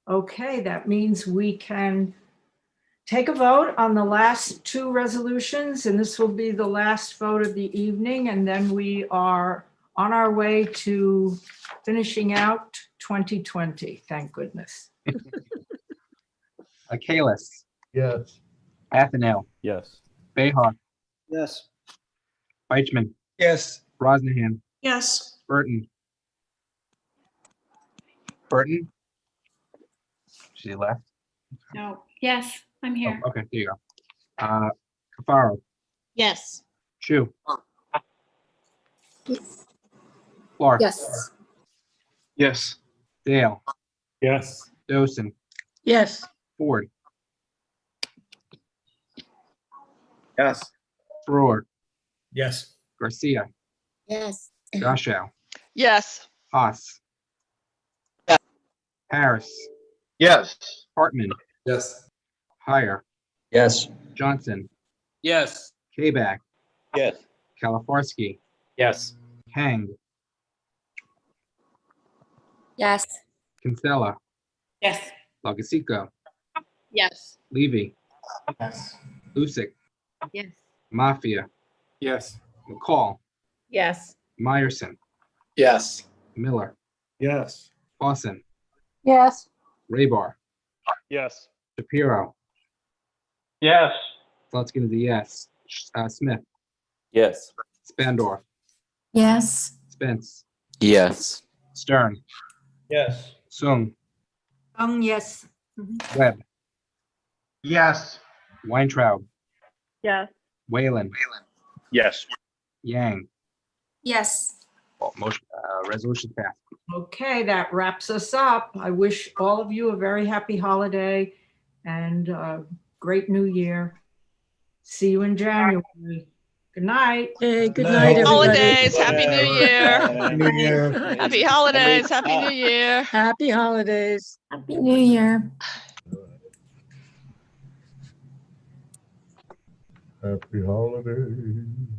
Okay, that means we can take a vote on the last two resolutions, and this will be the last vote of the evening, and then we are on our way to finishing out 2020, thank goodness. Kalis. Yes. Athanel. Yes. Behar. Yes. Feichman. Yes. Brosnahan. Yes. Burton. Burton. She left. No. Yes, I'm here. Oh, okay, there you go. Cafaro. Yes. Chu. Clark. Yes. Yes. Dale. Yes. Dosen. Yes. Ford. Yes. Brewer. Yes. Garcia. Yes. Joshua. Yes. Haas. Harris. Yes. Hartman. Yes. Heyer. Yes. Johnson. Yes. Kabak. Yes. Kaliforski. Yes. Kang. Yes. Kinsella. Yes. Lagasico. Yes. Levy. Yes. Lusick. Yes. Mafia. Yes. McCall. Yes. Meyerson. Yes. Miller. Yes. Clausen. Yes. Raybar. Yes. Shapiro. Yes. Slutskin is a yes. Smith. Yes. Spandorf. Yes. Spence. Yes. Stern. Yes. Sung. Yes. Webb. Yes. Weintraub. Yes. Whalen. Yes. Yang. Yes. Motion, resolution passed. Okay, that wraps us up. I wish all of you a very happy holiday and a great new year. See you in January. Good night. Hey, good night, everybody. Holidays. Happy New Year. Happy New Year. Happy holidays. Happy New Year. Happy holidays. Happy New Year. Happy holidays.